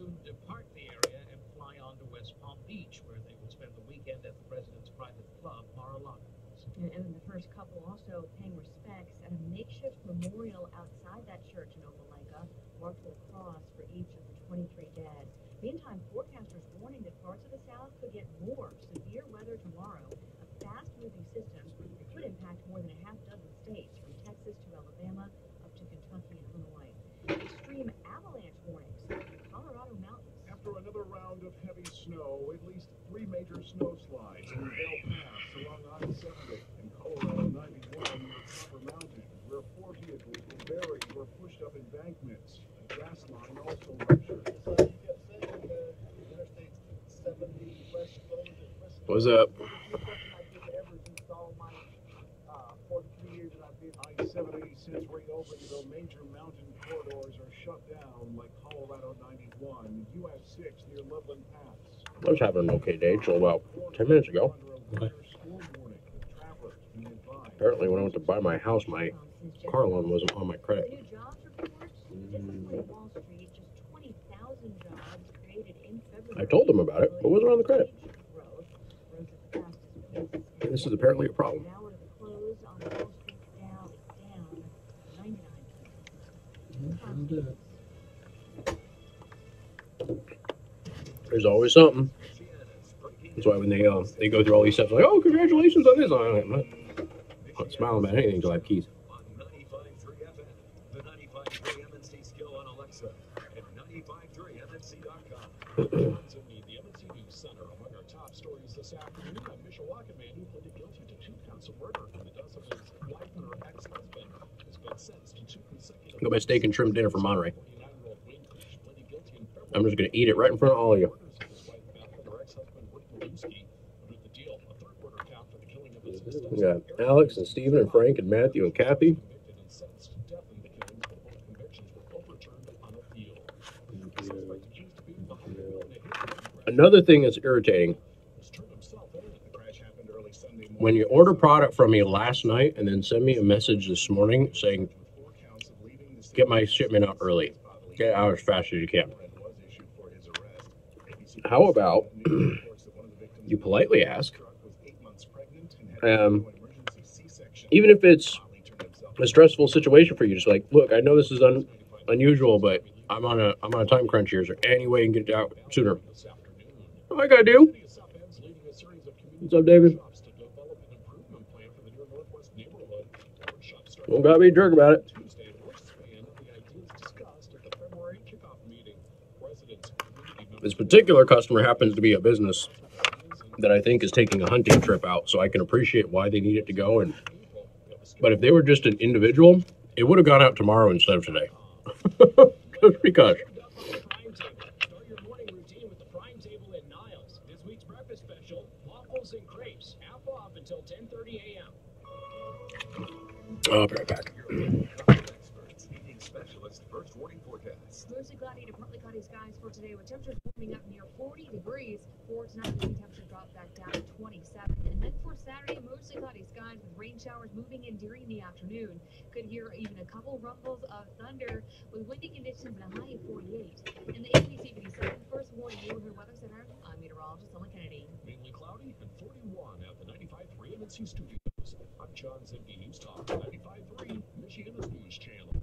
soon depart the area and fly on to West Palm Beach, where they will spend the weekend at the president's private club, Mar-a-Lago. And the first couple also paying respects at a makeshift memorial outside that church in Opelika, marked with a cross for each of the 23 dead. Meantime, forecasters warning that parts of the South could get more severe weather tomorrow. A fast-moving system that could impact more than a half dozen states, from Texas to Alabama up to Kentucky and Illinois. Extreme avalanche warnings in the Colorado mountains. After another round of heavy snow, at least 3 major snowslides in Bell Pass along I-70 and Colorado 91 near Copper Mountain, where 4 vehicles were buried or pushed up embankments. A gas line also ruptured. What's up? I-70 since reopened, though major mountain corridors are shut down, like Colorado 91, US 6 near Loveland Pass. I was having an okay day until about 10 minutes ago. Apparently, when I went to buy my house, my car loan wasn't on my credit. I told them about it, but it wasn't on the credit. This is apparently a problem. There's always something. That's why when they go through all these steps, like, oh, congratulations on this. I'm not smiling about anything until I have keys. The 95.3 MNC skill on Alexa and 95.3MNC.com. The MNC News Center. Among our top stories this afternoon, a Mishawaka man who pleaded guilty to 2 counts of murder in the death of his wife and her ex-husband has been sentenced to 2 consecutive. Got my steak and shrimp dinner from Monterey. I'm just going to eat it right in front of all of you. We got Alex and Stephen and Frank and Matthew and Kathy. Another thing that's irritating, when you order product from me last night and then send me a message this morning saying, get my shipment out early, get it out as fast as you can. How about you politely ask, even if it's a stressful situation for you, just like, look, I know this is unusual, but I'm on a time crunch here. Is there any way you can get it out sooner? All I gotta do. What's up, David? Don't gotta be a jerk about it. This particular customer happens to be a business that I think is taking a hunting trip out, so I can appreciate why they need it to go. But if they were just an individual, it would have gone out tomorrow instead of today. Just because. Start your morning routine with the Prime Table at Niles. This week's breakfast special: waffles and crepes, half off until 10:30 a.m. I'll be right back. First warning forecast. Mostly cloudy to partly cloudy skies for today, with temperatures warming up near 40 degrees. For tonight, the temperature dropped back down to 27. And then for Saturday, mostly cloudy skies with rain showers moving in during the afternoon. Could hear even a couple rumbles of thunder with windy conditions and a high of 48. In the ABC 57 first warning neighborhood weather center, I'm meteorologist Ellen Kennedy. Mainly cloudy and 41 at the 95.3 MNC studios. I'm John Zimke, News Talk 95.3, Michiana's News Channel.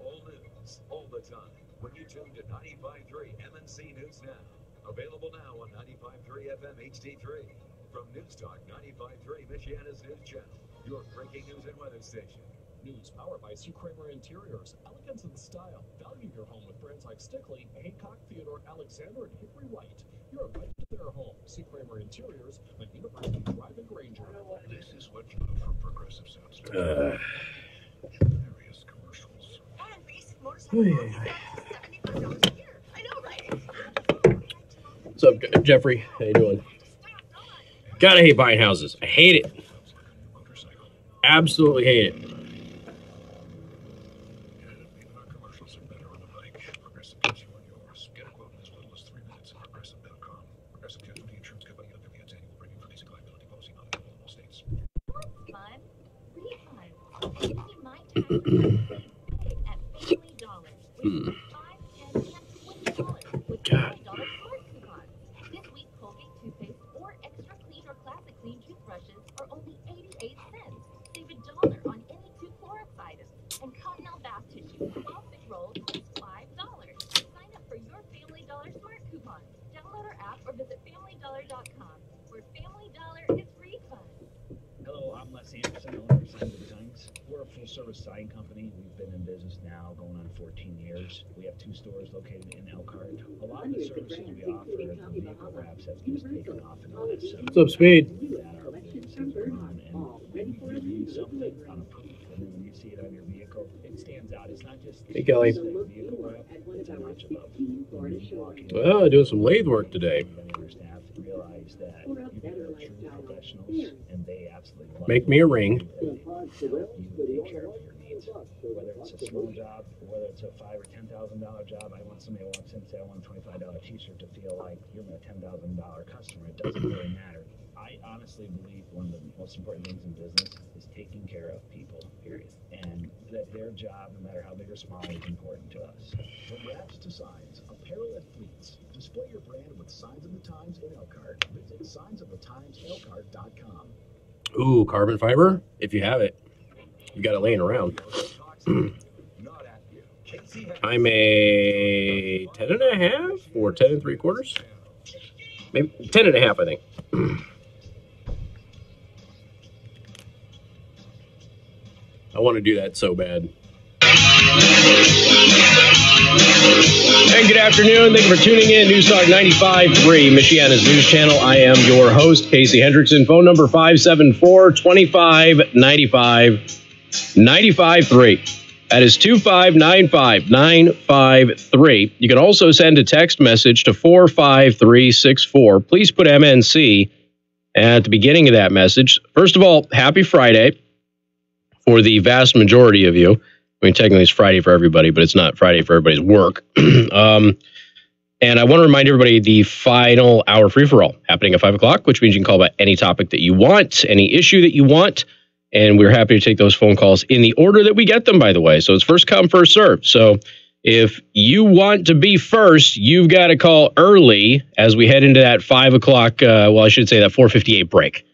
All news, all the time. When you tune to 95.3 MNC News Now. Available now on 95.3 FM HD3. From News Talk 95.3 Michiana's News Channel. Your breaking news and weather station. News powered by Sue Kramer Interiors. Elegance and style. Value your home with brands like Stickley, Haycock, Theodore, Alexander, and Hickory White. You're invited to their home. Sue Kramer Interiors on University Drive in Granger. This is what from Progressive sounds like. Various commercials. I know, right? What's up, Jeffrey? How you doing? Gotta hate buying houses. I hate it. Absolutely hate it. Commercials are better on the bike. Progressive gets you on yours. Get a quote in as little as 3 minutes at Progressive.com. Progressive Casualty Insurance Company of Its annual premium for basic liability policy not available in all states. Fun, refund. Give me my tax at $50. God. $5 smart coupons. This week, Colgate toothpaste or Extra Clean or Classic Clean toothbrushes are only 88 cents. Save $1 on any 2 Clorox items. And Continental bath tissue, 12 thick rolls, is $5. Sign up for your Family Dollar smart coupons. Download our app or visit FamilyDollar.com, where Family Dollar is free fun. Hello, I'm Les Hendrickson, owner of Signs of the Times. We're a full-service sign company. We've been in business now going on 14 years. We have 2 stores located in Elkhart. A lot of the services we offer, the vehicle wraps have just taken off in the last 7 What's up, Speed? that our business has been on, and we review something on a proof, and then when you see it on your vehicle, it stands out. It's not just Hey, Kelly. vehicle wrap, it's a notch above. When you walk in, Well, doing some lathe work today. many of your staff realize that you guys are true professionals, and they absolutely love Make me a ring. you take care of your needs, whether it's a small job or whether it's a $5,000 or $10,000 job. I want somebody who walks in and say, I want a $25 t-shirt to feel like you're my $10,000 customer. It doesn't really matter. I honestly believe one of the most important things in business is taking care of people, period. And that their job, no matter how big or small, is important to us. From wraps to signs, apparel at fleets. Display your brand with Signs of the Times in Elkhart. Visit signsofthetimeselkhart.com. Ooh, carbon fiber? If you have it. You got it laying around. Not at you. Casey I'm a 10.5 or 10 3/4? Maybe 10.5, I think. I want to do that so bad. And good afternoon. Thank you for tuning in. News Talk 95.3, Michiana's news channel. I am your host, Casey Hendrickson. Phone number 574-2595-95.3. That is 2595953. You can also send a text message to 45364. Please put MNC at the beginning of that message. First of all, happy Friday for the vast majority of you. I mean, technically it's Friday for everybody, but it's not Friday for everybody's work. And I want to remind everybody the final hour free-for-all happening at 5 o'clock, which means you can call about any topic that you want, any issue that you want. And we're happy to take those phone calls in the order that we get them, by the way. So it's first come, first served. So if you want to be first, you've got to call early as we head into that 5 o'clock, well, I should say that 4:58 break.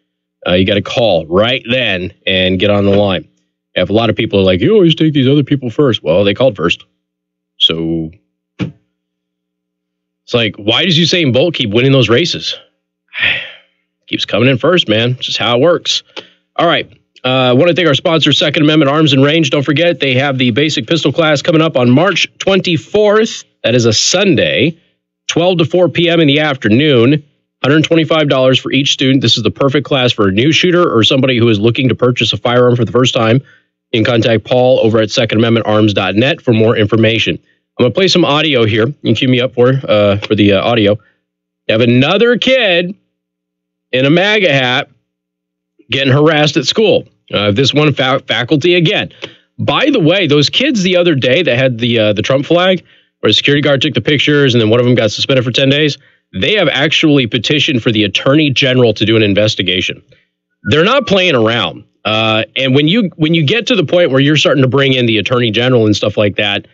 You got to call right then and get on the line. If a lot of people are like, you always take these other people first. Well, they called first. So it's like, why does Usain Bolt keep winning those races? Keeps coming in first, man. Just how it works. All right. I want to thank our sponsor, Second Amendment Arms and Range. Don't forget, they have the basic pistol class coming up on March 24th. That is a Sunday, 12 to 4 p.m. in the afternoon. $125 for each student. This is the perfect class for a new shooter or somebody who is looking to purchase a firearm for the first time. You can contact Paul over at secondamendmentarms.net for more information. I'm going to play some audio here. You can cue me up for the audio. You have another kid in a MAGA hat getting harassed at school. This one faculty again. By the way, those kids the other day that had the Trump flag, where the security guard took the pictures and then one of them got suspended for 10 days, they have actually petitioned for the Attorney General to do an investigation. They're not playing around. And when you get to the point where you're starting to bring in the Attorney General and stuff like that,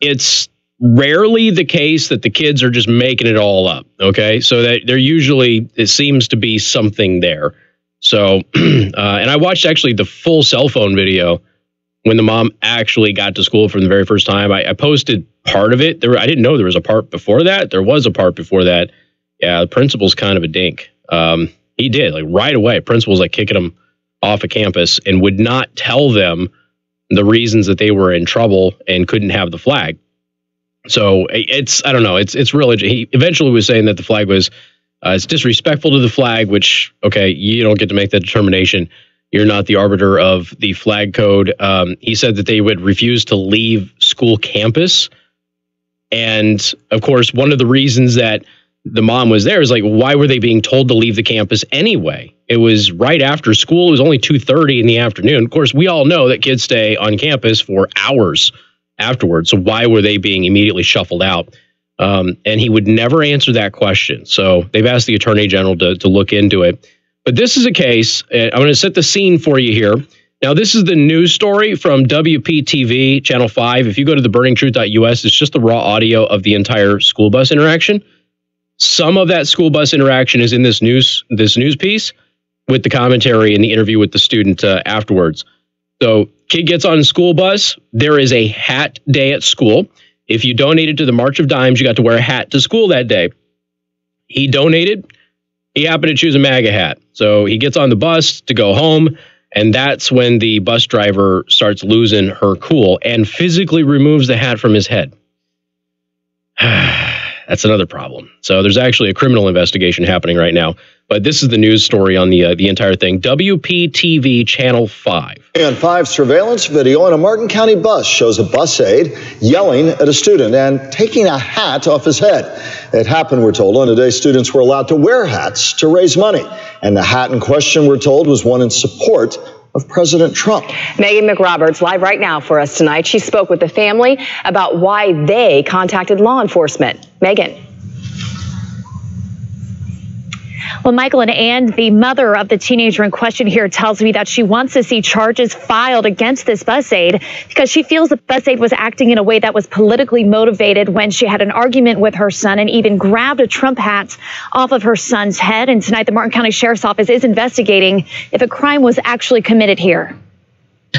it's rarely the case that the kids are just making it all up. Okay, so that they're usually, it seems to be something there. So, and I watched actually the full cell phone video when the mom actually got to school for the very first time. I posted part of it. I didn't know there was a part before that. There was a part before that. Yeah, the principal's kind of a dink. He did, like right away. Principal's like kicking him off of campus and would not tell them the reasons that they were in trouble and couldn't have the flag. So I don't know. It's really, he eventually was saying that the flag was, it's disrespectful to the flag, which, okay, you don't get to make that determination. You're not the arbiter of the flag code. He said that they would refuse to leave school campus. And of course, one of the reasons that the mom was there is like, why were they being told to leave the campus anyway? It was right after school. It was only 2:30 in the afternoon. Of course, we all know that kids stay on campus for hours afterwards. So why were they being immediately shuffled out? And he would never answer that question. So they've asked the Attorney General to look into it. But this is a case, I'm going to set the scene for you here. Now, this is the news story from WPTV, Channel 5. If you go to theburningtruth.us, it's just the raw audio of the entire school bus interaction. Some of that school bus interaction is in this news piece with the commentary and the interview with the student afterwards. So, kid gets on a school bus. There is a hat day at school. If you donated to the March of Dimes, you got to wear a hat to school that day. He donated. He happened to choose a MAGA hat. So he gets on the bus to go home, and that's when the bus driver starts losing her cool and physically removes the hat from his head. That's another problem. So there's actually a criminal investigation happening right now. But this is the news story on the entire thing. WPTV Channel 5. And 5 surveillance video on a Martin County bus shows a bus aide yelling at a student and taking a hat off his head. It happened, we're told, on a day students were allowed to wear hats to raise money. And the hat in question, we're told, was one in support of President Trump. Megan McRoberts live right now for us tonight. She spoke with the family about why they contacted law enforcement. Megan. Well, Michael and Ann, the mother of the teenager in question here, tells me that she wants to see charges filed against this bus aide because she feels the bus aide was acting in a way that was politically motivated when she had an argument with her son and even grabbed a Trump hat off of her son's head. And tonight, the Martin County Sheriff's Office is investigating if a crime was actually committed here.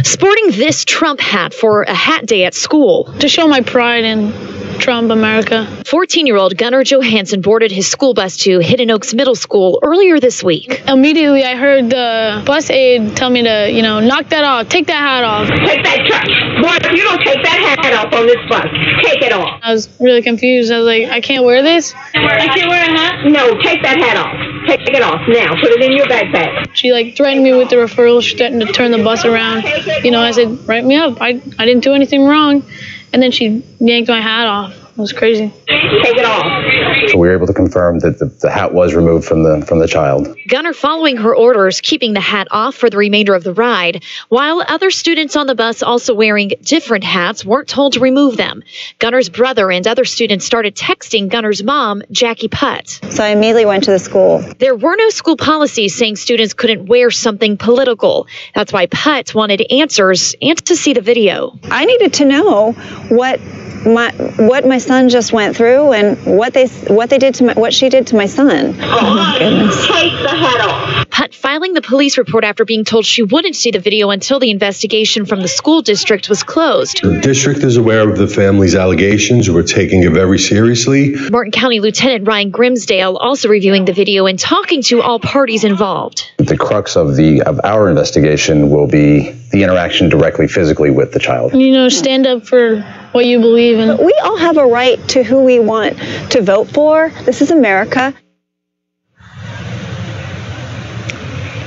Sporting this Trump hat for a hat day at school. To show my pride in Trump America. 14-year-old Gunnar Johansson boarded his school bus to Hidden Oaks Middle School earlier this week. Immediately, I heard the bus aide tell me to, knock that off, take that hat off. Take that trash. Boy, if you don't take that hat off on this bus, take it off. I was really confused. I was like, I can't wear this? I can't wear a hat? No, take that hat off. Take it off now. Put it in your backpack. She threatened me with the referral. She threatened to turn the bus around. I said, write me up. I didn't do anything wrong. And then she yanked my hat off. It was crazy. Take it off. So we were able to confirm that the hat was removed from the child. Gunnar following her orders, keeping the hat off for the remainder of the ride, while other students on the bus also wearing different hats weren't told to remove them. Gunnar's brother and other students started texting Gunnar's mom, Jackie Putt. So I immediately went to the school. There were no school policies saying students couldn't wear something political. That's why Putt wanted answers and to see the video. I needed to know what my son just went through and what she did to my son. Oh my goodness. Take the hat off. Putt filing the police report after being told she wouldn't see the video until the investigation from the school district was closed. The district is aware of the family's allegations. We're taking it very seriously. Martin County Lieutenant Ryan Grimsdale also reviewing the video and talking to all parties involved. The crux of our investigation will be the interaction directly physically with the child. Stand up for what you believe in. But we all have a right to who we want to vote for. This is America.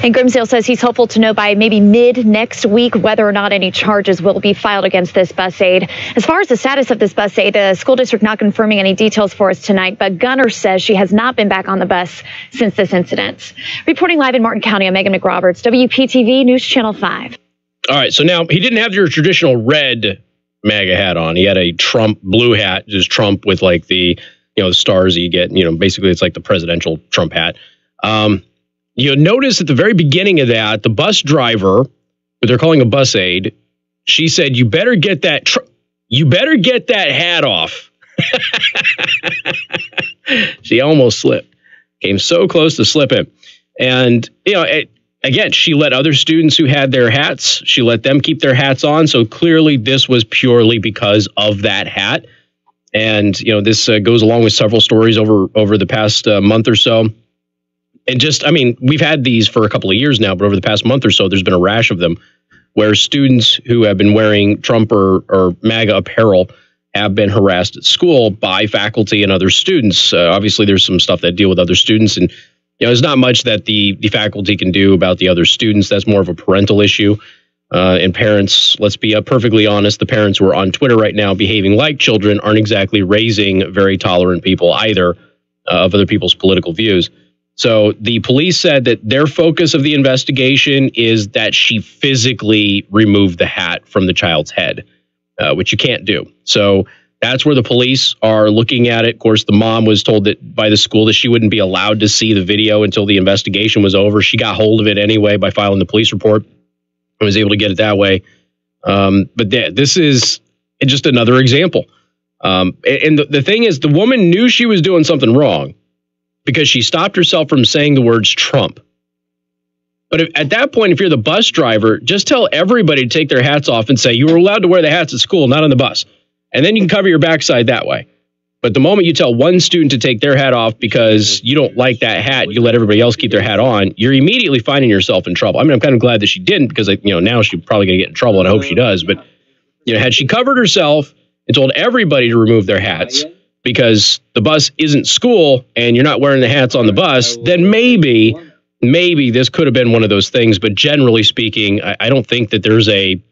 And Grimsdale says he's hopeful to know by maybe mid next week whether or not any charges will be filed against this bus aide. As far as the status of this bus aide, the school district not confirming any details for us tonight, but Gunnar says she has not been back on the bus since this incident. Reporting live in Martin County, I'm Megan McRoberts, WPTV News Channel 5. All right, so now he didn't have your traditional red MAGA hat on. He had a Trump blue hat, just Trump with the stars you get. Basically it's like the presidential Trump hat. You'll notice at the very beginning of that, the bus driver, who they're calling a bus aide, she said, "You better get that hat off." She almost slipped. Came so close to slipping. And again, she let other students who had their hats, she let them keep their hats on. So clearly this was purely because of that hat. And, this goes along with several stories over the past month or so. And we've had these for a couple of years now, but over the past month or so, there's been a rash of them where students who have been wearing Trump or MAGA apparel have been harassed at school by faculty and other students. Obviously, there's some stuff that deal with other students, and there's not much that the faculty can do about the other students. That's more of a parental issue. And parents, let's be perfectly honest, the parents who are on Twitter right now behaving like children aren't exactly raising very tolerant people either of other people's political views. So the police said that their focus of the investigation is that she physically removed the hat from the child's head, which you can't do. So that's where the police are looking at it. Of course, the mom was told that by the school that she wouldn't be allowed to see the video until the investigation was over. She got hold of it anyway by filing the police report. I was able to get it that way. But this is just another example. And the thing is, the woman knew she was doing something wrong because she stopped herself from saying the words Trump. But at that point, if you're the bus driver, just tell everybody to take their hats off and say you were allowed to wear the hats at school, not on the bus. And then you can cover your backside that way. But the moment you tell one student to take their hat off because you don't like that hat, you let everybody else keep their hat on, you're immediately finding yourself in trouble. I mean, I'm kind of glad that she didn't because, now she's probably going to get in trouble, and I hope she does. But, had she covered herself and told everybody to remove their hats because the bus isn't school and you're not wearing the hats on the bus, then maybe this could have been one of those things. But generally speaking, I don't think that there's a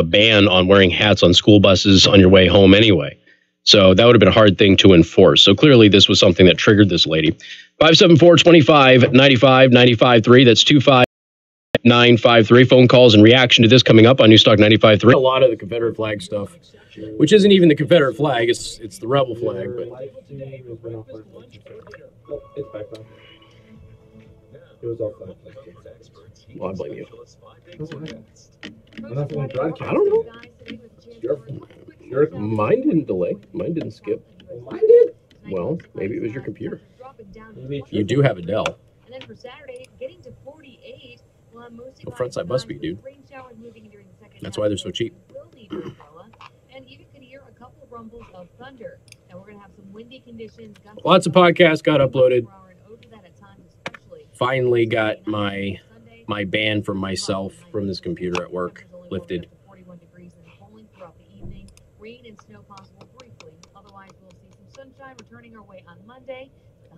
ban on wearing hats on school buses on your way home anyway. So that would have been a hard thing to enforce. So clearly this was something that triggered this lady. 574-25-95-95-3. That's 25953. Phone calls and reaction to this coming up on Newstalk 95.3. A lot of the Confederate flag stuff, which isn't even the Confederate flag. It's the rebel flag. But it's back on. It was all flag. Well, I blame you. I'm not going to broadcast. I don't know. Mine didn't delay. Mine didn't skip. Mine did. Well, maybe it was your computer. You do have a Dell. And then for Saturday, getting to 48. The front side must be, dude. That's why they're so cheap. And even could hear a couple of rumbles of thunder. Now we're going to have some windy conditions. Lots of podcasts got uploaded. Finally got my ban from myself from this computer at work lifted. Rain and snow possible briefly. Otherwise, we'll see some sunshine returning our way on Monday.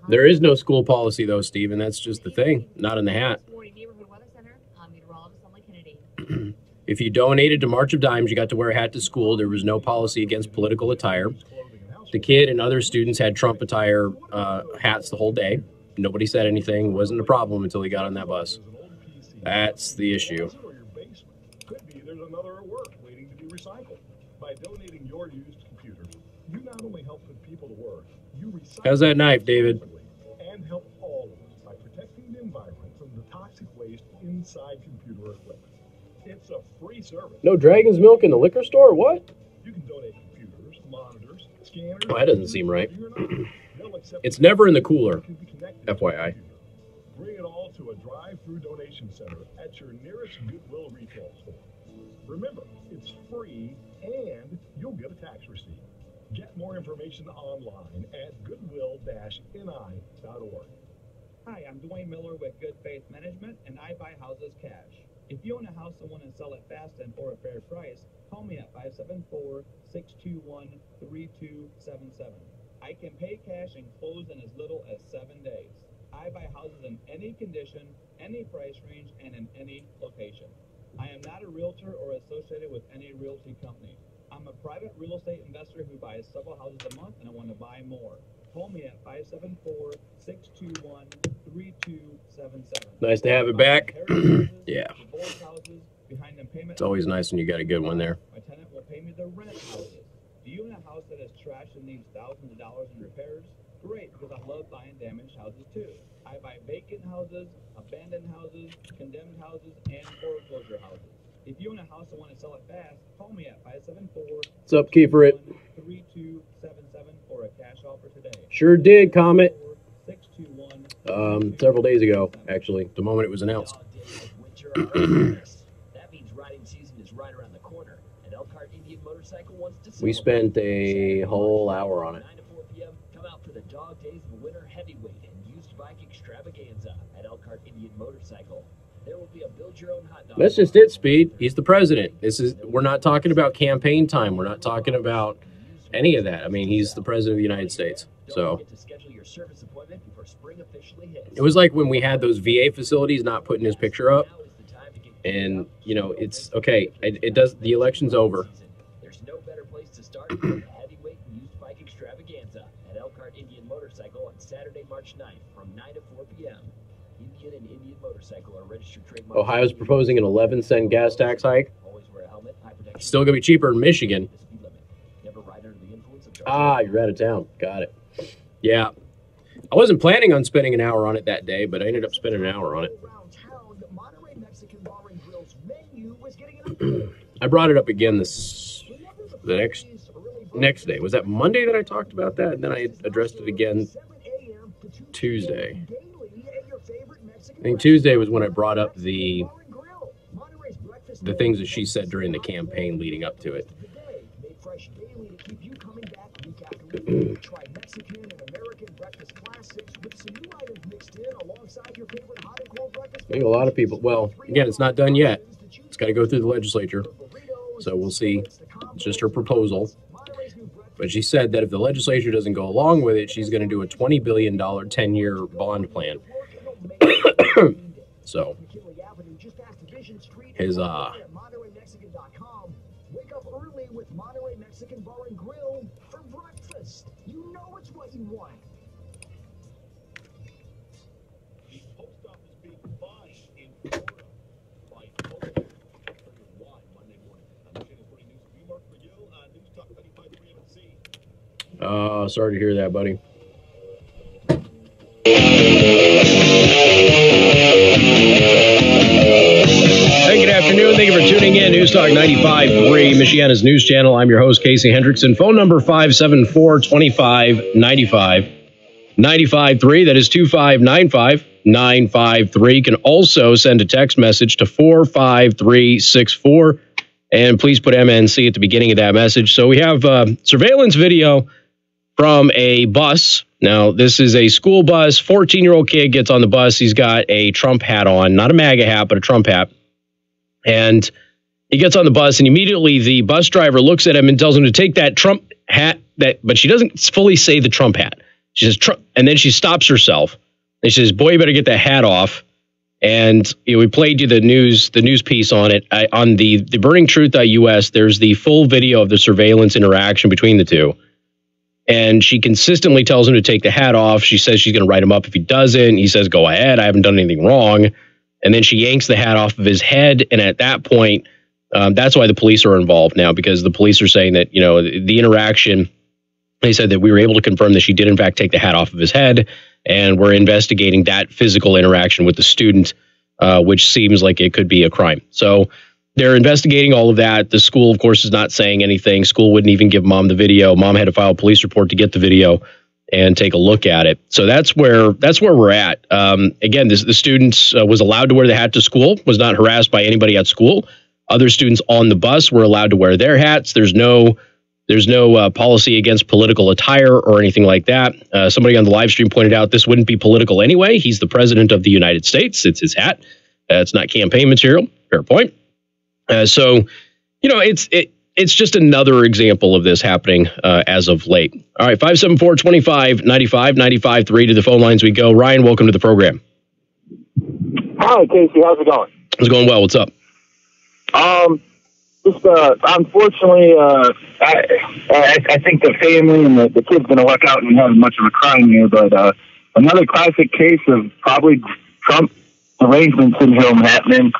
There is no school policy, though, Steve, and that's just the thing. Not in the hat. If you donated to March of Dimes, you got to wear a hat to school. There was no policy against political attire. The kid and other students had Trump attire hats the whole day. Nobody said anything. It wasn't a problem until he got on that bus. That's the issue. Could be there's another at work waiting to be recycled. By donating your used computers, you not only help put people to work, you recycle. How's that knife, David? And help all of us by protecting the environment from the toxic waste inside computer equipment. It's a free service. No Dragon's Milk in the liquor store? What? You can donate computers, monitors, scanners. Well, that doesn't seem right. It's never in the cooler, FYI. Bring it all to a drive-through donation center at your nearest Goodwill retail store. Remember, it's free and you'll get a tax receipt. Get more information online at goodwill-ni.org. Hi, I'm Dwayne Miller with Good Faith Management, and I buy houses cash. If you own a house and want to sell it fast and for a fair price, call me at 574-621-3277. I can pay cash and close in as little as 7 days. I buy houses in any condition, any price range, and in any location. I am not a realtor or associated with any realty company. I'm a private real estate investor who buys several houses a month, and I want to buy more. Call me at 574-621-3277. Nice to have it back. Yeah. It's always nice when you got a good one there. My tenant will pay me the rent houses. Do you own a house that is trashed and needs thousands of dollars in repairs? Great, because I love buying damaged houses too. I buy vacant houses, abandoned houses, condemned houses, and foreclosure houses. If you own a house and want to sell it fast, call me at 574-What's up, Keeper It? 3277 for a cash offer today. Sure did, Comet. Several days ago, actually, the moment it was announced. That means riding season is right around the corner. And Elkhart Indian Motorcycle wants to We spent a whole hour on it. 9 to 4 p.m. Come out for the Dog Days of Winter Heavyweight and Used Bike Extravaganza at Elkhart Indian Motorcycle. There will be a build-your-own hot dog. That's just it, Speed. He's the president. We're not talking about campaign time. We're not talking about any of that. I mean, he's the president of the United States. So it was like when we had those VA facilities not putting his picture up. And, it's okay. It does. The election's over. There's no better place to start than the heavyweight and used bike extravaganza at Elkhart Indian Motorcycle on Saturday, March 9th from 9 to 4 p.m. Indian and Indian Motorcycle are registered trademark. Ohio's proposing an 11-cent gas tax hike. It's still going to be cheaper in Michigan. You're out of town. Got it. Yeah. I wasn't planning on spending an hour on it that day, but I ended up spending an hour on it. Monterey Mexican Bar and Grill's I brought it up again the next day. Was that Monday that I talked about that? And then I addressed it again Tuesday. I think Tuesday was when I brought up the things that she said during the campaign leading up to it. I think a lot of people, well, again, it's not done yet. It's got to go through the legislature. So we'll see. It's just her proposal. But she said that if the legislature doesn't go along with it, she's going to do a $20 billion 10-year bond plan. So, his, Wake up early with Monterey Mexican Bar and Grill for breakfast. You know it's what you want. The post office being fined in Florida by Monday morning. Channel 20 News, we mark for you on News Talk 95.3 MNC. Sorry to hear that, buddy. Hey, good afternoon. Thank you for tuning in. News Talk 95.3, Michiana's news channel. I'm your host, Casey Hendrickson. Phone number 574-2595. 95.3, that is 2595-953. You can also send a text message to 45364. And please put MNC at the beginning of that message. So we have surveillance video from a bus. Now, this is a school bus. 14-year-old kid gets on the bus. He's got a Trump hat on. Not a MAGA hat, but a Trump hat. And he gets on the bus, and immediately the bus driver looks at him and tells him to take that Trump hat. But she doesn't fully say the Trump hat. She says, Trump, and then she stops herself. And she says, boy, you better get that hat off. And we played you the news piece on it. On the burningtruth.us, there's the full video of the surveillance interaction between the two. And she consistently tells him to take the hat off. She says she's going to write him up if he doesn't. He says, go ahead. I haven't done anything wrong. And then she yanks the hat off of his head. And at that point, that's why the police are involved now, because the police are saying that, the interaction, they said that we were able to confirm that she did, in fact, take the hat off of his head. And we're investigating that physical interaction with the student, which seems like it could be a crime. So they're investigating all of that. The school, of course, is not saying anything. School wouldn't even give mom the video. Mom had to file a police report to get the video and take a look at it. So that's where we're at. Again, the students was allowed to wear the hat to school, was not harassed by anybody at school. Other students on the bus were allowed to wear their hats. There's no policy against political attire or anything like that. Somebody on the live stream pointed out this wouldn't be political anyway. He's the president of the United States. It's his hat. It's not campaign material. Fair point. So, it's just another example of this happening as of late. All right, 574-2595, 95.3 to the phone lines we go. Ryan, welcome to the program. Hi, Casey. How's it going? It's going well. What's up? Unfortunately, I think the family and the kid's going to luck out and have much of a crime here, but another classic case of probably Trump derangement syndrome happening,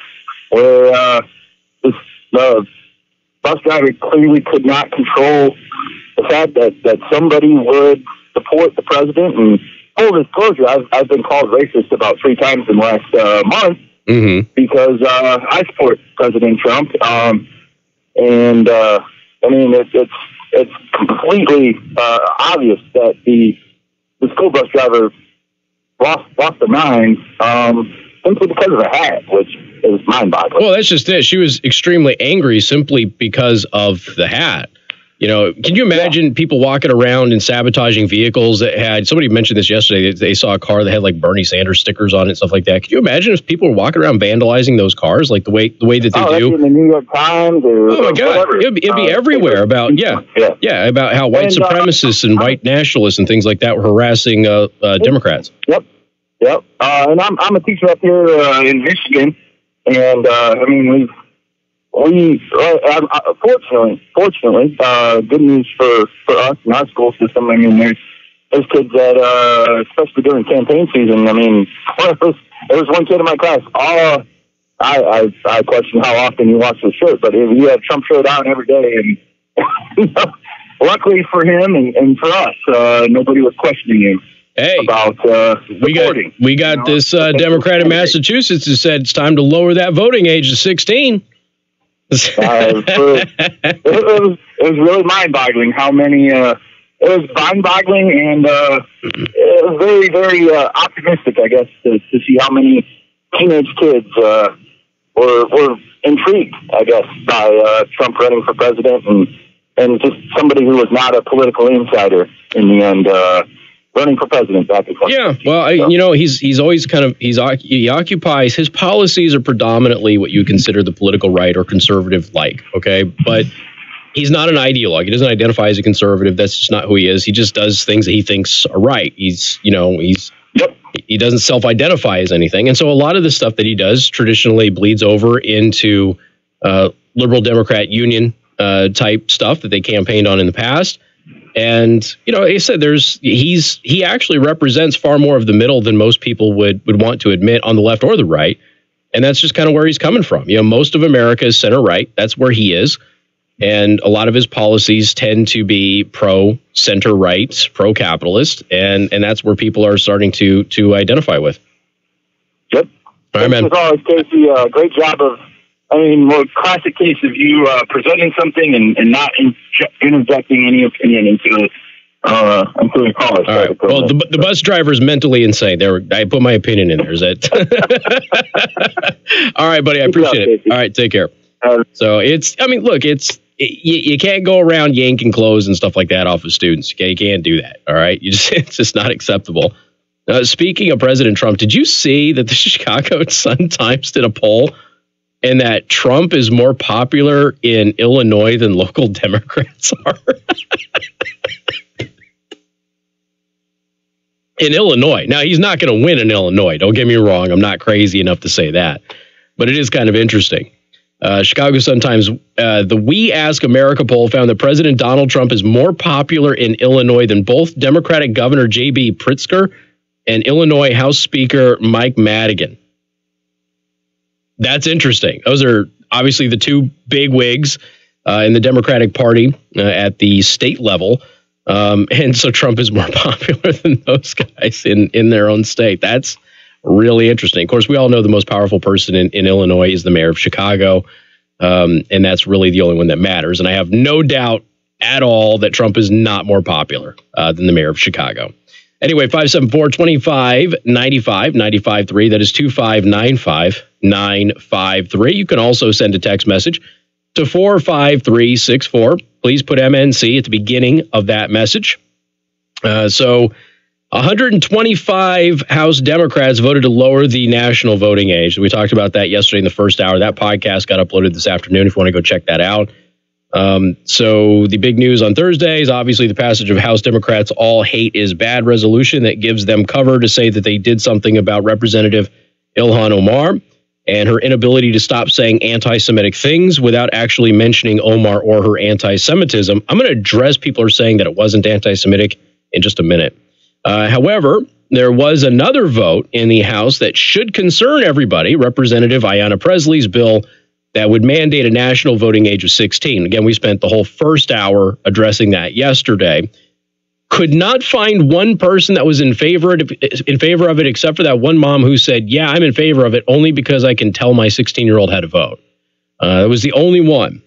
where the bus driver clearly could not control the fact that somebody would support the president. And full disclosure, I've been called racist about 3 times in the last month because I support President Trump. It's completely obvious that the school bus driver lost their mind simply because of a hat, which is mind-boggling. Well, that's just it. She was extremely angry simply because of the hat. Can you imagine people walking around and sabotaging vehicles that had, somebody mentioned this yesterday, they saw a car that had like Bernie Sanders stickers on it and stuff like that. Can you imagine if people were walking around vandalizing those cars like the way that they do? In the New York Times or oh my God, it'd be everywhere about, about how white supremacists and white nationalists and things like that were harassing Democrats. Yep. And I'm a teacher up here in Michigan, and fortunately, good news for us in our school system. There's kids that, especially during campaign season. There was one kid in my class. I question how often he washes his shirt, but he had Trump shirt on every day, and luckily for him and for us, nobody was questioning him. Hey, about we got this Democrat in Massachusetts who said it's time to lower that voting age to 16. It was really mind-boggling how many. It was mind-boggling and it was very, very optimistic, I guess, to see how many teenage kids were intrigued, I guess, by Trump running for president and just somebody who was not a political insider in the end. Running for president back in 2016. Yeah, well, he's always he occupies, his policies are predominantly what you consider the political right or conservative like, okay? But he's not an ideologue. He doesn't identify as a conservative. That's just not who he is. He just does things that he thinks are right. He doesn't self-identify as anything. And so a lot of the stuff that he does traditionally bleeds over into liberal Democrat union type stuff that they campaigned on in the past. And, like I said, he actually represents far more of the middle than most people would want to admit on the left or the right. And that's just kind of where he's coming from. Most of America is center right. That's where he is. And a lot of his policies tend to be pro-center right, pro-capitalist. And that's where people are starting to identify with. Yep. All right, man. As always, Casey, great job of, more classic case of you presenting something and not interjecting any opinion into the callers. All right. Well, the bus driver is mentally insane. I put my opinion in there. Is that? All right, buddy. I appreciate it. All right. Take care. So you can't go around yanking clothes and stuff like that off of students. Okay, you can't do that. All right. It's just not acceptable. Speaking of President Trump, did you see that the Chicago Sun-Times did a poll? And that Trump is more popular in Illinois than local Democrats are. In Illinois. Now, he's not going to win in Illinois. Don't get me wrong. I'm not crazy enough to say that. But it is kind of interesting. Chicago Sun-Times, the We Ask America poll found that President Donald Trump is more popular in Illinois than both Democratic Governor J.B. Pritzker and Illinois House Speaker Mike Madigan. That's interesting. Those are obviously the two big wigs in the Democratic Party at the state level. And so Trump is more popular than those guys in their own state. That's really interesting. Of course, we all know the most powerful person in Illinois is the mayor of Chicago. And that's really the only one that matters. And I have no doubt at all that Trump is not more popular than the mayor of Chicago. Anyway, 574-2595, 95.3. That is 2595-953. You can also send a text message to 45364. Please put MNC at the beginning of that message. So 125 House Democrats voted to lower the national voting age. We talked about that yesterday in the first hour. That podcast got uploaded this afternoon if you want to go check that out. So the big news on Thursday is obviously the passage of House Democrats' All Hate is Bad resolution that gives them cover to say that they did something about Representative Ilhan Omar and her inability to stop saying anti-Semitic things without actually mentioning Omar or her anti-Semitism. I'm going to address people who are saying that it wasn't anti-Semitic in just a minute. However, there was another vote in the House that should concern everybody, Representative Ayanna Presley's bill that would mandate a national voting age of 16. Again, we spent the whole first hour addressing that yesterday. Could not find one person that was in favor of it, except for that one mom who said, yeah, I'm in favor of it only because I can tell my 16-year-old how to vote. That was the only one.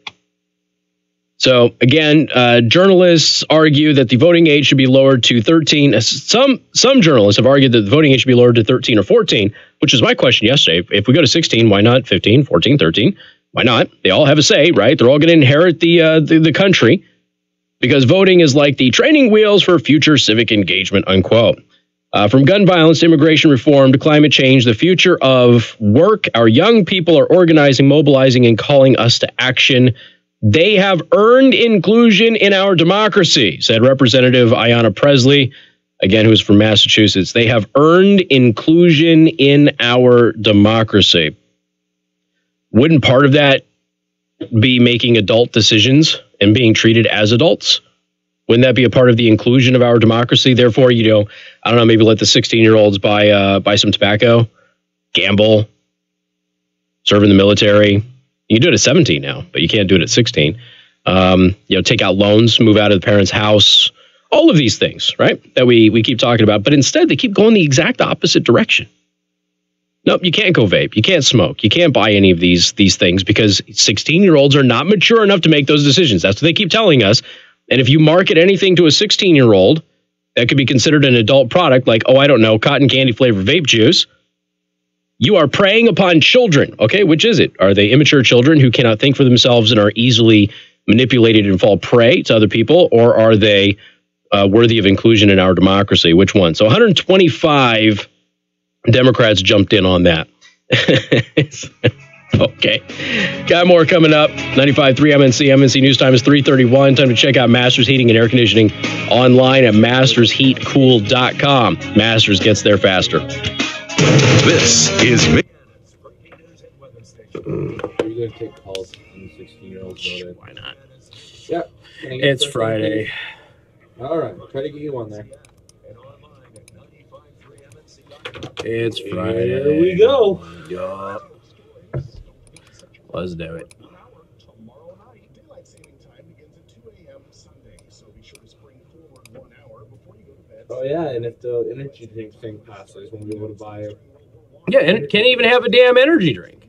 So again, journalists argue that the voting age should be lowered to 13. Some journalists have argued that the voting age should be lowered to 13 or 14, which is my question yesterday. If we go to 16, why not 15, 14, 13? Why not? They all have a say, right? They're all going to inherit the country because voting is like the training wheels for future civic engagement, unquote. From gun violence to immigration reform to climate change, the future of work, our young people are organizing, mobilizing, and calling us to action. They have earned inclusion in our democracy, said Representative Ayanna Presley, again, who's from Massachusetts. They have earned inclusion in our democracy. Wouldn't part of that be making adult decisions and being treated as adults? Wouldn't that be a part of the inclusion of our democracy? Therefore, I don't know, maybe let the 16-year-olds buy some tobacco, gamble, serve in the military. You can do it at 17 now, but you can't do it at 16. Take out loans, move out of the parents' house, all of these things, right, that we keep talking about. But instead, they keep going the exact opposite direction. Nope, you can't go vape. You can't smoke. You can't buy any of these things because 16-year-olds are not mature enough to make those decisions. That's what they keep telling us. And if you market anything to a 16-year-old that could be considered an adult product, like, oh, I don't know, cotton candy flavored vape juice, you are preying upon children. Okay, which is it? Are they immature children who cannot think for themselves and are easily manipulated and fall prey to other people? Or are they worthy of inclusion in our democracy? Which one? So 125 Democrats jumped in on that. Okay. Got more coming up. 95.3 MNC. MNC News Time is 3:31. Time to check out Masters Heating and Air Conditioning online at mastersheatcool.com. Masters gets there faster. This is Are you going to take calls from 16-year-olds? Why not? Yeah. It's Friday. All right. Try to get you on there. It's Friday. Here we go. Yup. Let's do it. Tomorrow night, daylight saving time begins at 2 a.m. Sunday, so be sure to spring forward 1 hour before you go to bed. Oh, yeah, and if the energy drink thing passes, we'll be able to buy it. Yeah, and it can't even have a damn energy drink.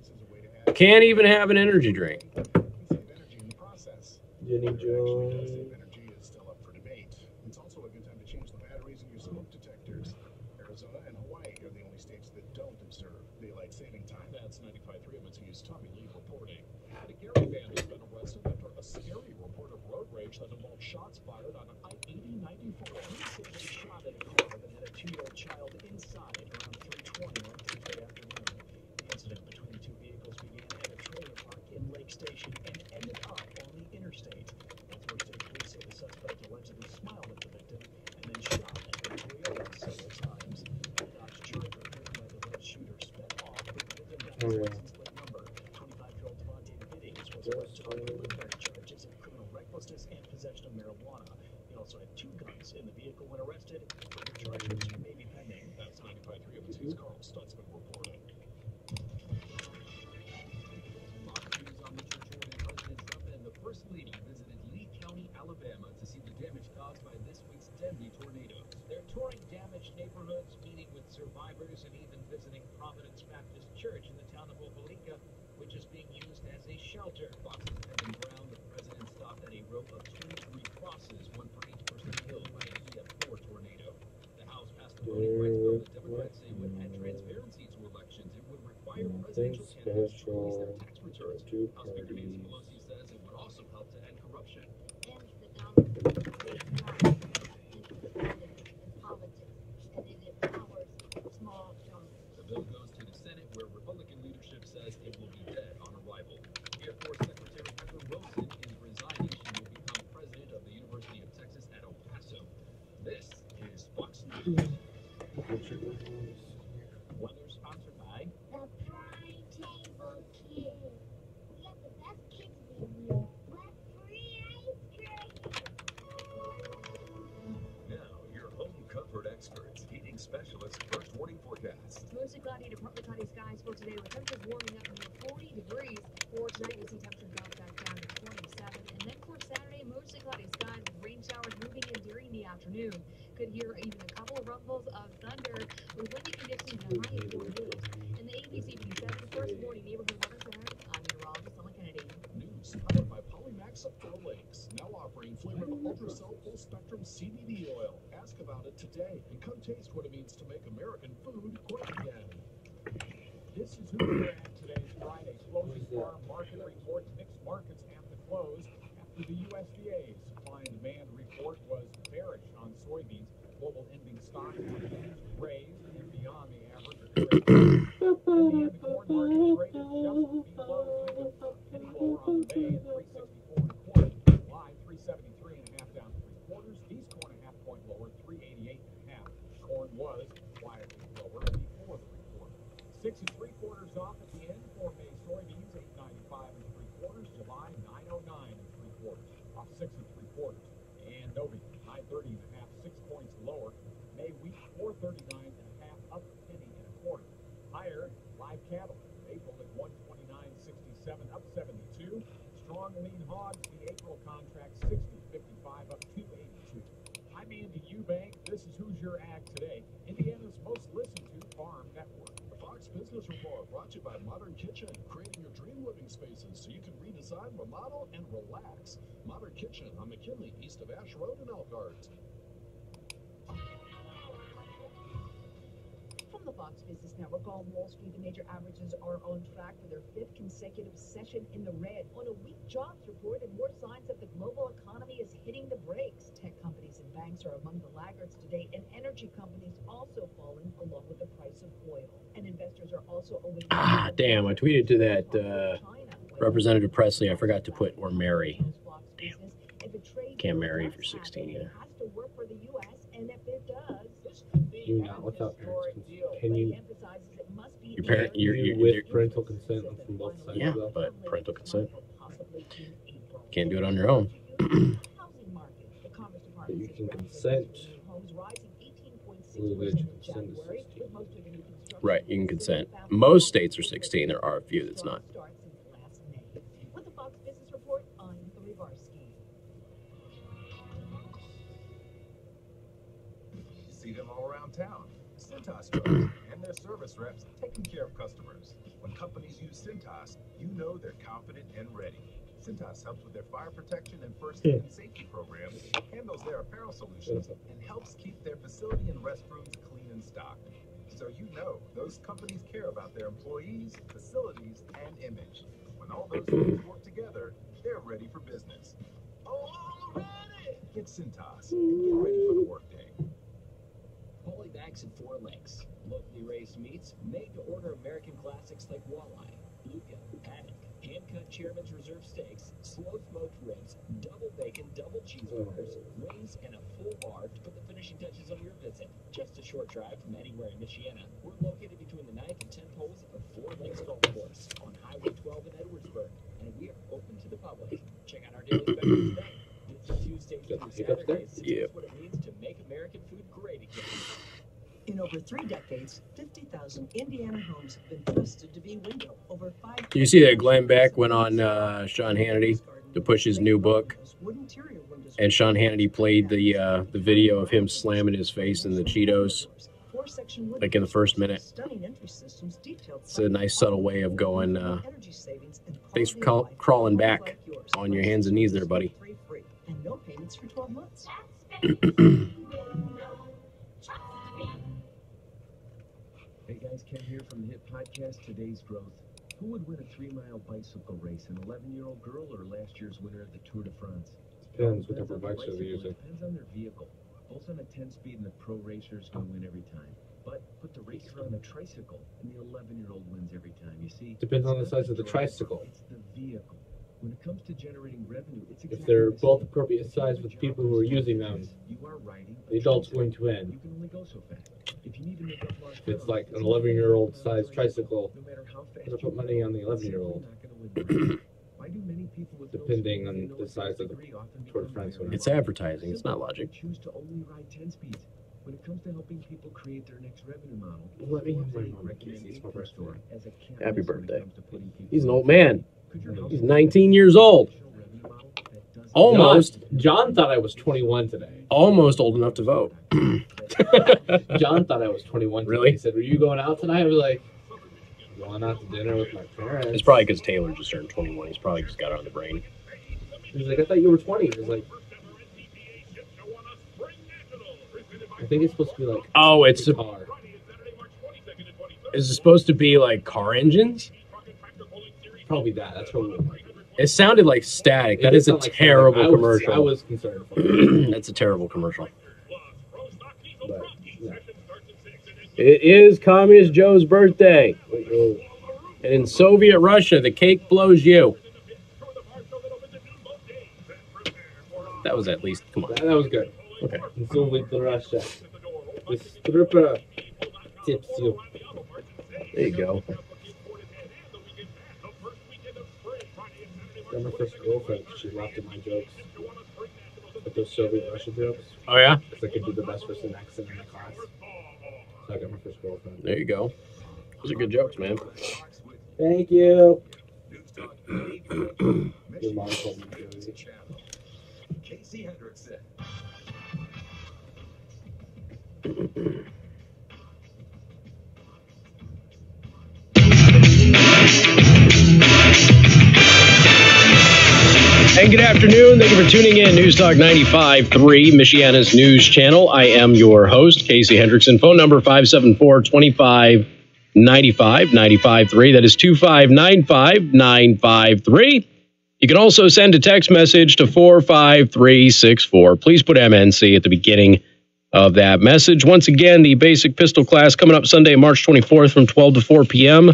Can't even have an energy drink. Jenny Jones. Energy is still up for debate. It's also a good time to change the batteries in your smoke detectors. Arizona and Hawaii are the only states that don't observe daylight saving time. That's 95.3 MNC's Tommy Lee reporting. A Gary man has been arrested after a scary report of road rage that involved shots fired on I-80-94. He said he shot at a car that had a 2-year-old child inside around 3:20 on Thursday afternoon. The incident between the two vehicles began at a trailer park in Lake Station and ended up on the interstate. Baltimore State Police say the suspect allegedly smiled at the victim and then shot at the Toyota several times. The Dodge Charger driven by the red shooter sped off with the victim down his license plate number. 25-year-old Devontae Biddings was arrested on preliminary charges of criminal recklessness and possession of marijuana. He also had 2 guns in the vehicle when arrested. Further charges may be pending. That's 95.3 MNC's Carl Stutzman reporting. President Trump and the First Lady visited Lee County, Alabama to see the damage caused by this week's deadly tornado. They're touring damaged neighborhoods, meeting with survivors, and even visiting Providence Baptist Church in the town of Opelika, which is being used as a shelter. Fox's Evan Brown, the president, stopped at a row of 23 crosses, one for each person killed by a EF4 tornado. The House passed a voting rights bill that Democrats say would add transparency to elections. It would require presidential candidates to release their tax returns. House Speaker Nancy Pelosi says it would also help to end corruption. The bill goes to the Senate, where Republican leadership says it will be dead on arrival. Air Force Secretary Heather Wilson is resigning. She will become president of the University of Texas at El Paso. This is Fox News. Weather sponsored by The Prime Table Kid. We got the best kids menu with free ice cream. Now, your home comfort experts, heating specialists, first warning forecast. Mostly cloudy to partly cloudy skies for today with temperatures warming up near 40 degrees. For tonight, we see temperatures bounce back down to 27. And then for Saturday, mostly cloudy skies with rain showers moving in during the afternoon. Could hear even a couple of rumbles of thunder with windy conditions and a high of 48. In the ABC 7 First Morning Neighborhood Weather Center, I'm meteorologist Ellen Kennedy. News powered by Polymax of Pearl Lakes, now offering flavored Ultracell Full Spectrum CBD oil. Ask about it today and come taste what it means to make American food great again. This is who we're at today's Friday. Closing farm market report. Mixed markets at the close after the USDA supply and demand report was bearish on soybeans. Global ending stocks raised and beyond the average. The corn market traded just below penny lower on May at 364 and a quarter. July 373 and a half down 3/4. East corn a half point lower, 388 and a half. Corn was quietly lower before the report. 6 3/4 off at the end for May soybeans, 895 and 3/4. July 909 and 3/4, off 6 3/4. And Novi, 930 and a half, 6 points lower. May wheat 439 and a half, up a penny and a quarter. Higher live cattle, April at 129.67, up 72. Strong lean hogs, the April contract 60.55, up 282. I'm Andy Eubank. This is Who's Your Ag Today, Indiana's most listened to farm network. The Fox Business Report brought to you by Modern Kitchen, creating your dream living spaces so you can redesign, remodel, and relax. Modern Kitchen on McKinley, east of Ash Road in Elkhart. From the Fox Business Network on Wall Street, the major averages are on track for their 5th consecutive session in the red. On a weak jobs report and more signs that the global economy is hitting the brakes. Tech companies and banks are among the laggards today, and energy companies also falling along with the price of oil. And investors are also awaiting. Damn, I tweeted to that Representative Presley. I forgot to put or marry. Can't marry if you're 16 either. You not without parents' consent. Can you? Your parent, you're with parental consent from both sides. Yeah, but parental consent. Can't do it on your own. But you can consent. Religion consent is 16. Right, you can consent. Most states are 16. There are a few that's not. With the Fox Business Report, I'm Lori Varsky. See them all around town. Cintas trucks and their service reps taking care of customers. When companies use Cintas, you know they're confident and ready. Cintas helps with their fire protection and first aid and safety programs, handles their apparel solutions, and helps keep their facility and restrooms clean and stocked. So you know those companies care about their employees, facilities, and image. When all those things work together, they're ready for business. Oh, all ready! Get Cintas and get ready for the workday. Polybags and 4 links. Locally raised meats made to order American classics like walleye, beluga, haddock, hand-cut Chairman's Reserve steaks, slow-smoked ribs, double bacon, double cheeseburgers, wings, and a full bar to put the finishing touches on your visit. Just a short drive from anywhere in Michiana. We're located between the 9th and 10th holes of 4 Links Golf Course on Highway 12 in Edwardsburg, and we are open to the public. Check out our daily specials today. 52 states through Saturdays. Yep. What it means to make American food great again. In over 3 decades, 50,000 Indiana homes have been trusted to be window. Over 5. You see that Glenn Beck went on Sean Hannity to push his new book, and Sean Hannity played the video of him slamming his face in the Cheetos, like in the first minute. It's a nice subtle way of going, thanks for crawling back on your hands and knees there, buddy. And no payments for 12 months. Hey guys, Ken here from the hit podcast Today's Growth. Who would win a 3-mile bicycle race, an 11-year-old girl or last year's winner of the Tour de France? Depends what type of bikes they're using. Depends on their vehicle. Both on a 10-speed and the pro racer is going to win every time. But put the racer on a tricycle and the 11-year-old wins every time. You see, depends on the size of the tricycle. It's the vehicle. When it comes to generating revenue, it's exactly if they're both appropriate size with people who are using them, the adult's going to win. You can only go so fast. If you need to make up large if it's like an 11-year-old size tricycle, I'm going to put money on the 11-year-old. Depending on the size of the Tour de France. It's advertising. It's not logic. Choose to only ride 10 speeds. When it comes to helping people create their next revenue model, let me have my mom store. Happy birthday. He's an old man. He's 19 years old. Almost. John thought I was 21 today. Almost old enough to vote. John thought I was 21 today. Really? He said, "Are you going out tonight?" I was like, "Going out to dinner with my parents." It's probably because Taylor just turned 21. He's probably just got it on the brain. He was like, "I thought you were 20." He was like, "I think it's supposed to be like." Oh, it's a car. Is it supposed to be like car engines? Probably that. That's probably. It sounded like static. That is a terrible commercial. I was concerned for it. That's a terrible commercial. But, yeah. It is Communist Joe's birthday. And in Soviet Russia, the cake blows you. That was at least, come on. That was good. Okay. In Soviet Russia, the stripper tips you. There you go. I'm my first girlfriend. She laughed at my jokes. At those Soviet Russia jokes. Oh, yeah? Because I could do the best Russian accent in the class. So I got my first girlfriend. There you go. Those are good jokes, man. Thank you. Your mom told me to. Casey Hendrickson. afternoon. Thank you for tuning in. News Talk 95.3, Michiana's news channel. I am your host, Casey Hendrickson. Phone number 574-2595, 95.3. That is 2595953. You can also send a text message to 45364. Please put MNC at the beginning of that message. Once again, the basic pistol class coming up Sunday, March 24th from 12 to 4 p.m.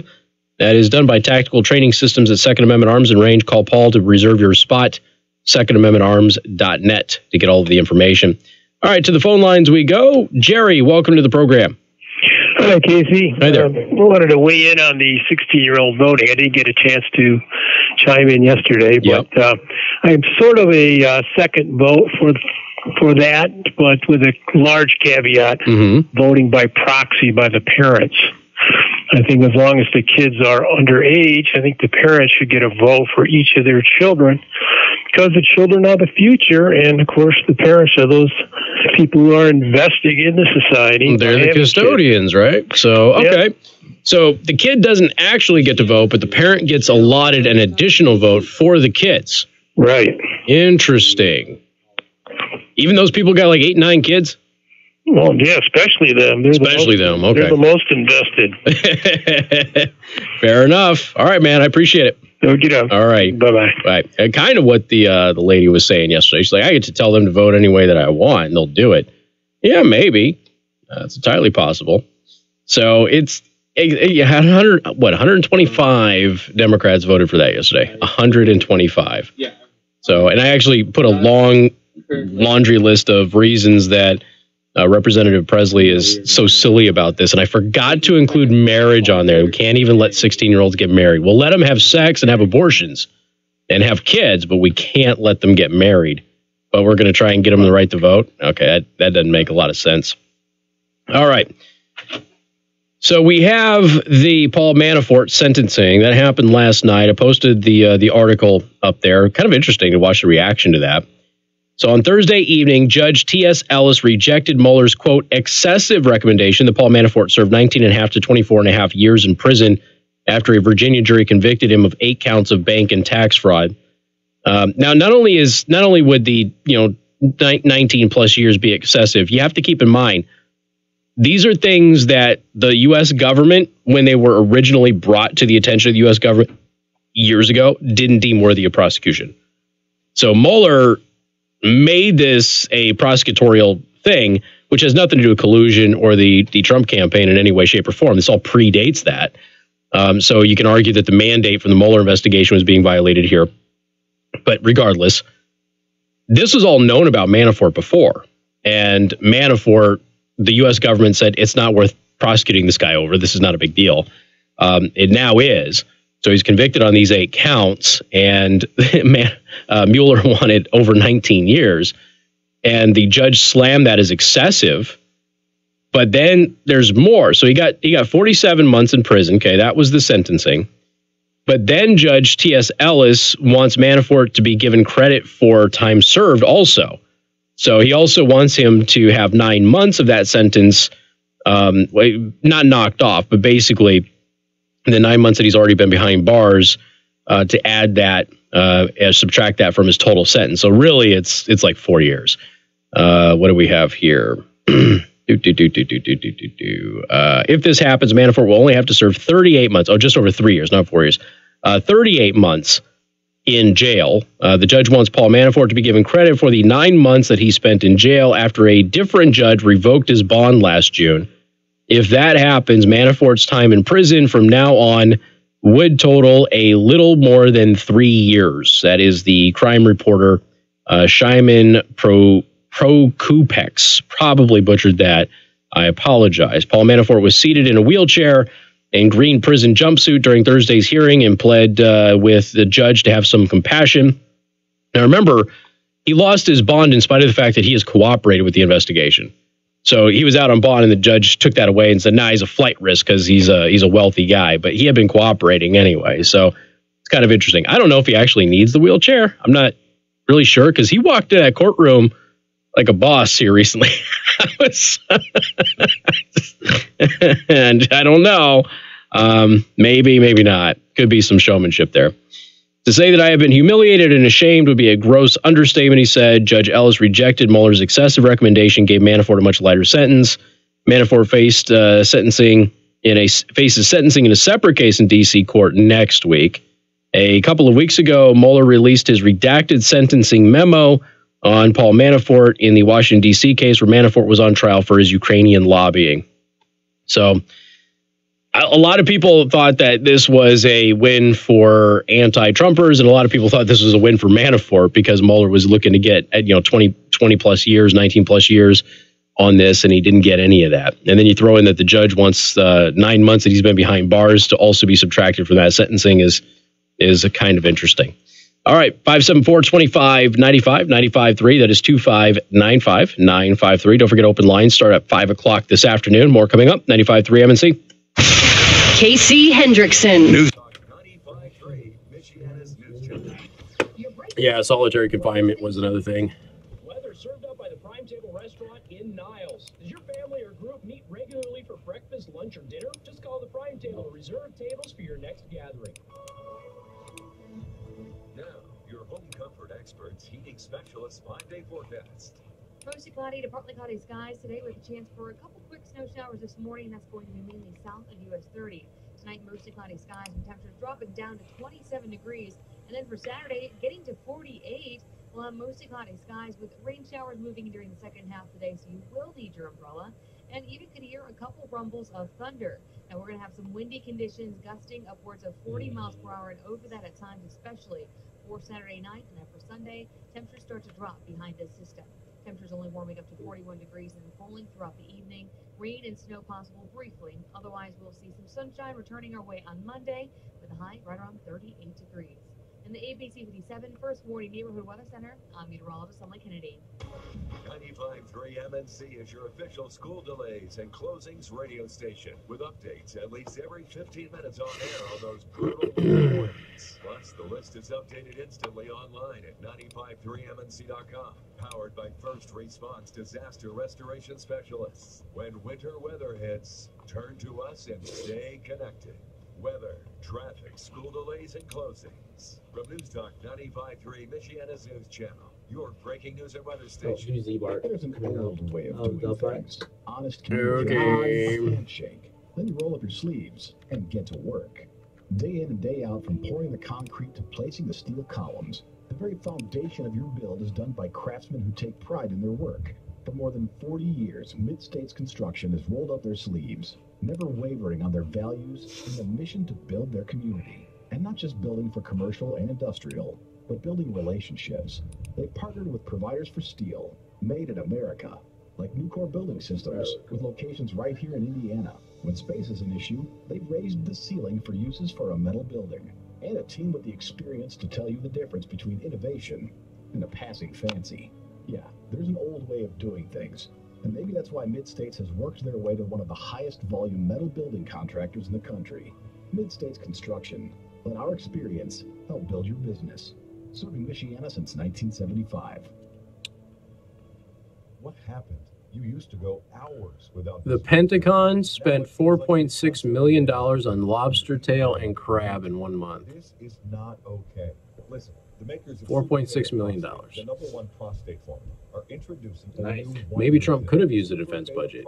That is done by Tactical Training Systems at Second Amendment Arms and Range. Call Paul to reserve your spot. secondamendmentarms.net to get all of the information. All right, to the phone lines we go. Jerry, welcome to the program. Hi, Casey. Hi there. I wanted to weigh in on the 16-year-old voting. I didn't get a chance to chime in yesterday, but I'm sort of a second vote for that, but with a large caveat, voting by proxy by the parents. I think as long as the kids are underage, I think the parents should get a vote for each of their children, because the children are the future, and of course the parents are those people who are investing in the society. They're the custodians, right? So, okay. Yep. So the kid doesn't actually get to vote, but the parent gets allotted an additional vote for the kids. Right. Interesting. Even those people got like 8, 9 kids? Well, yeah, especially them. Especially them, okay. They're the most invested. Fair enough. All right, man, I appreciate it. All right. Bye-bye. Right. And kind of what the lady was saying yesterday. She's like, I get to tell them to vote any way that I want, and they'll do it. Yeah, maybe. It's entirely possible. So it's 125 Democrats voted for that yesterday. 125. Yeah. So, and I actually put a long laundry list of reasons that Representative Presley is so silly about this, and I forgot to include marriage on there. We can't even let 16-year-olds get married. We'll let them have sex and have abortions and have kids, but we can't let them get married. But we're going to try and get them the right to vote? Okay, that doesn't make a lot of sense. All right. So we have the Paul Manafort sentencing. That happened last night. I posted the article up there. Kind of interesting to watch the reaction to that. So on Thursday evening, Judge T.S. Ellis rejected Mueller's, quote, excessive recommendation that Paul Manafort serve 19.5 to 24.5 years in prison after a Virginia jury convicted him of 8 counts of bank and tax fraud. Now, not only would the 19 plus years be excessive, you have to keep in mind these are things that the U.S. government, when they were originally brought to the attention of the U.S. government years ago, didn't deem worthy of prosecution. So Mueller made this a prosecutorial thing, which has nothing to do with collusion or the Trump campaign in any way, shape, or form. This all predates that. So you can argue that the mandate from the Mueller investigation was being violated here. But regardless, this was all known about Manafort before. And Manafort, the U.S. government said, it's not worth prosecuting this guy over. This is not a big deal. It now is. So he's convicted on these 8 counts, and Mueller wanted over 19 years, and the judge slammed that as excessive. But then there's more. So he got 47 months in prison. Okay, that was the sentencing. But then Judge T.S. Ellis wants Manafort to be given credit for time served also. So he also wants him to have 9 months of that sentence, not knocked off, but basically the 9 months that he's already been behind bars, to add that, subtract that from his total sentence. So really, it's like 4 years. What do we have here? If this happens, Manafort will only have to serve 38 months. Oh, just over 3 years, not 4 years. 38 months in jail. The judge wants Paul Manafort to be given credit for the 9 months that he spent in jail after a different judge revoked his bond last June. If that happens, Manafort's time in prison from now on would total a little more than 3 years. That is the crime reporter, Shimon Prokupex. Probably butchered that. I apologize. Paul Manafort was seated in a wheelchair and green prison jumpsuit during Thursday's hearing and pled with the judge to have some compassion. Now, remember, he lost his bond in spite of the fact that he has cooperated with the investigation. So he was out on bond, and the judge took that away and said, nah, he's a flight risk because he's a wealthy guy. But he had been cooperating anyway. So it's kind of interesting. I don't know if he actually needs the wheelchair. I'm not really sure, because he walked in that courtroom like a boss here recently. And I don't know. Maybe not. Could be some showmanship there. To say that I have been humiliated and ashamed would be a gross understatement, he said. Judge Ellis rejected Mueller's excessive recommendation, gave Manafort a much lighter sentence. Manafort faces sentencing in a separate case in D.C. court next week. A couple of weeks ago, Mueller released his redacted sentencing memo on Paul Manafort in the Washington, D.C. case where Manafort was on trial for his Ukrainian lobbying. So a lot of people thought that this was a win for anti-Trumpers, and a lot of people thought this was a win for Manafort because Mueller was looking to get 20 plus years, 19 plus years on this, and he didn't get any of that. And then you throw in that the judge wants 9 months that he's been behind bars to also be subtracted from that sentencing is a kind of interesting. All right, 574-2595, 95.3. That is 2595-953. Don't forget open lines start at 5 o'clock this afternoon. More coming up, 95.3 MNC. Casey Hendrickson. Yeah, solitary confinement was another thing. Weather served up by the Prime Table restaurant in Niles. Does your family or group meet regularly for breakfast, lunch, or dinner? Just call the Prime Table to reserve tables for your next gathering. Now, your home comfort experts, heating specialists, 5-day forecast. Mostly cloudy to partly cloudy skies today with a chance for a couple quick snow showers this morning. That's going to be mainly south of US 30. Tonight, mostly cloudy skies with temperatures dropping down to 27 degrees. And then for Saturday, getting to 48. We'll have mostly cloudy skies with rain showers moving during the second half of the day, so you will need your umbrella. And even could hear a couple rumbles of thunder. Now, we're going to have some windy conditions, gusting upwards of 40 miles per hour, and over that at times, especially for Saturday night. And then for Sunday, temperatures start to drop behind this system. Temperatures only warming up to 41 degrees and cooling throughout the evening. Rain and snow possible briefly. Otherwise, we'll see some sunshine returning our way on Monday with a high right around 38 degrees. In the ABC 57 First Warning Neighborhood Weather Center, I'm meteorologist Emily Kennedy. 95.3 MNC is your official school delays and closings radio station with updates at least every 15 minutes on air on those brutal warnings. Plus, the list is updated instantly online at 953mnc.com. Powered by First Response Disaster Restoration Specialists. When winter weather hits, turn to us and stay connected. Weather, traffic, school delays, and closings. From News Talk 95.3 Michiana's News Channel, your breaking news and weather station. There's an old way of doing things. Honest communication, handshake. Then you roll up your sleeves and get to work. Day in and day out, from pouring the concrete to placing the steel columns, the very foundation of your build is done by craftsmen who take pride in their work. For more than 40 years, Mid-States Construction has rolled up their sleeves, never wavering on their values and the mission to build their community. And not just building for commercial and industrial, but building relationships. They partnered with providers for steel, made in America, like Nucor Building Systems, with locations right here in Indiana. When space is an issue, they've raised the ceiling for uses for a metal building. And a team with the experience to tell you the difference between innovation and a passing fancy. Yeah, there's an old way of doing things. And maybe that's why Mid-States has worked their way to one of the highest volume metal building contractors in the country. Mid-States Construction. Let our experience help build your business. Serving Michiana since 1975. What happened? You used to go hours without... The Pentagon spent $4.6 million on lobster tail and crab in 1 month. This is not okay. Listen, the makers of $4.6 million. The #1 prostate formula are introducing Nice. Maybe Trump could have used the defense budget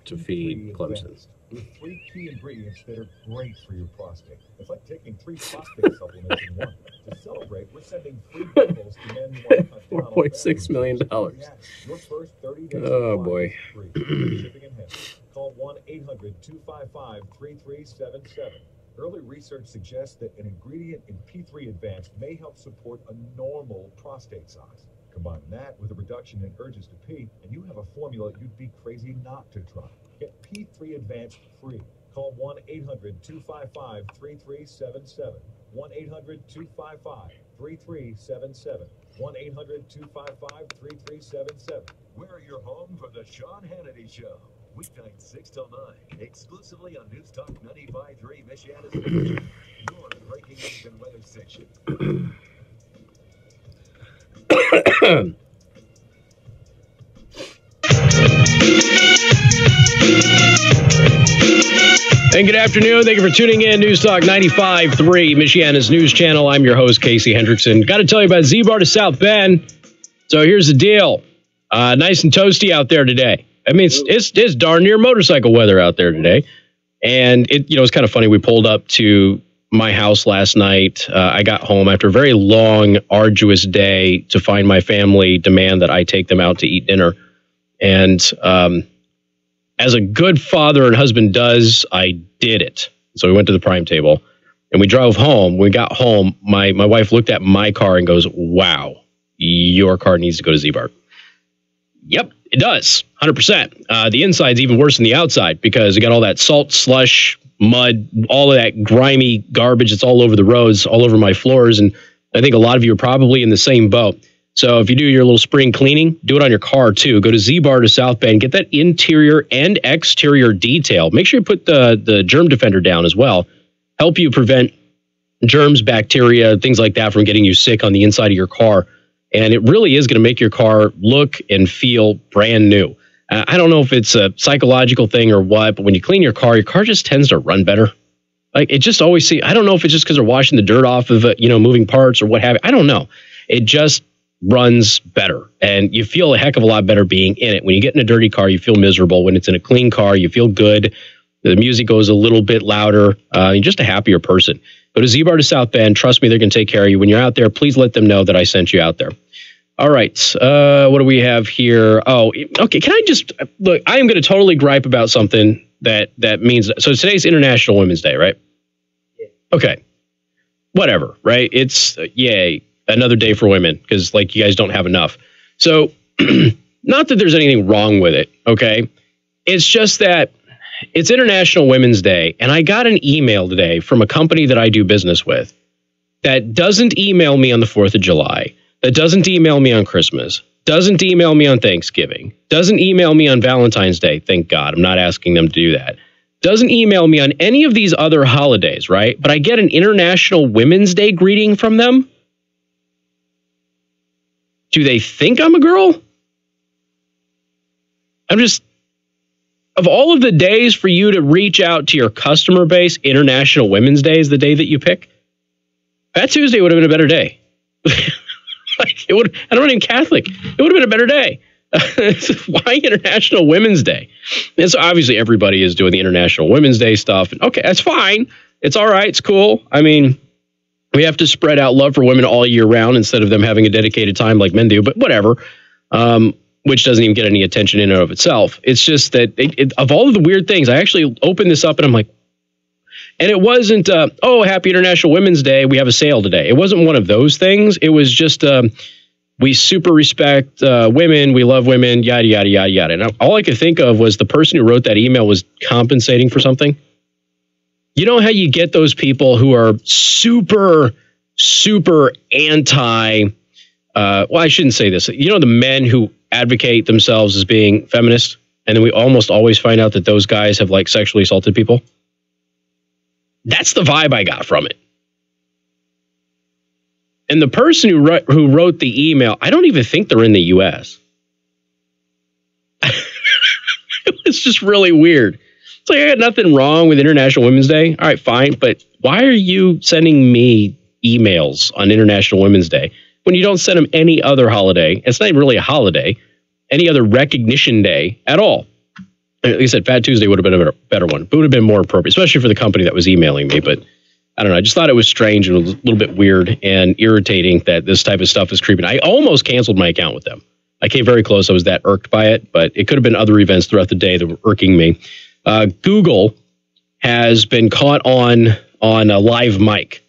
to feed Clemson. With 3 key ingredients that are great for your prostate. It's like taking 3 prostate supplements in one. To celebrate, we're sending free bundles to men who want to cut down on $4.6 million. Your first 30 days Oh, boy. free. Shipping and handling. Call 1-800-255-3377. Early research suggests that an ingredient in P3 Advanced may help support a normal prostate size. Combine that with a reduction in urges to pee, and you have a formula you'd be crazy not to try. Get P3 Advanced free. Call 1-800-255-3377. 1-800-255-3377. 1-800-255-3377. We're your home for the Sean Hannity Show. Weeknights 6 till 9, exclusively on News Talk 95.3 Michiana's News Channel, your breaking news and weather station. And good afternoon. Thank you for tuning in. News Talk 95.3, Michiana's news channel. I'm your host, Casey Hendrickson. Got to tell you about Z-Bar to South Bend. So here's the deal. Nice and toasty out there today. I mean, it's darn near motorcycle weather out there today. And it's kind of funny. We pulled up to my house last night. I got home after a very long, arduous day to find my family demand that I take them out to eat dinner. And as a good father and husband does, I did it. So we went to the prime table and we drove home. When we got home, my wife looked at my car and goes, "Wow, your car needs to go to Z-Bar." Yep, it does. 100%. The inside's even worse than the outside because you got all that salt, slush, mud, all of that grimy garbage that's all over the roads, all over my floors. And I think a lot of you are probably in the same boat. So if you do your little spring cleaning, do it on your car too. Go to Z-Bar to South Bend, get that interior and exterior detail. Make sure you put the germ defender down as well. Help you prevent germs, bacteria, things like that from getting you sick on the inside of your car. And it really is going to make your car look and feel brand new. I don't know if it's a psychological thing or what, but when you clean your car just tends to run better. Like it just always seems, I don't know if it's just because they're washing the dirt off of it, moving parts or what have you. I don't know. It just runs better and you feel a heck of a lot better being in it. When you get in a dirty car, you feel miserable. When it's in a clean car, you feel good. The music goes a little bit louder. You're just a happier person. Go to Z-Bar to South Bend. Trust me, they're going to take care of you. When you're out there, please let them know that I sent you out there. All right. What do we have here? Oh, okay. Can I just look? I am going to totally gripe about something that means. So today's International Women's Day, right? Okay. Whatever, right? It's yay. Another day for women because like you guys don't have enough. So not that there's anything wrong with it. Okay. It's just that it's International Women's Day. And I got an email today from a company that I do business with that doesn't email me on the 4th of July, that doesn't email me on Christmas, doesn't email me on Thanksgiving, doesn't email me on Valentine's Day. Thank God. I'm not asking them to do that. Doesn't email me on any of these other holidays, right? But I get an International Women's Day greeting from them. Do they think I'm a girl? Of all of the days for you to reach out to your customer base, International Women's Day is the day that you pick. That Tuesday would have been a better day. I'm not even Catholic. It would have been a better day. Why International Women's Day? And so obviously everybody is doing the International Women's Day stuff. Okay, that's fine. It's all right. It's cool. I mean, we have to spread out love for women all year round instead of them having a dedicated time like men do, but whatever, which doesn't even get any attention in and of itself. It's just that of all of the weird things, I actually opened this up and I'm like, and it wasn't, happy International Women's Day. We have a sale today. It wasn't one of those things. It was just, we super respect women. We love women, yada, yada, yada, yada. And all I could think of was the person who wrote that email was compensating for something. You know how you get those people who are super, super anti, well, I shouldn't say this. You know, the men who advocate themselves as being feminist, and then we almost always find out that those guys have like sexually assaulted people. That's the vibe I got from it. And the person who wrote the email, I don't even think they're in the U.S. It was just really weird. It's like, I got nothing wrong with International Women's Day. All right, fine. But why are you sending me emails on International Women's Day when you don't send them any other holiday? It's not even really a holiday. Any other recognition day at all. Like I said, Fat Tuesday would have been a better one. But it would have been more appropriate, especially for the company that was emailing me. But I don't know. I just thought it was strange and a little bit weird and irritating that this type of stuff is creeping. I almost canceled my account with them. I came very close. I was that irked by it. But it could have been other events throughout the day that were irking me. Google has been caught on a live mic.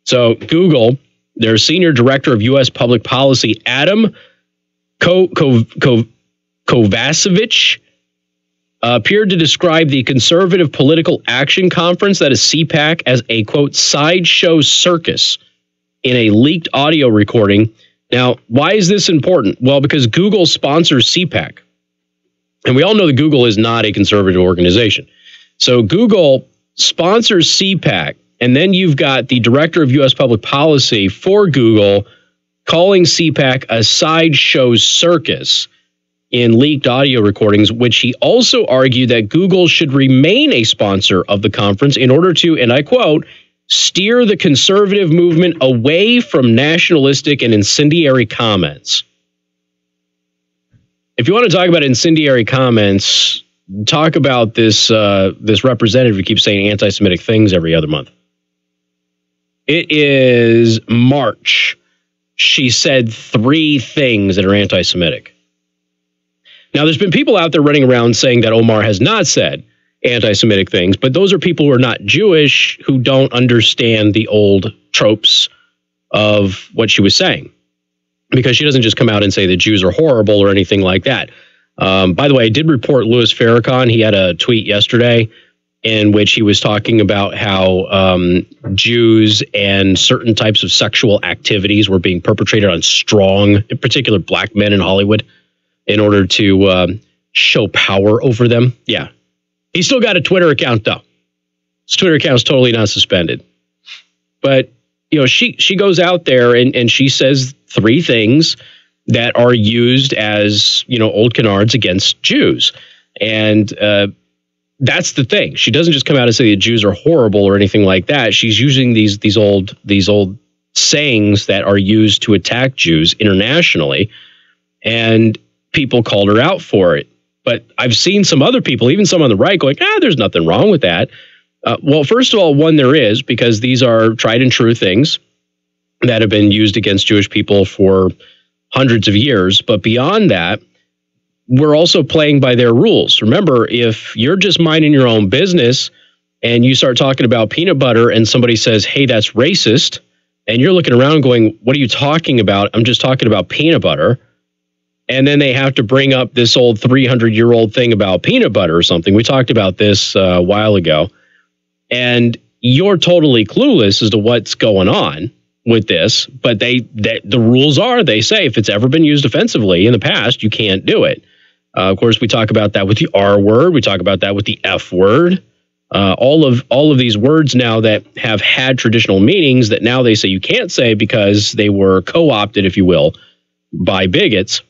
So Google, their senior director of U.S. public policy, Adam Kovacevic, appeared to describe the Conservative Political Action Conference, that is CPAC, as a, quote, sideshow circus in a leaked audio recording. Now, why is this important? Well, because Google sponsors CPAC. And we all know that Google is not a conservative organization. So Google sponsors CPAC, and then you've got the director of U.S. public policy for Google calling CPAC a sideshow circus. in leaked audio recordings, which he also argued that Google should remain a sponsor of the conference in order to, and I quote, steer the conservative movement away from nationalistic and incendiary comments. If you want to talk about incendiary comments, talk about this this representative who keeps saying anti-Semitic things every other month. It is March. She said 3 things that are anti-Semitic. Now, there's been people out there running around saying that Omar has not said anti-Semitic things, but those are people who are not Jewish, who don't understand the old tropes of what she was saying. Because she doesn't just come out and say that Jews are horrible or anything like that. By the way, I did report Louis Farrakhan. He had a tweet yesterday in which he was talking about how Jews and certain types of sexual activities were being perpetrated on strong, in particular, black men in Hollywood in order to show power over them. Yeah. He's still got a Twitter account, though. His Twitter account is totally not suspended. But, you know, she goes out there and she says 3 things that are used as, you know, old canards against Jews. And that's the thing. She doesn't just come out and say that Jews are horrible or anything like that. She's using these old sayings that are used to attack Jews internationally. And people called her out for it. But I've seen some other people, even some on the right, going, there's nothing wrong with that. Well, first of all, one, there is, because these are tried and true things that have been used against Jewish people for hundreds of years. But beyond that, we're also playing by their rules. Remember, if you're just minding your own business and you start talking about peanut butter and somebody says, hey, that's racist, and you're looking around going, what are you talking about? I'm just talking about peanut butter. And then they have to bring up this old 300-year-old thing about peanut butter or something. We talked about this a while ago. And you're totally clueless as to what's going on with this. But the rules are, they say, if it's ever been used offensively in the past, you can't do it. Of course, we talk about that with the R word. We talk about that with the F word. All of these words now that have had traditional meanings that now they say you can't say because they were co-opted, if you will, by bigots.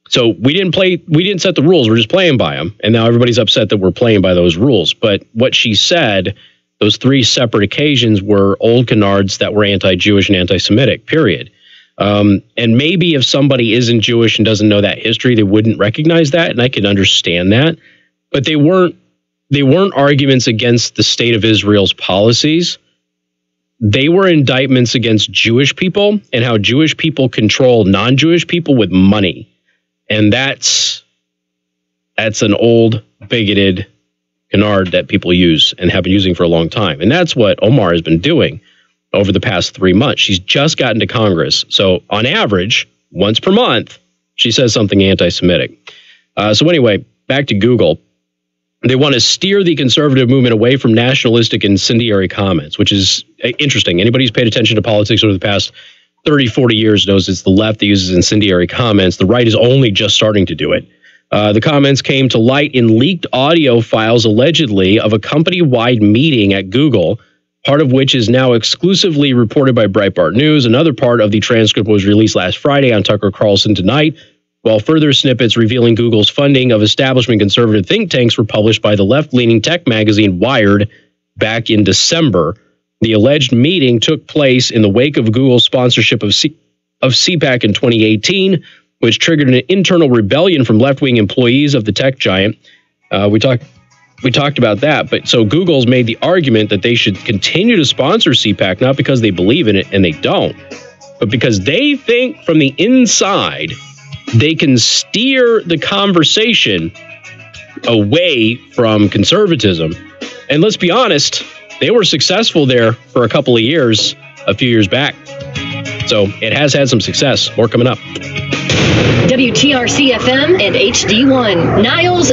So we didn't set the rules. We're just playing by them. And now everybody's upset that we're playing by those rules. But what she said, those 3 separate occasions were old canards that were anti-Jewish and anti-Semitic, period. And maybe if somebody isn't Jewish and doesn't know that history, they wouldn't recognize that. And I can understand that. But they weren't arguments against the state of Israel's policies. They were indictments against Jewish people and how Jewish people control non-Jewish people with money. And that's an old, bigoted canard that people use and have been using for a long time. And that's what Omar has been doing over the past 3 months. She's just gotten to Congress. So on average, once per month, she says something anti-Semitic. So anyway, back to Google. They want to steer the conservative movement away from nationalistic incendiary comments, which is interesting. Anybody who's paid attention to politics over the past 30, 40 years knows it's the left that uses incendiary comments. The right is only just starting to do it. The comments came to light in leaked audio files, allegedly, of a company-wide meeting at Google, part of which is now exclusively reported by Breitbart News. Another part of the transcript was released last Friday on Tucker Carlson Tonight, while further snippets revealing Google's funding of establishment conservative think tanks were published by the left-leaning tech magazine Wired back in December. The alleged meeting took place in the wake of Google's sponsorship of CPAC in 2018, which triggered an internal rebellion from left-wing employees of the tech giant. We talked about that. But so Google's made the argument that they should continue to sponsor CPAC, not because they believe in it, and they don't, but because they think from the inside they can steer the conversation away from conservatism. And let's be honest, they were successful there for a couple of years, a few years back. So it has had some success. More coming up. WTRC FM and HD1. Niles.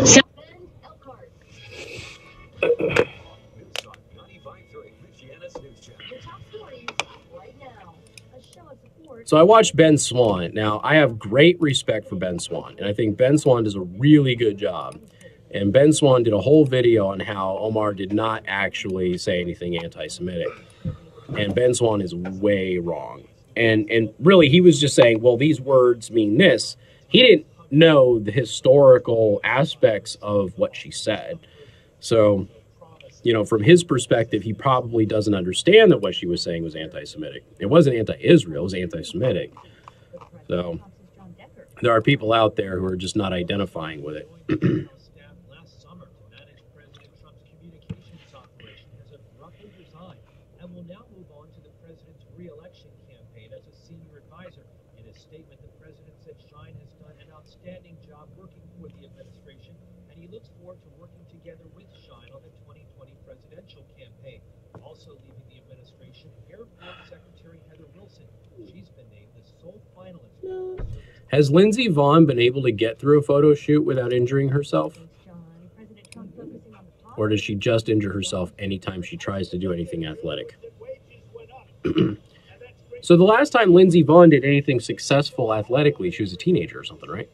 So I watched Ben Swann. Now, I have great respect for Ben Swann, and I think Ben Swann does a really good job. And Ben Swann did a whole video on how Omar did not actually say anything anti-Semitic. And Ben Swann is way wrong. And really, he was just saying, well, these words mean this. He know the historical aspects of what she said. So, you know, from his perspective, he probably doesn't understand that what she was saying was anti-Semitic. It wasn't anti-Israel, it was anti-Semitic. So there are people out there who are just not identifying with it. Last summer to manage President Trump's communications operation has abruptly resigned and will now move on to the president's re-election campaign as a senior advisor. In a statement, the president said Schein has done an outstanding job working for the administration, and he looks forward to working together with Schein on the 2020 presidential campaign. Also leaving the administration, Air Force Secretary Heather Wilson. She's been named the sole finalist. Has Lindsey Vonn been able to get through a photo shoot without injuring herself? Or does she just injure herself anytime she tries to do anything athletic? So the last time Lindsey Vonn did anything successful athletically, she was a teenager or something, right?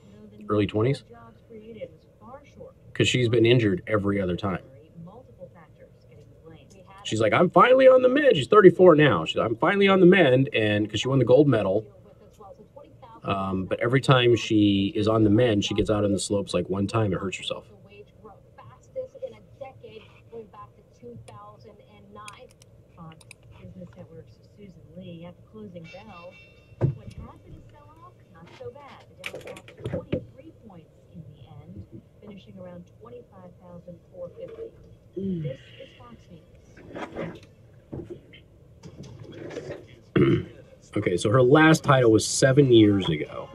Early 20s? Because she's been injured every other time. She's like, I'm finally on the mend. She's 34 now. She's like, I'm finally on the mend, and because she won the gold medal. But every time she is on the mend, she gets out on the slopes like one time and hurts herself. Business Network's Susan Lee at the closing bell. What had been a sell-off, not so bad. The Dow dropped 23 points in the end, finishing around 25,450. This is Fox News. Okay, so her last title was 7 years ago.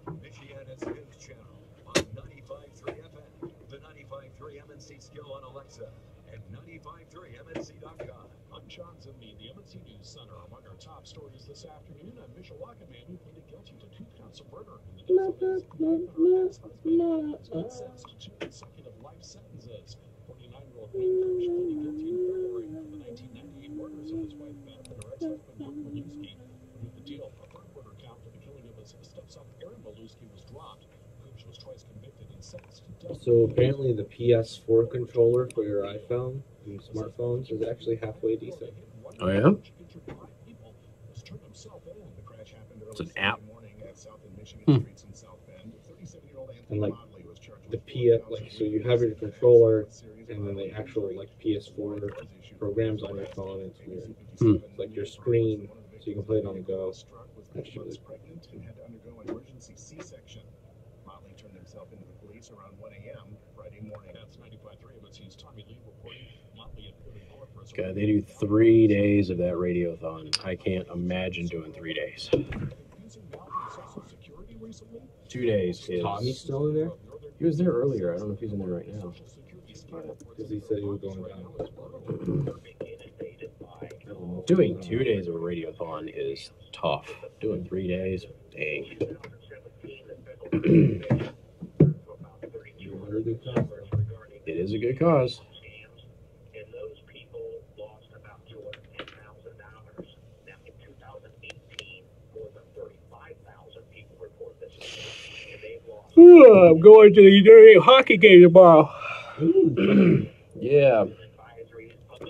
Michiana's News Channel on 95.3 FM, the 95.3 MNC skill on Alexa, and 95.3MNC.com. I'm John Zimney, the MNC News Center. Among our top stories this afternoon, a Mishawaka man who pleaded guilty to 2 counts of murder in the death of his ex-husband has been sentenced to 2 consecutive life sentences. 49-year-old Pete Kirsch pleaded guilty in February to the 1998 murders of his wife Beth and her ex-husband Luke Maluski. With the deal, a third murder count for the killing of his stepson Aaron Maluski was dropped. Kirsch was twice convicted and sentenced to death. So apparently the PS4 controller for your iPhone and smartphones is actually halfway decent. Oh yeah? It's an app. And like the like so you have your controller and then the actual like PS4 programs on your phone. It's weird. It's like your screen, so you can play it on the go. That's really pregnant and had to undergo an emergency C-section. Motley turned himself into the police around 1 a.m. Friday morning. That's 95.3 MNC's Tommy Lee reporting. Motley appeared in court for his God, they do 3 days of that radiothon. I can't imagine doing 3 days. 2 days. Is Tommy still in there? He was there earlier. I don't know if he's in there right now. Because he said he was going down. Doing 2 days of a radiothon is tough. Doing 3 days, dang. It is a good cause. I'm going to the hockey game tomorrow. Yeah.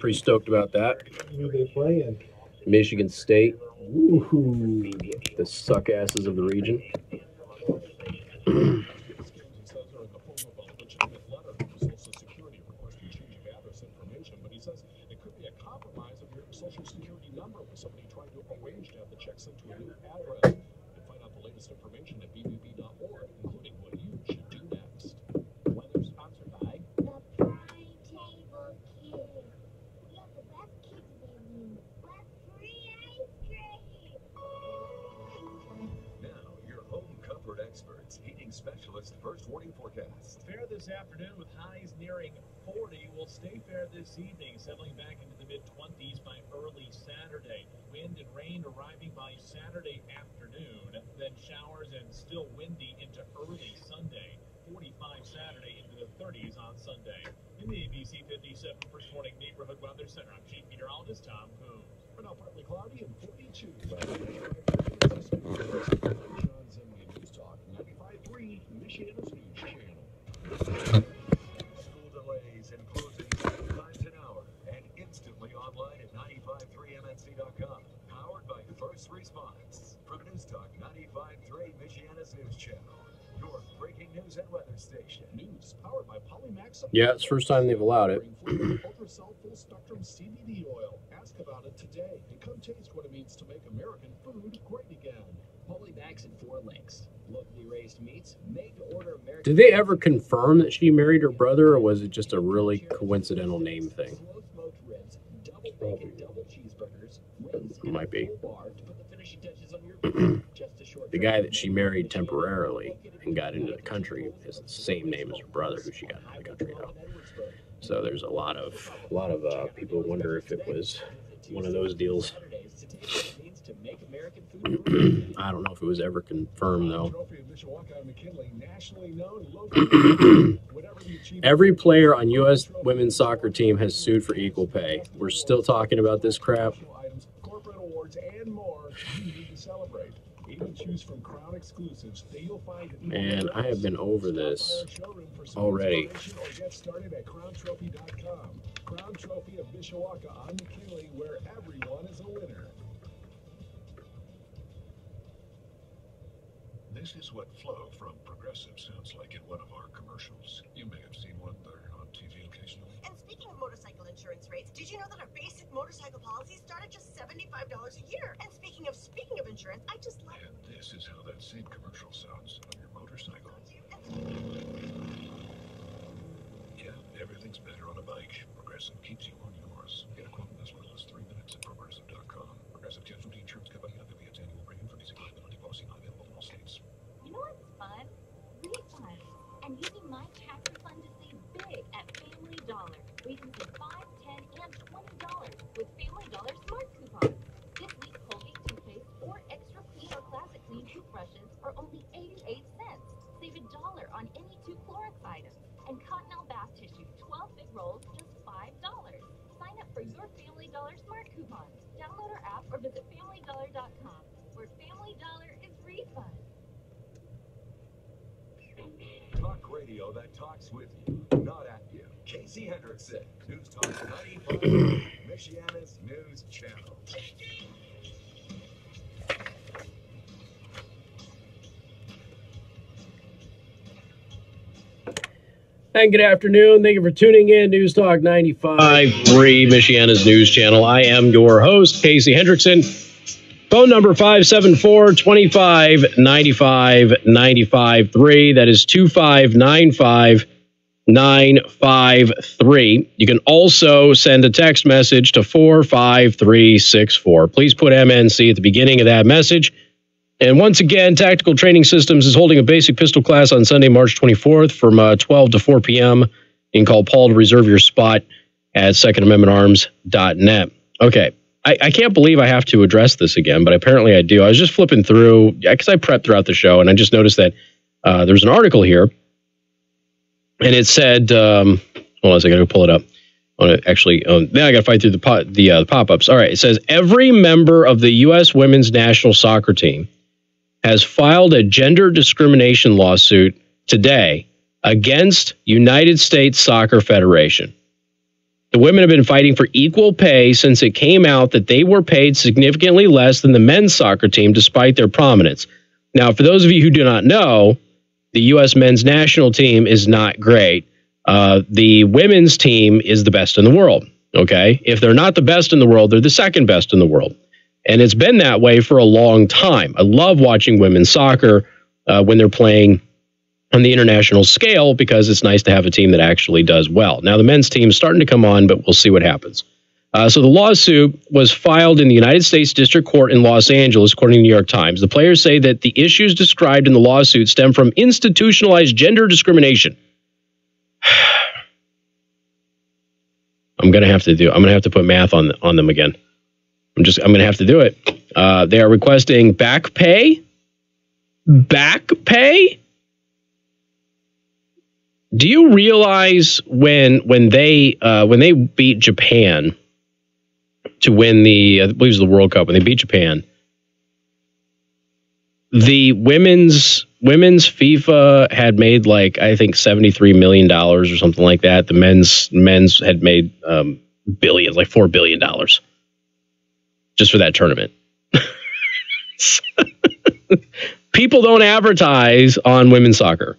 Pretty stoked about that. Who are they playing? Michigan State. Woohoo. The suck asses of the region. Social security number for somebody trying to arrange to have the check sent to a new address. You can find out the latest information at bbb.org, including what you should do next. Weather sponsored by The Prime Table Kid. We have the best kids menu. But free ice cream. Now, your home comfort experts, heating specialist, first warning forecast. Fair this afternoon with highs nearing 40. Will stay fair this evening, settling back into the mid-20s by early Saturday. Wind and rain arriving by Saturday afternoon, then showers and still windy into early Sunday. 45 Saturday into the 30s on Sunday. In the ABC 57 First Morning Neighborhood Weather Center, I'm Chief Meteorologist Tom Coombs. For now, partly cloudy and 42. John Zimney, News Talk 95.3, Michiana's News Channel. School delays and closings 7 times an hour and instantly online at 95.3MNC.com. Powered by First Response. From News Talk 95.3, Michiana's News Channel. Yeah, it's the first time they've allowed it. Ultra-Cell Full Spectrum CBD oil. Ask about it today and come taste what it means to make American food great again. Polybacks and 4 links. Locally raised meats made to order American. Did they ever confirm that she married her brother, or was it just a really coincidental name thing? Slow smoked ribs, double bacon, double cheeseburgers. It might be. Bar to put the finishing touches on your food. Just a short The guy that she married temporarily and got into the country is the same name as her brother, who she got into the country though. So there's a lot of people wonder if it was one of those deals. I don't know if it was ever confirmed though. Every player on U.S. women's soccer team has sued for equal pay. We're still talking about this crap. Corporate awards and more you need to celebrate. Even choose from Crown exclusives that you'll find at Man, I have been over this already. or get started at crowntrophy.com. Crown Trophy of Mishawaka on McKinley, where everyone is a winner. This is what Flo from Progressive sounds like in one of our commercials. You may have seen one there on TV occasionally. And speaking of motorcycle insurance rates, did you know that our basic motorcycle policies start at just $75 a year? And speaking of insurance, I just love And this is how that same commercial sounds on your motorcycle. Yeah, everything's better on a bike. Progressive keeps you on yours. Get a quote in as little as 3 minutes at progressive.com. Progressive Casualty Insurance Company, FBA's annual premium for basic liability policy not available in all states. You know what's fun? Refunds. And using my tax refund to save big at Family Dollar, where you can save $5, $10, and $20 with Family Dollar Smart Coupons. This week, Colgate toothpaste or Extra Clean or Classic Clean toothbrushes are only 88 cents. Save $1 on any 2 Clorox items. And Cottonelle bath tissue, 12 big rolls, just $5. Sign up for your Family Dollar Smart Coupons. Download our app or visit FamilyDollar.com, where Family Dollar is refund. Talk radio that talks with you, not at you. Casey Hendrickson, News Talk 95, Michiana's News Channel. And good afternoon. Thank you for tuning in. News Talk 95.3, Michiana's News Channel. I am your host, Casey Hendrickson. Phone number 574-25-95-95-3. That is 2595-953. You can also send a text message to 45364. Please put MNC at the beginning of that message. And once again, Tactical Training Systems is holding a basic pistol class on Sunday, March 24th from 12 to 4 p.m. You can call Paul to reserve your spot at secondamendmentarms.net. Okay, I can't believe I have to address this again, but apparently I do. I was just flipping through, because I prepped throughout the show, and I just noticed that there's an article here, and it said, hold on a second, I gotta pull it up. I want to actually, now I got to fight through the pop-ups. All right, it says, every member of the U.S. women's national soccer team has filed a gender discrimination lawsuit today against United States Soccer Federation. The women have been fighting for equal pay since it came out that they were paid significantly less than the men's soccer team despite their prominence. Now, for those of you who do not know, the U.S. men's national team is not great. The women's team is the best in the world, okay? If they're not the best in the world, they're the second best in the world. And it's been that way for a long time. I love watching women's soccer when they're playing on the international scale because it's nice to have a team that actually does well. Now, the men's team is starting to come on, but we'll see what happens. So the lawsuit was filed in the United States District Court in Los Angeles, according to the New York Times. The players say that the issues described in the lawsuit stem from institutionalized gender discrimination. I'm going to have to put math on them again. I'm going to have to do it. They are requesting back pay. Back pay? Do you realize when they beat Japan to win the, I believe it was the World Cup, when they beat Japan, the women's FIFA had made like, I think $73 million or something like that. The men's had made billions, like $4 billion just for that tournament. People don't advertise on women's soccer.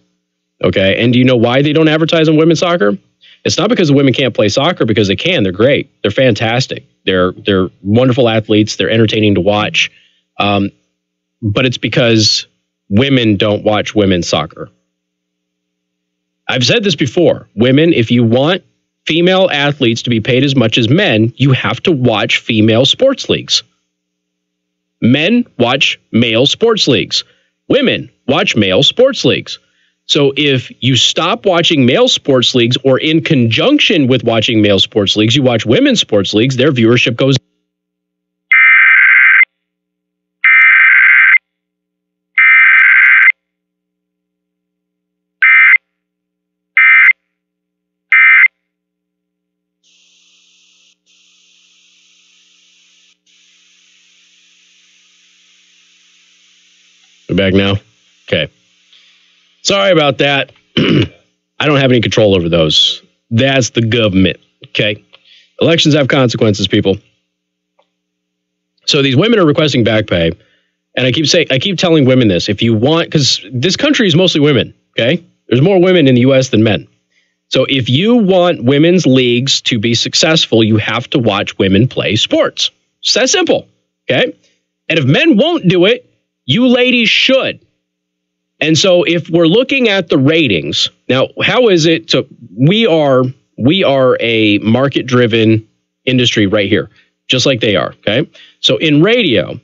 Okay. And do you know why they don't advertise on women's soccer? It's not because the women can't play soccer, because they can. They're great. They're fantastic. They're wonderful athletes. They're entertaining to watch. But it's because women don't watch women's soccer. I've said this before. Women, if you want female athletes to be paid as much as men, you have to watch female sports leagues. Men watch male sports leagues. Women watch male sports leagues. So if you stop watching male sports leagues, or in conjunction with watching male sports leagues, you watch women's sports leagues, their viewership goes down. We're back now? Okay. Sorry about that. I don't have any control over those. That's the government. Okay. Elections have consequences, people. So these women are requesting back pay. And I keep telling women this. If you want, because this country is mostly women. Okay. There's more women in the U.S. than men. So if you want women's leagues to be successful, you have to watch women play sports. It's that simple. Okay. And if men won't do it, you ladies should. And so if we're looking at the ratings, now, how is it? So we are a market-driven industry right here, just like they are, okay? So in radio,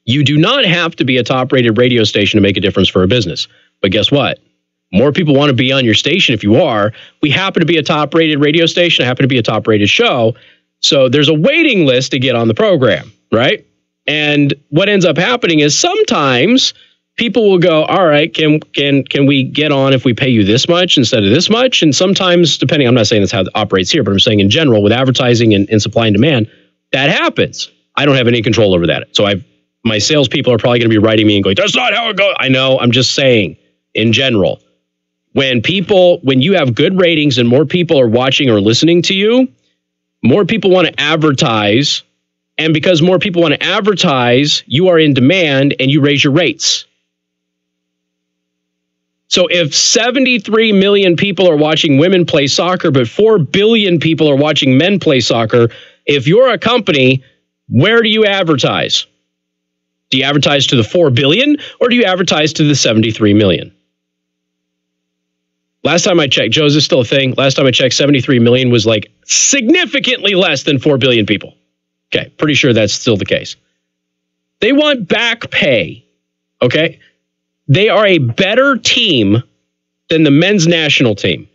you do not have to be a top-rated radio station to make a difference for a business. But guess what? More people want to be on your station if you are. We happen to be a top-rated radio station. I happen to be a top-rated show. So there's a waiting list to get on the program, right? And what ends up happening is sometimes people will go, all right, can we get on if we pay you this much instead of this much? And sometimes, depending, I'm not saying that's how it operates here, but I'm saying in general, with advertising and supply and demand, that happens. I don't have any control over that. So my salespeople are probably going to be writing me and going, that's not how it goes. I know, I'm just saying, in general, when you have good ratings and more people are watching or listening to you, more people want to advertise. And because more people want to advertise, you are in demand and you raise your rates. So if 73 million people are watching women play soccer, but 4 billion people are watching men play soccer, if you're a company, where do you advertise? Do you advertise to the 4 billion or do you advertise to the 73 million? Last time I checked, Joe, is this still a thing? Last time I checked, 73 million was like significantly less than 4 billion people. Okay, pretty sure that's still the case. They want back pay, okay? They are a better team than the men's national team.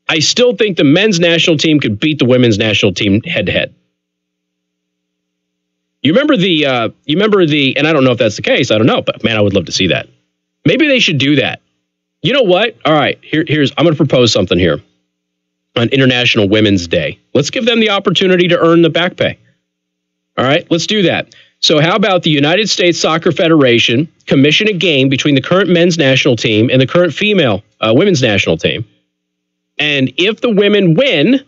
I still think the men's national team could beat the women's national team head-to-head. You remember the, and I don't know if that's the case, I don't know, but man, I would love to see that. Maybe they should do that. You know what? All right, I'm going to propose something here on International Women's Day. Let's give them the opportunity to earn the back pay. All right, let's do that. So how about the United States Soccer Federation commission a game between the current men's national team and the current female women's national team? And if the women win,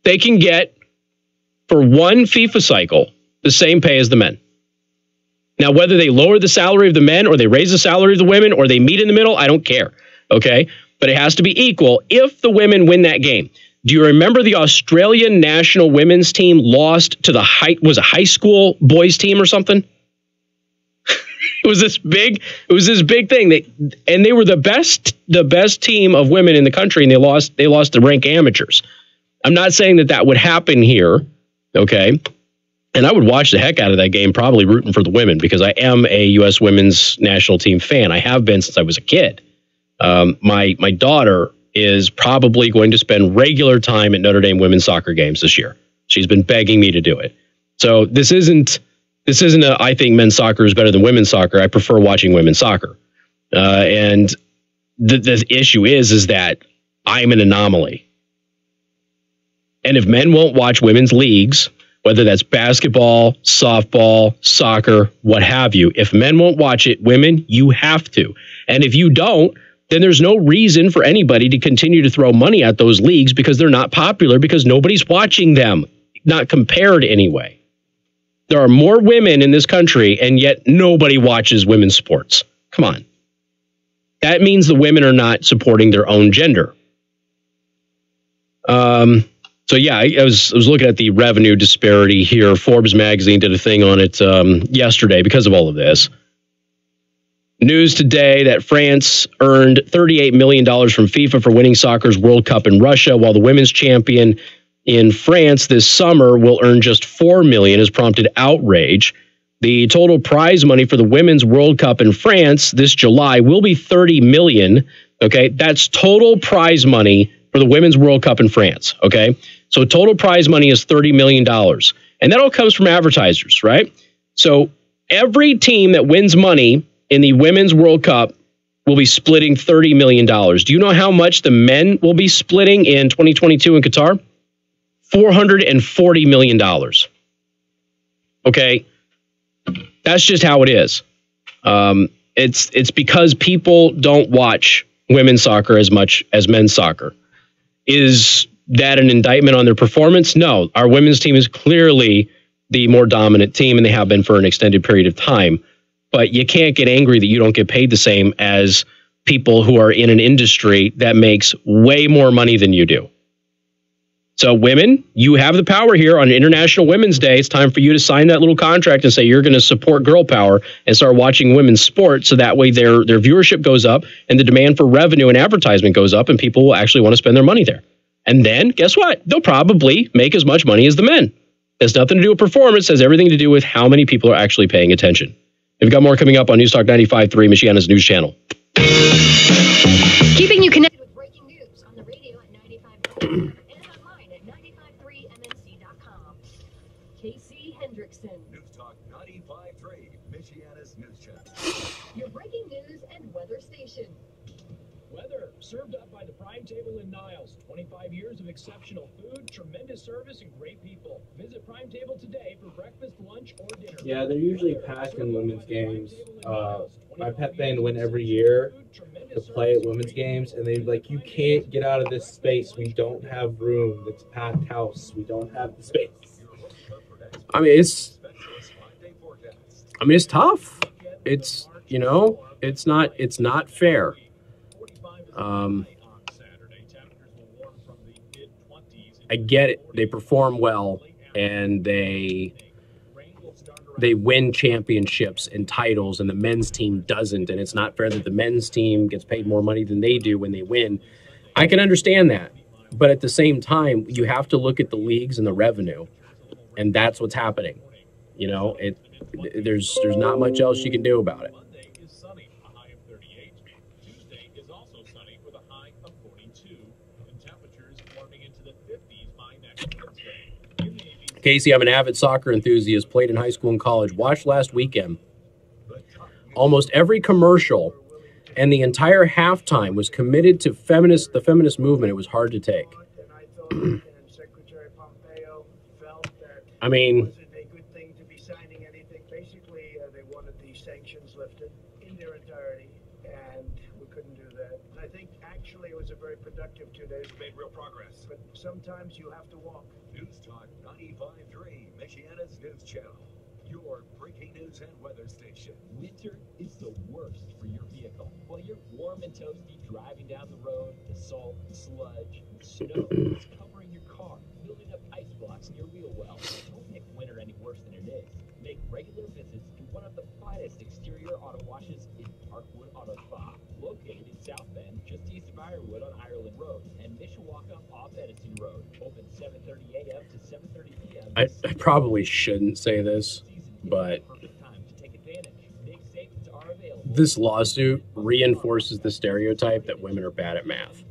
they can get, for one FIFA cycle, the same pay as the men. Now, whether they lower the salary of the men or they raise the salary of the women or they meet in the middle, I don't care. Okay, but it has to be equal if the women win that game. Do you remember the Australian national women's team lost to the high school boys team or something? It was this big thing. And they were the best team of women in the country, and they lost to rank amateurs. I'm not saying that would happen here, okay? And I would watch the heck out of that game, probably rooting for the women, because I am a U.S. women's national team fan. I have been since I was a kid. My daughter is probably going to spend regular time at Notre Dame women's soccer games this year. She's been begging me to do it. So this isn't I think men's soccer is better than women's soccer. I prefer watching women's soccer. And the issue is that I'm an anomaly. And if men won't watch women's leagues, whether that's basketball, softball, soccer, what have you, if men won't watch it, women, you have to. And if you don't, then there's no reason for anybody to continue to throw money at those leagues, because they're not popular, because nobody's watching them, not compared anyway. There are more women in this country, and yet nobody watches women's sports. Come on. that means the women are not supporting their own gender. So yeah, I was looking at the revenue disparity here. Forbes magazine did a thing on it yesterday because of all of this. News today that France earned $38 million from FIFA for winning soccer's World Cup in Russia, while the women's champion in France this summer will earn just $4 million, has prompted outrage. The total prize money for the Women's World Cup in France this July will be $30 million. Okay, that's total prize money for the Women's World Cup in France. Okay, so total prize money is $30 million. And that all comes from advertisers, right? So every team that wins money in the Women's World Cup will be splitting $30 million. Do you know how much the men will be splitting in 2022 in Qatar? $440 million. Okay, that's just how it is. It's because people don't watch women's soccer as much as men's soccer. Is that an indictment on their performance? No, our women's team is clearly the more dominant team, and they have been for an extended period of time. But you can't get angry that you don't get paid the same as people who are in an industry that makes way more money than you do. So women, you have the power here on International Women's Day. It's time for you to sign that little contract and say you're going to support girl power and start watching women's sports, so that way their viewership goes up and the demand for revenue and advertisement goes up and people will actually want to spend their money there. And then, guess what? They'll probably make as much money as the men. It has nothing to do with performance. It has everything to do with how many people are actually paying attention. We've got more coming up on News Talk 95.3, Michiana's news channel. Keeping you connected with breaking news on the radio at 95.3 and online at 953mnc.com. Casey Hendrickson. News Talk 95.3, Michiana's news channel. Your breaking news and weather station. Weather served up by the Prime Table in Niles. 25 years of exceptional food, tremendous service, and great people. Visit Prime Table today for breakfast, lunch, or dinner. Yeah, they're usually packed in women's games. My pet band went every year to play at women's games, and they're like, you can't get out of this space. We don't have room. It's a packed house. We don't have the space. I mean, it's tough. It's, you know, it's not fair. I get it. They perform well and they win championships and titles, and the men's team doesn't. And it's not fair that the men's team gets paid more money than they do when they win. I can understand that. But at the same time, you have to look at the leagues and the revenue. And that's what's happening. You know, there's not much else you can do about it. Casey, I'm an avid soccer enthusiast, played in high school and college, watched last weekend. Almost every commercial and the entire halftime was committed to the feminist movement. It was hard to take. I mean, a good thing to be signing anything. Basically, they wanted the sanctions lifted in their entirety, and we couldn't do that. I think actually it was a very productive 2 days. Made real progress. But sometimes you have to walk. News Talk 95.3, Michiana's news channel. Your breaking news and weather station. Winter is the worst for your vehicle. While you're warm and toasty driving down the road, the salt, the sludge, and snow is covering your car, building up ice blocks in your wheel well. Don't make winter any worse than it is. Make regular visits to one of the finest exterior auto washes in Parkwood Auto Spa, located in South Bend, just east of Ironwood on Ireland Road, and Mishawaka off Edison Road. Open 7:30 a.m. to 7:30 p.m. I probably shouldn't say this, but this lawsuit reinforces the stereotype that women are bad at math.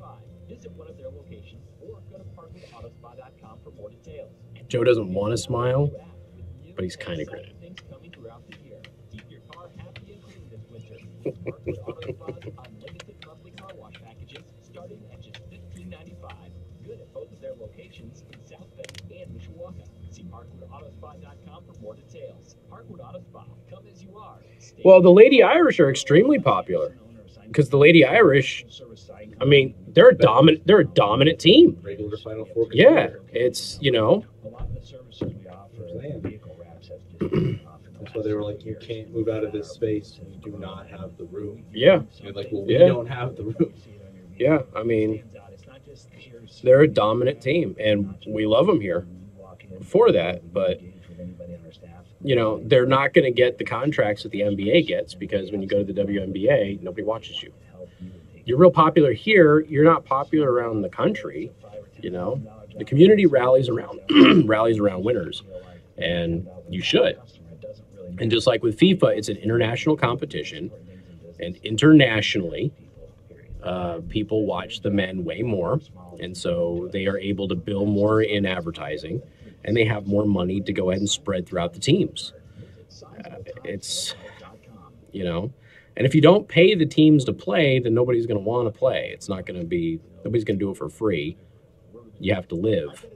Visit one of their locations or go to parkwoodautospot.com for more details. Joe doesn't want to smile, but he's kind of grinning. Keep your car happy and clean this winter. Parkwood Auto Spa's unlimited monthly car wash packages starting at just $15.95. Good at both of their locations in South Bend and Mishawaka. See parkwoodautospot.com for more details. Parkwood Auto Spa, come as you are. Well, the Lady Irish are extremely popular because the Lady Irish, I mean, they're a dominant team. Regular Final Four. Yeah, it's, you know. A lot of the services we offer, vehicle wraps, have just been off and on. So they were like, you can't move out of this space. You do not have the room. Yeah. You're like, well, we don't have the room. Yeah, I mean, they're a dominant team, and we love them here for that. But, you know, they're not going to get the contracts that the NBA gets, because when you go to the WNBA, nobody watches you. You're real popular here. You're not popular around the country. You know, the community rallies around winners, and you should. And just like with FIFA, it's an international competition, and internationally, people watch the men way more, and so they are able to bill more in advertising, and they have more money to go ahead and spread throughout the teams. It's, you know, and if you don't pay the teams to play, then nobody's going to want to play. It's not going to be, nobody's going to do it for free. You have to live.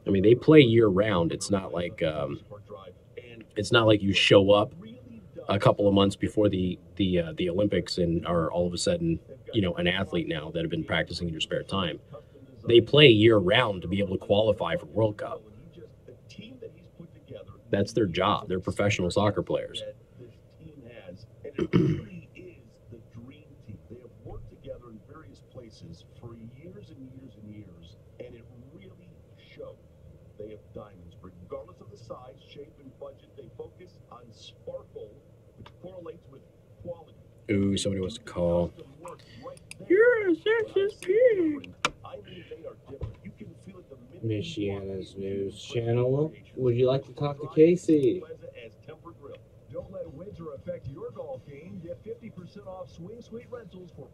I mean, they play year round. It's not like you show up a couple of months before the Olympics and are all of a sudden, you know, an athlete now that have been practicing in your spare time. They play year round to be able to qualify for World Cup. That's their job. They're professional soccer players. For years and years and years, and it really showed. They have diamonds, regardless of the size, shape, and budget. They focus on sparkle, which correlates with quality. Ooh, somebody wants to call. You're a sexist pig. Michiana's news channel. Would you like to talk to Casey? Don't let winter affect your golf game. Get 50% off Swing Suite rentals for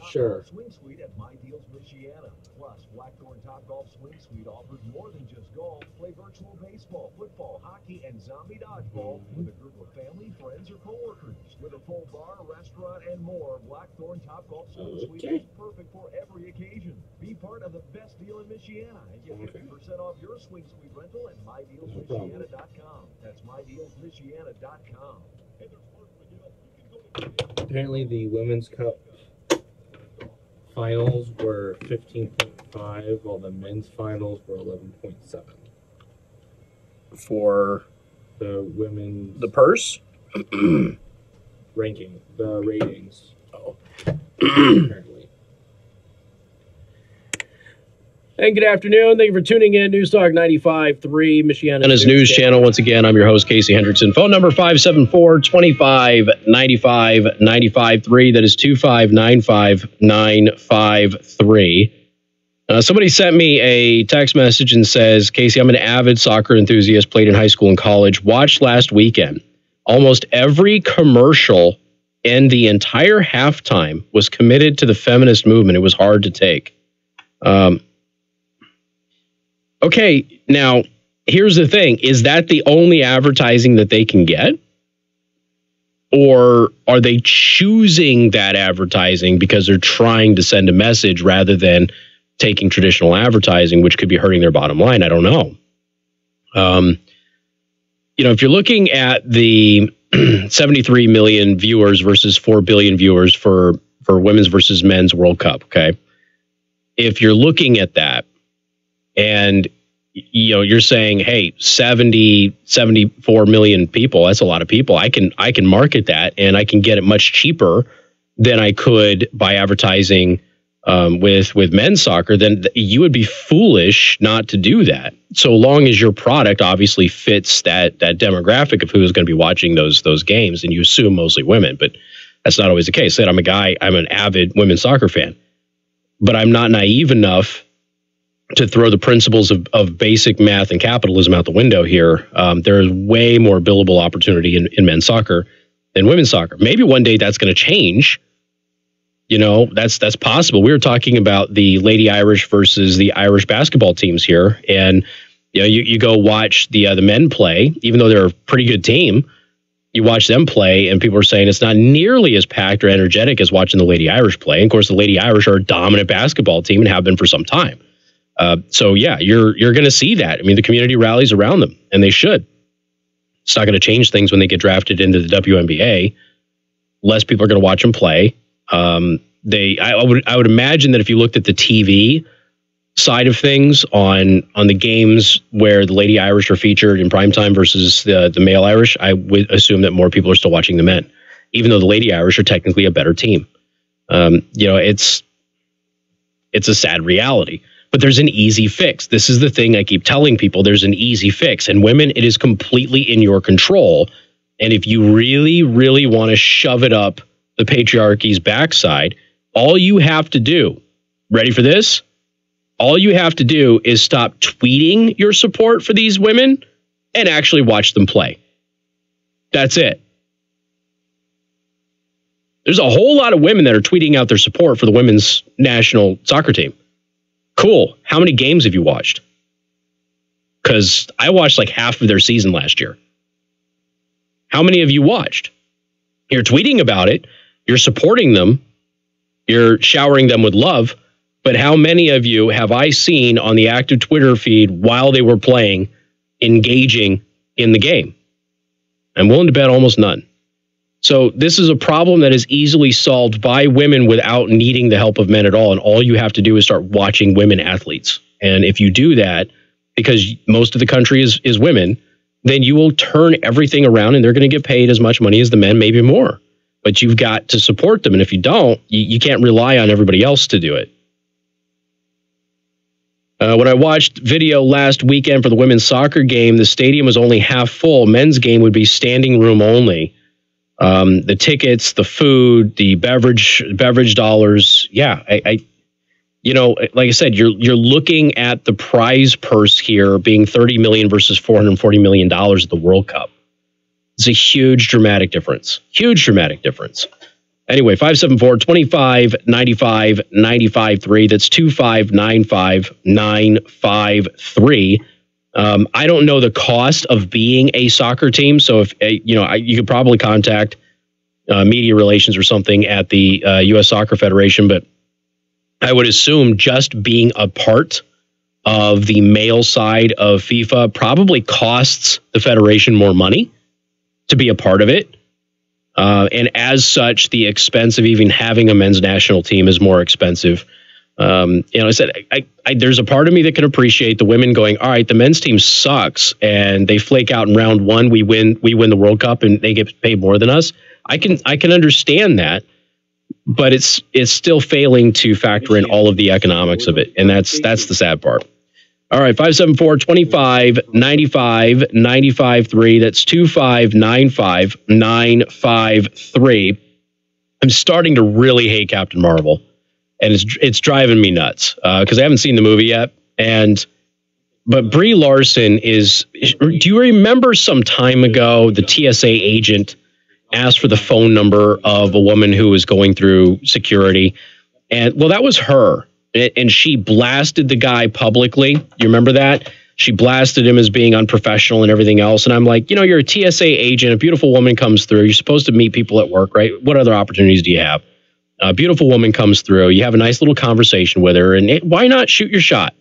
sure. Swing Suite at My Deals Michiana. Plus, Blackthorn Topgolf Swing Suite offers more than just golf. Play virtual baseball, football, hockey, and zombie dodgeball with a group of family, friends, or coworkers. With a full bar, restaurant, and more, Blackthorn Topgolf Swing Suite is perfect for every occasion. Be part of the best deal in Michiana and get 50% off your Swing Suite rental at MyDealsMichiana.com. That's MyDealsMichiana.com. Apparently, the Women's Cup finals were 15.5, while the men's finals were 11.7. For the women's... The purse? ranking. The ratings. Oh. Apparently. And good afternoon. Thank you for tuning in. News Talk 95.3, Michiana's news channel. Once again, I'm your host, Casey Hendrickson. Phone number 574-25-95-95.3. That is 2595953. Somebody sent me a text message and says, Casey, I'm an avid soccer enthusiast, played in high school and college. Watched last weekend. Almost every commercial and the entire halftime was committed to the feminist movement. It was hard to take. Okay, now, here's the thing. Is that the only advertising that they can get? Or are they choosing that advertising because they're trying to send a message rather than taking traditional advertising, which could be hurting their bottom line? I don't know. You know, if you're looking at the 73 million viewers versus 4 billion viewers for women's versus men's World Cup, okay? If you're looking at that, and, you know, you're saying, hey, 74 million people, that's a lot of people. I can market that, and I can get it much cheaper than I could by advertising with men's soccer. Then you would be foolish not to do that, so long as your product obviously fits that demographic of who is going to be watching those games, and you assume mostly women, but that's not always the case. I'm an avid women's soccer fan, but I'm not naive enough to throw the principles of basic math and capitalism out the window here. There is way more billable opportunity in men's soccer than women's soccer. Maybe one day that's going to change. You know, that's possible. We were talking about the Lady Irish versus the Irish basketball teams here, and you know, you go watch the men play, even though they're a pretty good team. You watch them play, and people are saying it's not nearly as packed or energetic as watching the Lady Irish play. And of course, the Lady Irish are a dominant basketball team and have been for some time. So yeah, you're going to see that. I mean, the community rallies around them, and they should. It's not going to change things when they get drafted into the WNBA. Less people are going to watch them play. I would imagine that if you looked at the TV side of things on the games where the Lady Irish are featured in primetime versus the male Irish, I would assume that more people are still watching the men, even though the Lady Irish are technically a better team. It's a sad reality, but there's an easy fix. This is the thing I keep telling people. There's an easy fix, and women, it is completely in your control. And if you really, really want to shove it up the patriarchy's backside, all you have to do, ready for this? All you have to do is stop tweeting your support for these women and actually watch them play. That's it. There's a whole lot of women that are tweeting out their support for the women's national soccer team. Cool. How many games have you watched? Because I watched like half of their season last year. How many have you watched? You're tweeting about it. You're supporting them. You're showering them with love. But how many of you have I seen on the active Twitter feed while they were playing, engaging in the game? I'm willing to bet almost none. So this is a problem that is easily solved by women without needing the help of men at all. And all you have to do is start watching women athletes. And if you do that, because most of the country is women, then you will turn everything around and they're going to get paid as much money as the men, maybe more. But you've got to support them. And if you don't, you can't rely on everybody else to do it. When I watched video last weekend for the women's soccer game, the stadium was only half full. Men's game would be standing room only. The tickets, the food, the beverage dollars. Yeah, I like I said, you're looking at the prize purse here being $30 million versus $440 million at the World Cup. It's a huge dramatic difference. Huge dramatic difference. Anyway, 574-25-95-95-3. That's 2595-953. I don't know the cost of being a soccer team. So if you could probably contact media relations or something at the U.S. Soccer Federation, but I would assume just being a part of the male side of FIFA probably costs the federation more money to be a part of it. And as such, the expense of even having a men's national team is more expensive. I said, there's a part of me that can appreciate the women going, all right, the men's team sucks and they flake out in round one. We win the World Cup and they get paid more than us. I can understand that, but it's still failing to factor in all of the economics of it. And that's the sad part. All right, 574-25-95-95-3. That's 2595-953. I'm starting to really hate Captain Marvel, and it's driving me nuts because I haven't seen the movie yet. But Brie Larson is. Do you remember some time ago the TSA agent asked for the phone number of a woman who was going through security, and well, that was her. And she blasted the guy publicly. You remember that? She blasted him as being unprofessional and everything else. And I'm like, you're a TSA agent. A beautiful woman comes through. You're supposed to meet people at work, right? What other opportunities do you have? A beautiful woman comes through. You have a nice little conversation with her. And why not shoot your shot?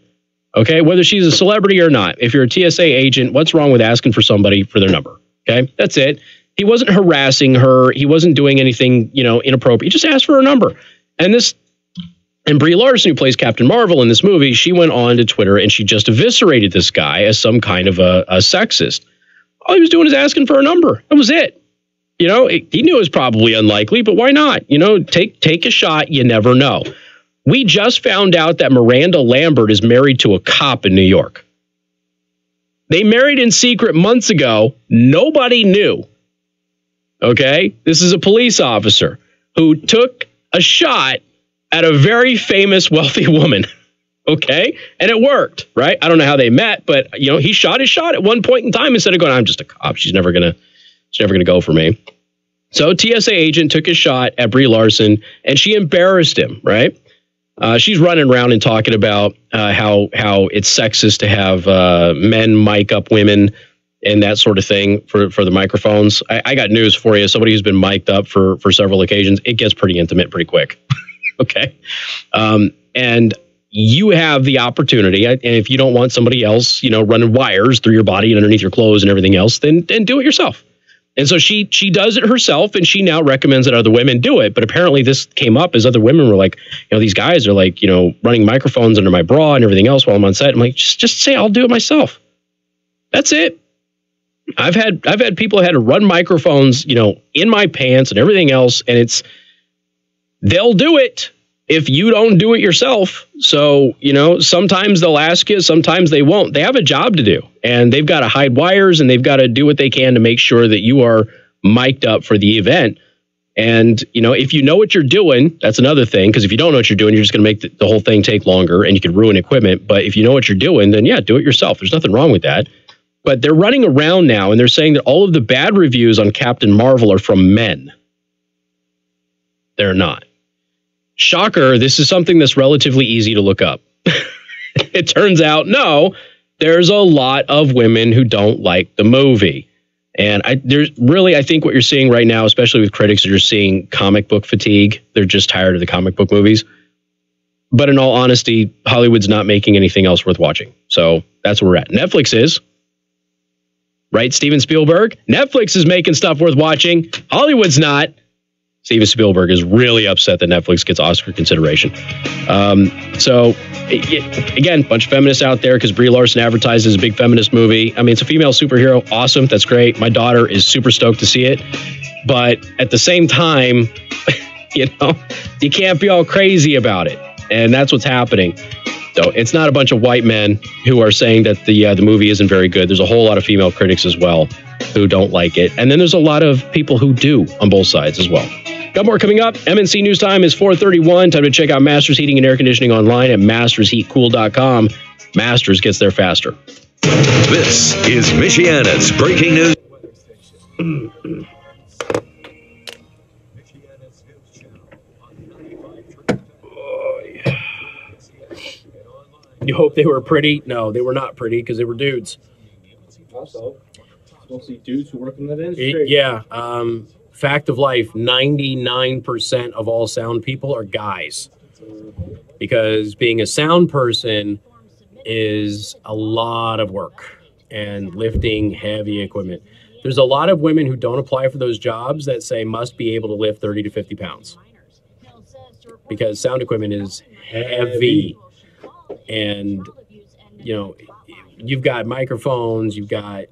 Okay, whether she's a celebrity or not. If you're a TSA agent, what's wrong with asking for somebody for their number? Okay, that's it. He wasn't harassing her. He wasn't doing anything, inappropriate. He just asked for her number. And Brie Larson, who plays Captain Marvel in this movie, she went on to Twitter and she just eviscerated this guy as some kind of a sexist. All he was doing is asking for a number. That was it. He knew it was probably unlikely, but why not? Take a shot. You never know. We just found out that Miranda Lambert is married to a cop in New York. They married in secret months ago. Nobody knew. Okay? This is a police officer who took a shot at a very famous, wealthy woman. Okay? And it worked, right? I don't know how they met, but he shot his shot at one point in time instead of going, I'm just a cop. She's never gonna go for me. So TSA agent took a shot at Brie Larson and she embarrassed him, right? She's running around and talking about how it's sexist to have men mic up women and that sort of thing for the microphones. I got news for you. Somebody who's been mic'd up for several occasions, it gets pretty intimate pretty quick. Okay. And you have the opportunity, and if you don't want somebody else, running wires through your body and underneath your clothes and everything else, then do it yourself. And so she does it herself, and she now recommends that other women do it. But apparently this came up as other women were like, these guys are like, running microphones under my bra and everything else while I'm on set. I'm like, just say I'll do it myself. That's it. I've had people who had to run microphones, in my pants and everything else, and they'll do it if you don't do it yourself. So, sometimes they'll ask you, sometimes they won't. They have a job to do, and they've got to hide wires, and they've got to do what they can to make sure that you are mic'd up for the event. And, if you know what you're doing, that's another thing, because if you don't know what you're doing, you're just going to make the whole thing take longer, and you could ruin equipment. But if you know what you're doing, then yeah, do it yourself. There's nothing wrong with that. But they're running around now, and they're saying that all of the bad reviews on Captain Marvel are from men. They're not. Shocker, this is something that's relatively easy to look up. It turns out, no, there's a lot of women who don't like the movie. And I think what you're seeing right now, especially with critics, is you're seeing comic book fatigue. They're just tired of the comic book movies. But in all honesty, Hollywood's not making anything else worth watching. So that's where we're at. Netflix is. Right, Steven Spielberg? Netflix is making stuff worth watching. Hollywood's not. Steven Spielberg is really upset that Netflix gets Oscar consideration. Again, bunch of feminists out there because Brie Larson advertises a big feminist movie. I mean, it's a female superhero. Awesome. That's great. My daughter is super stoked to see it. But at the same time, you can't be all crazy about it. And that's what's happening. So it's not a bunch of white men who are saying that the movie isn't very good. There's a whole lot of female critics as well who don't like it. And then there's a lot of people who do on both sides as well. Got more coming up. MNC News Time is 4:31. Time to check out Masters Heating and Air Conditioning online at mastersheatcool.com. Masters gets there faster. This is Michiana's breaking news. You hope they were pretty? No, they were not pretty because they were dudes. Also, it's mostly dudes who work in that industry. Yeah. Fact of life, 99% of all sound people are guys. Because being a sound person is a lot of work and lifting heavy equipment. There's a lot of women who don't apply for those jobs that say must be able to lift 30 to 50 pounds. Because sound equipment is heavy. And, you've got microphones, you've got,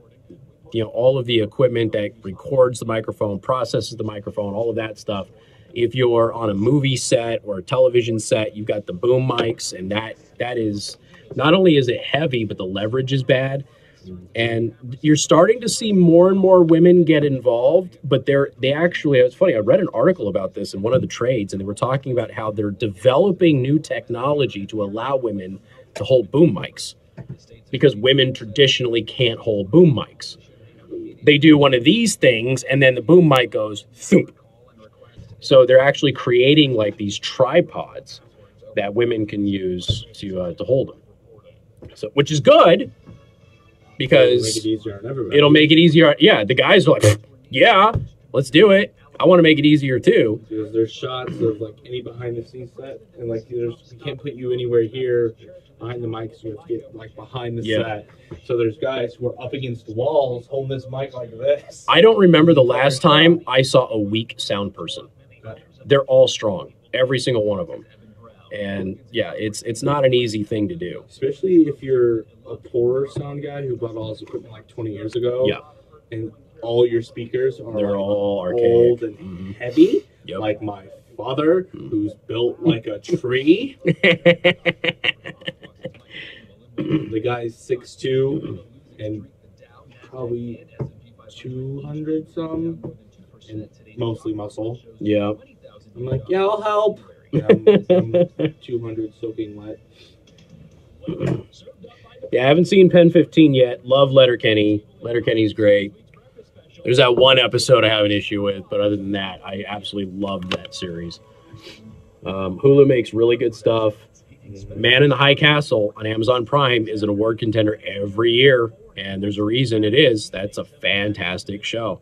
all of the equipment that records the microphone, processes the microphone, all of that stuff. If you're on a movie set or a television set, you've got the boom mics, and that is, not only is it heavy, but the leverage is bad. And you're starting to see more and more women get involved, but they actually, it's funny, I read an article about this in one of the trades, and they were talking about how they're developing new technology to allow women to hold boom mics because women traditionally can't hold boom mics. They do one of these things, and then the boom mic goes thump. So they're actually creating like these tripods that women can use to hold them. So, which is good. Because it'll make it easier. Yeah, the guys are like, yeah, let's do it. I want to make it easier too. There's shots of like any behind the scenes set, and like we can't put you anywhere here behind the mic, so you have to get like behind the set. So there's guys who are up against the walls holding this mic like this. I don't remember the last time I saw a weak sound person. They're all strong, every single one of them. And yeah, it's not an easy thing to do. Especially if you're a poorer sound guy who bought all his equipment like 20 years ago. Yeah. And all your speakers are they're all archaic. Old and heavy. Yep. Like my father, who's built like a tree. The guy's 6'2" and probably 200 some, and mostly muscle. Yeah. I'm like, yeah, I'll help. Yeah, I'm 200 soaking wet. Yeah, I haven't seen Pen 15 yet. Love Letterkenny. Letterkenny's great. There's that one episode I have an issue with, but other than that, I absolutely loved that series. Hulu makes really good stuff. Man in the High Castle on Amazon Prime is an award contender every year, and there's a reason it is. That's a fantastic show.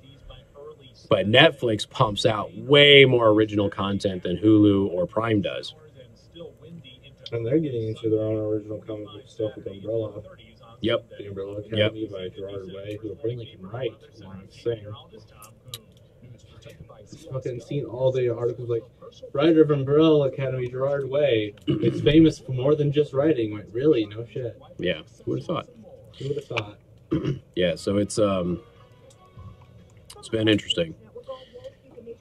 But Netflix pumps out way more original content than Hulu or Prime does. And they're getting into their own original comic book stuff with Umbrella. Yep. The Umbrella Academy by Gerard Way, who apparently can write along with sing. Fucking seen all the articles like writer of Umbrella Academy Gerard Way. It's famous for more than just writing. Like, really? No shit. Yeah. Who would have thought? Who would have thought? Yeah. So it's been interesting,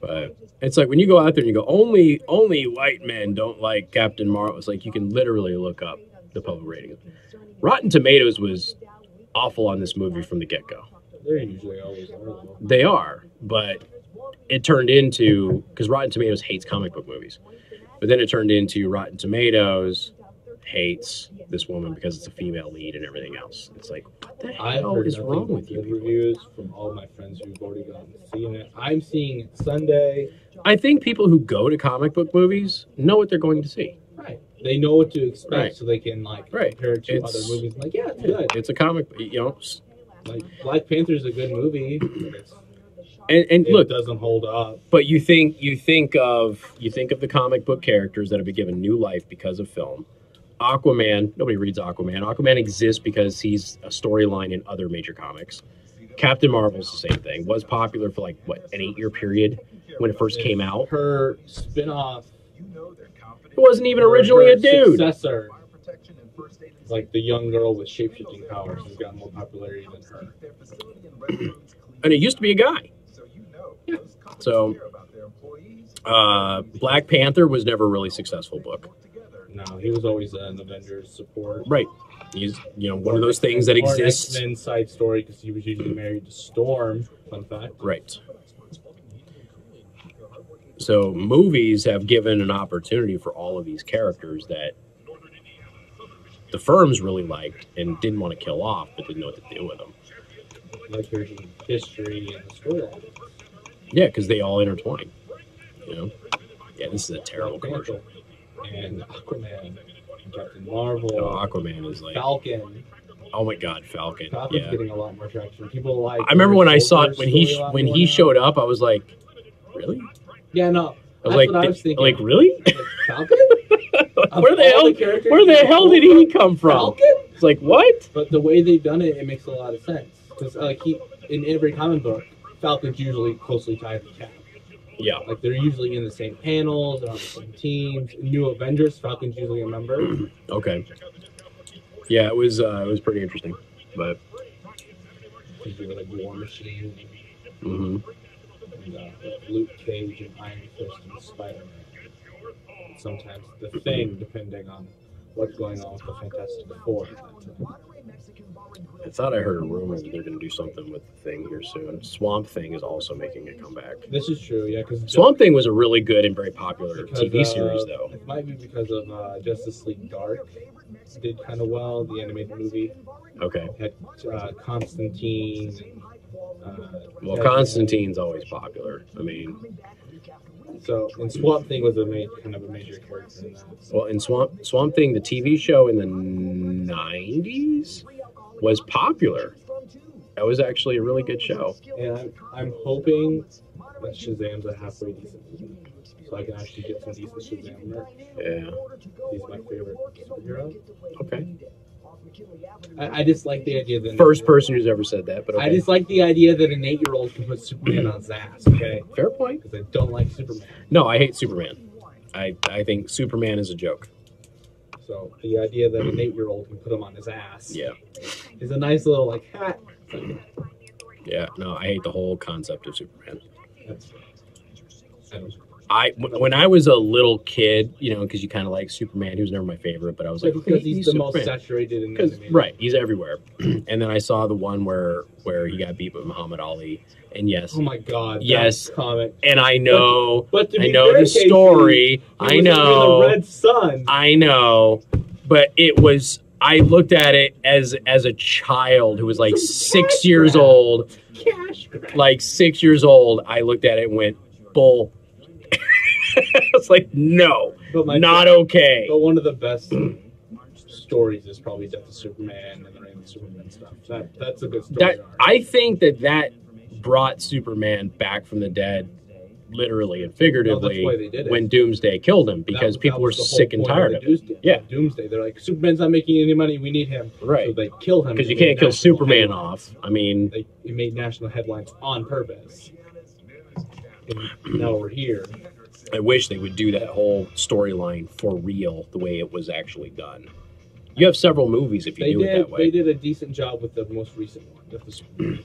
but it's like when you go out there and you go, only white men don't like Captain Marvel. It's like you can literally look up the public ratings. Rotten Tomatoes was awful on this movie from the get-go. They're usually always horrible. They are, but it turned into, because Rotten Tomatoes hates comic book movies, but then it turned into Rotten Tomatoes hates this woman because it's a female lead and everything else. It's like, what the hell is wrong with you? Reviews from all my friends who've already gone and seen it. I'm seeing it Sunday. I think people who go to comic book movies know what they're going to see. Right. They know what to expect, Right. so they can compare it to other movies. Like, yeah, it's good. It's a comic, Like Black Panther's a good movie. And it look, doesn't hold up. But you think of the comic book characters that have been given new life because of film. Aquaman, nobody reads Aquaman. Aquaman exists because he's a storyline in other major comics. Captain Marvel's the same thing. Was popular for an 8-year period when it first came out. Her spin-off, it wasn't even originally a dude. Successor, like the young girl with shape-shifting powers, has gotten more popularity than her. And it used to be a guy. So, Black Panther was never a really successful book. No, he was always an Avengers support. Right. He's, one of those things that exists. X-Men side story because he was usually married to Storm. Fun fact. Right. So movies have given an opportunity for all of these characters that the firms really liked and didn't want to kill off, but didn't know what to do with them. Like there's history and the storyline. Yeah, because they all intertwine. Yeah, this is a terrible commercial. And Aquaman, and Captain Marvel. No, Aquaman is like Falcon. Oh my God, Falcon! Falcon's getting a lot more traction. People like. I remember when I saw it when he showed up, I was like, really? Yeah, no. I was thinking. Like, really? Falcon? Where the hell did he come from? Falcon? It's like, what? But the way they've done it makes a lot of sense. Because in every comic book, Falcon's usually closely tied to Cap. Yeah. Like, they're usually in the same panels, they're on the same teams. In New Avengers, Falcon's usually a member. Okay. Yeah, it was pretty interesting. But like War Machine. Mm-hmm. And Luke Cage and Iron Fist and Spider-Man. Sometimes the Thing, depending on what's going on with the Fantastic Four. I thought I heard a rumor that they're going to do something with the Thing here soon. Swamp Thing is also making a comeback. This is true, yeah. Because Swamp Thing was a really good and very popular TV series, though. It might be because of Justice League Dark. Did kind of well, the animated movie. Okay. Had Constantine. Well, Constantine's always popular. I mean... So, and Swamp Thing was kind of a major character in that. Well, in Swamp Thing, the TV show in the 90s was popular. That was actually a really good show. And I'm hoping that Shazam's a halfway decent movie. So I can actually get some decent Shazam merch. Yeah. He's my favorite superhero. Okay. I just like the idea that... First person who's ever said that, but okay. I just like the idea that an 8-year-old can put Superman on his ass, okay? Fair point. Because I don't like Superman. No, I hate Superman. I think Superman is a joke. So the idea that an 8-year-old can put him on his ass is a nice little, hat. Yeah, no, I hate the whole concept of Superman. When I was a little kid, because you kind of like Superman, he was never my favorite, but I was like, because he's the most saturated in animation. Right, he's everywhere. And then I saw the one where he got beat with Muhammad Ali, and yes, oh my God, yes, comic. And I know, but I know the story. I know, the Red Sun. I know, but it was. I looked at it as a child who was like 6 years old. Like 6 years old, I looked at it and went, bull. It's like, no, not okay. But one of the best stories is probably Death of Superman and the Reign of Superman stuff. That's a good story. I think that brought Superman back from the dead literally and Well, figuratively that's why they did it. when Doomsday killed him, because people were sick and tired of it. Yeah. Doomsday. They're like, Superman's not making any money. We need him. Right. So they kill him. Because you It made can't kill national Superman headlines. off. I mean, It made national headlines on purpose. And now we're here. I wish they would do that whole storyline for real the way it was actually done. You have several movies if you do it that way. They did a decent job with the most recent one.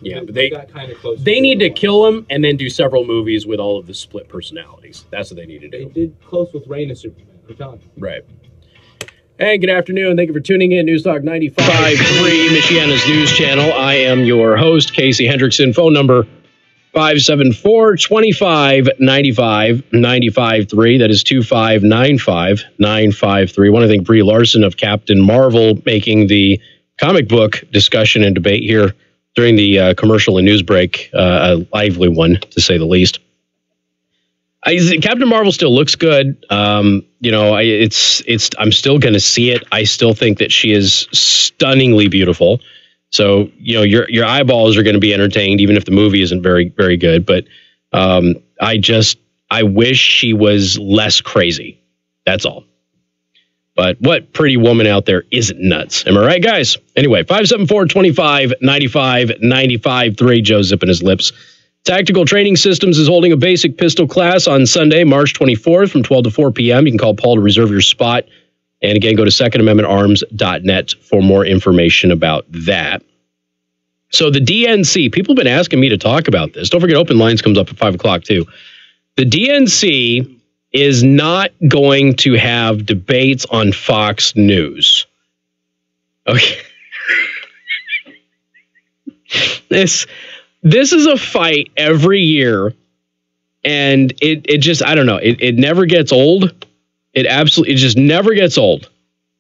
Yeah, but they got kind of close. They need to kill him and then do several movies with all of the split personalities. That's what they need to do. They did close with Reign of Superman. I'm telling you. Right. Hey, good afternoon. Thank you for tuning in. News Talk 95.3, Michiana's news channel. I am your host, Casey Hendrickson. Phone number 574-25-95-95.3. That is 2595-953. I want to thank Brie Larson of Captain Marvel making the comic book discussion and debate here during the commercial and news break, a lively one, to say the least. Captain Marvel still looks good. I'm still going to see it. I still think that she is stunningly beautiful. So, your eyeballs are going to be entertained, even if the movie isn't very, very good. But I wish she was less crazy. That's all. But what pretty woman out there isn't nuts? Am I right, guys? Anyway, 574-25-95-95.3. Joe zipping his lips. Tactical Training Systems is holding a basic pistol class on Sunday, March 24th from 12 to 4 p.m. You can call Paul to reserve your spot. And again, go to secondamendmentarms.net for more information about that. So the DNC, people have been asking me to talk about this. Don't forget, Open Lines comes up at 5 o'clock too. The DNC is not going to have debates on Fox News. Okay. This is a fight every year, and it just, I don't know, it never gets old. It just never gets old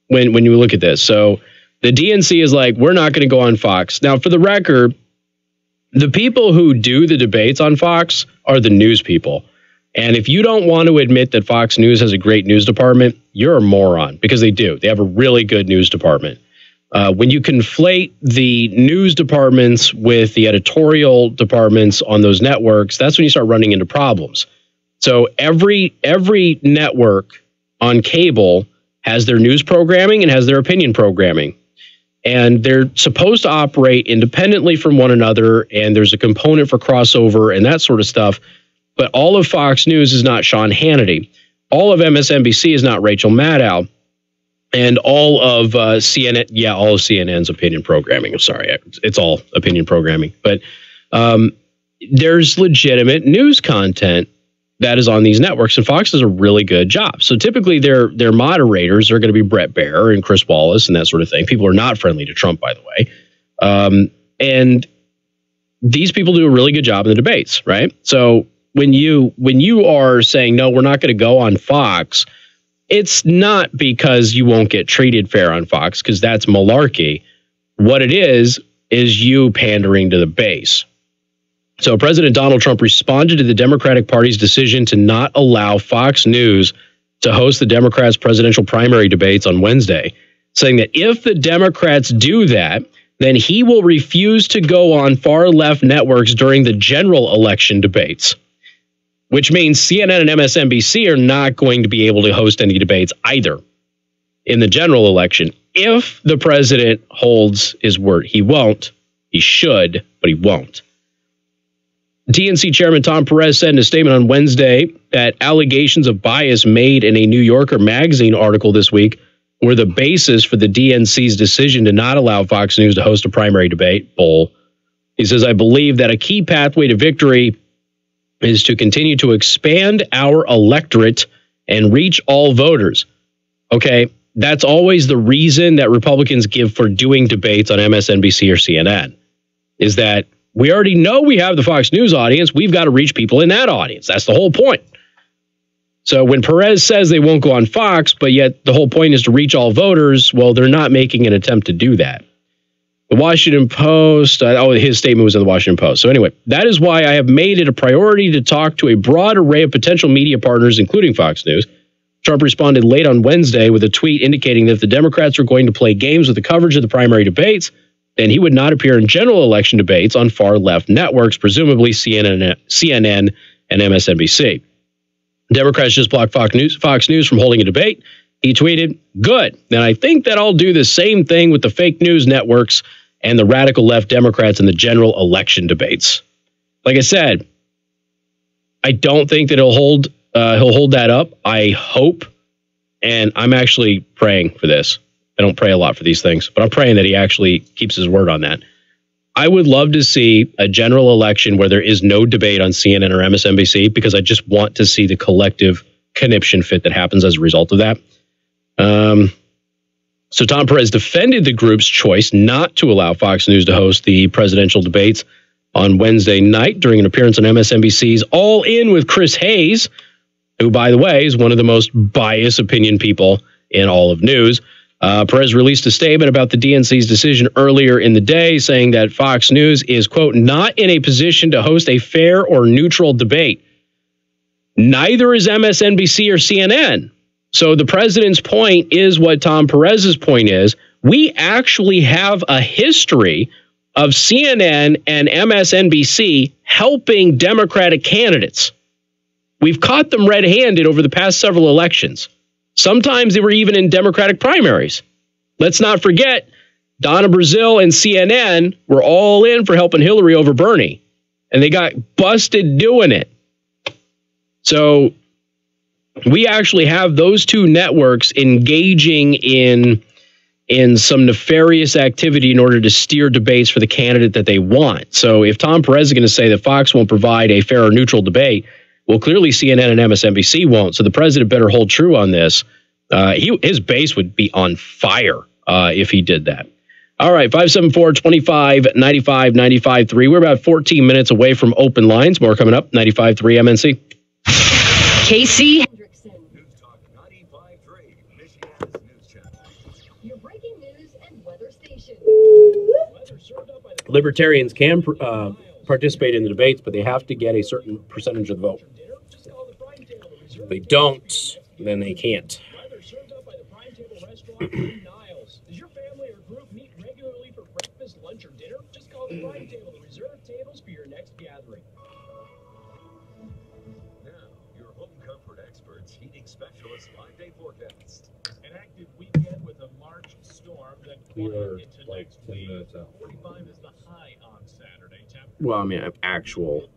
when you look at this. So the DNC is like, we're not going to go on Fox. Now, for the record, the people who do the debates on Fox are the news people. And if you don't want to admit that Fox News has a great news department, you're a moron, because they do. They have a really good news department. When you conflate the news departments with the editorial departments on those networks, that's when you start running into problems. So every network on cable has their news programming and has their opinion programming. And they're supposed to operate independently from one another, and there's a component for crossover and that sort of stuff. But all of Fox News is not Sean Hannity. All of MSNBC is not Rachel Maddow. And all of CNN, all of CNN's opinion programming. I'm sorry, it's all opinion programming. But there's legitimate news content that is on these networks, and Fox does a really good job. So typically their moderators are going to be Brett Baer and Chris Wallace and that sort of thing. People are not friendly to Trump, by the way. And these people do a really good job in the debates, right? So when you are saying, no, we're not going to go on Fox, it's not because you won't get treated fair on Fox, because that's malarkey. What it is you pandering to the base. So President Donald Trump responded to the Democratic Party's decision to not allow Fox News to host the Democrats' presidential primary debates on Wednesday, saying that if the Democrats do that, then he will refuse to go on far-left networks during the general election debates, which means CNN and MSNBC are not going to be able to host any debates either in the general election if the president holds his word. He won't. He should, but he won't. DNC Chairman Tom Perez said in a statement on Wednesday that allegations of bias made in a New Yorker magazine article this week were the basis for the DNC's decision to not allow Fox News to host a primary debate. Bull. He says, I believe that a key pathway to victory is to continue to expand our electorate and reach all voters. Okay, that's always the reason that Republicans give for doing debates on MSNBC or CNN, is that we already know we have the Fox News audience. We've got to reach people in that audience. That's the whole point. So when Perez says they won't go on Fox, but yet the whole point is to reach all voters, well, they're not making an attempt to do that. The Washington Post, his statement was in the Washington Post. So anyway, that is why I have made it a priority to talk to a broad array of potential media partners, including Fox News. Trump responded late on Wednesday with a tweet indicating that if the Democrats are going to play games with the coverage of the primary debates, then he would not appear in general election debates on far-left networks, presumably CNN and MSNBC. Democrats just blocked Fox News from holding a debate. He tweeted, "Good. And I think that I'll do the same thing with the fake news networks and the radical left Democrats in the general election debates." Like I said, I don't think that he'll hold that up. I hope, and I'm actually praying for this. I don't pray a lot for these things, but I'm praying that he actually keeps his word on that. I would love to see a general election where there is no debate on CNN or MSNBC, because I just want to see the collective conniption fit that happens as a result of that. So Tom Perez defended the group's choice not to allow Fox News to host the presidential debates on Wednesday night during an appearance on MSNBC's All In with Chris Hayes, who, by the way, is one of the most biased opinion people in all of news. Perez released a statement about the DNC's decision earlier in the day, saying that Fox News is, quote, not in a position to host a fair or neutral debate. Neither is MSNBC or CNN. So the president's point is what Tom Perez's point is. We actually have a history of CNN and MSNBC helping Democratic candidates. We've caught them red-handed over the past several elections. Sometimes they were even in Democratic primaries. Let's not forget, Donna Brazile and CNN were all in for helping Hillary over Bernie, and they got busted doing it. So we actually have those two networks engaging in some nefarious activity in order to steer debates for the candidate that they want. So if Tom Perez is going to say that Fox won't provide a fair or neutral debate, well, clearly CNN and MSNBC won't. So the president better hold true on this. His base would be on fire if he did that. All right, 574-25-95-95-3. We're about 14 minutes away from open lines. More coming up, 95.3 MNC. KC Hendrickson. News Talk 95.3, Michiana's news channel. Your breaking news and weather station. Libertarians can participate in the debates, but they have to get a certain percentage of the vote. If they don't, then they can't. Does your family or group meet regularly for breakfast, lunch, or dinner? Just call the Prime Table to reserve tables for your next gathering. Now, your home comfort experts, heating specialists, 5-day forecast. An active weekend with a March storm that We cleared are into like next 10 week. minutes out. 45 is the high on Saturday. Well, I mean, actual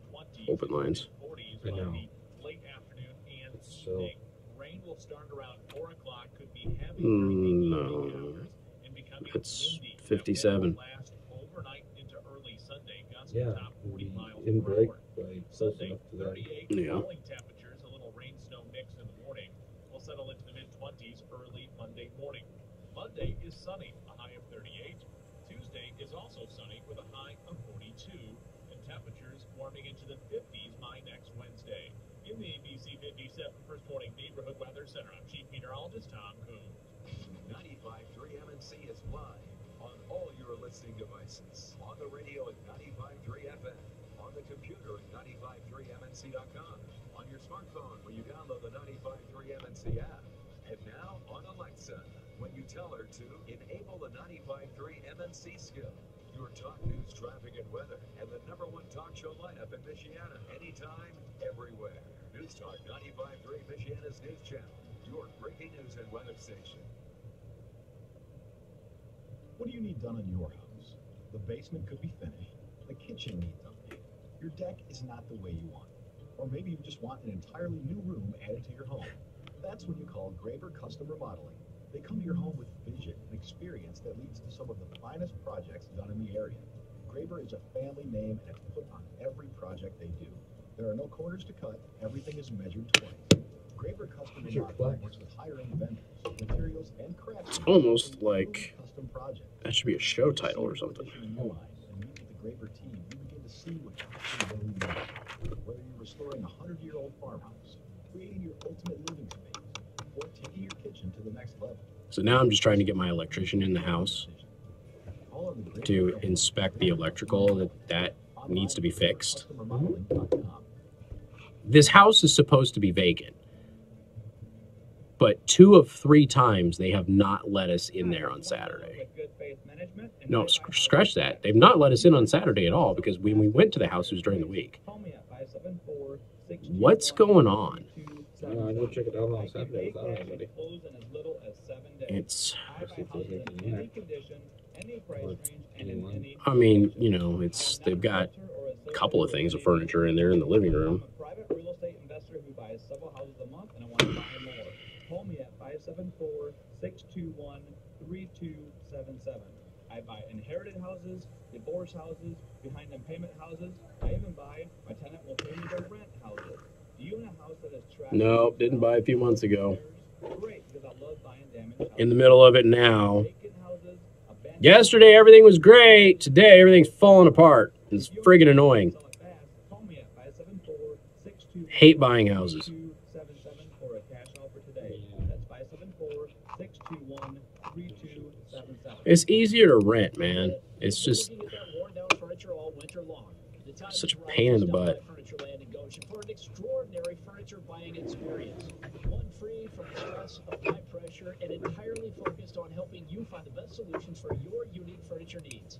open lines. 40s I by know. the late afternoon and So, evening. Rain will start around 4 o'clock. Could be heavy during the evening No, hours and becoming it's windy. 57. Will last overnight into early Sunday. Gusts yeah, top 40 miles in per break hour. by close Sunday, enough to that. 38 Yeah. cooling temperatures, a little rain snow mix in the morning. We'll settle into the mid-20s early Monday morning. Monday is sunny, a high of 38. Tuesday is also sunny with a high of 42, and temperatures warming into the 50s by next Wednesday. In the ABC 57 First Morning Neighborhood Weather Center, I'm Chief Meteorologist Tom Coon. 95.3 MNC is live on all your listening devices. On the radio at 95.3 FM. On the computer at 95.3MNC.com. On your smartphone when you download the 95.3 MNC app. And now on Alexa, when you tell her to enable the 95.3 MNC skill. Your talk news, traffic, and weather, and the #1 talk show lineup in Michiana. Anytime, everywhere. News Talk 95.3 Michiana's news channel. Your breaking news and weather station. What do you need done in your house? The basement could be finished. The kitchen needs updated. Your deck is not the way you want it. Or maybe you just want an entirely new room added to your home. That's when you call Graber Custom Remodeling. They come to your home with vision and experience that leads to some of the finest projects done in the area. Graber is a family name and it's put on every project they do. There are no corners to cut. Everything is measured twice. Graber Custom Remodeling works with higher-end vendors, materials, and craftsmen. It's almost like custom projects. that should be a show title or something. And meet with the Graber team, you begin to see what you really need. Whether you're restoring a 100-year-old farmhouse, creating your ultimate living space, or taking your kitchen to the next level. So now I'm just trying to get my electrician in the house All of the Graber to Custom inspect the electrical that needs to be fixed. CustomRemodeling.com. This house is supposed to be vacant, but 2 of 3 times they have not let us in there on Saturday. No, scratch that. They've not let us in on Saturday at all because when we went to the house, it was during the week. What's going on? I go check it out on Saturday without anybody. It's, I mean, you know, it's, they've got a couple of things of furniture in there in the living room. Private real estate investor who buys several houses a month, and I want to buy more. Call me at 574-621-3277. I buy inherited houses, divorce houses, behind them payment houses. I even buy my tenant will pay me to rent houses. Do you own a house that is trash? No, didn't buy a few months ago. Great, because I love buying damaged houses. In the middle of it now. Yesterday everything was great. Today everything's falling apart. It's friggin' annoying. Hate buying houses. It's easier to rent, man. It's just such a pain in the butt. For an extraordinary furniture buying experience. One free from the stress of high pressure and entirely focused on helping you find the best solutions for your unique furniture needs.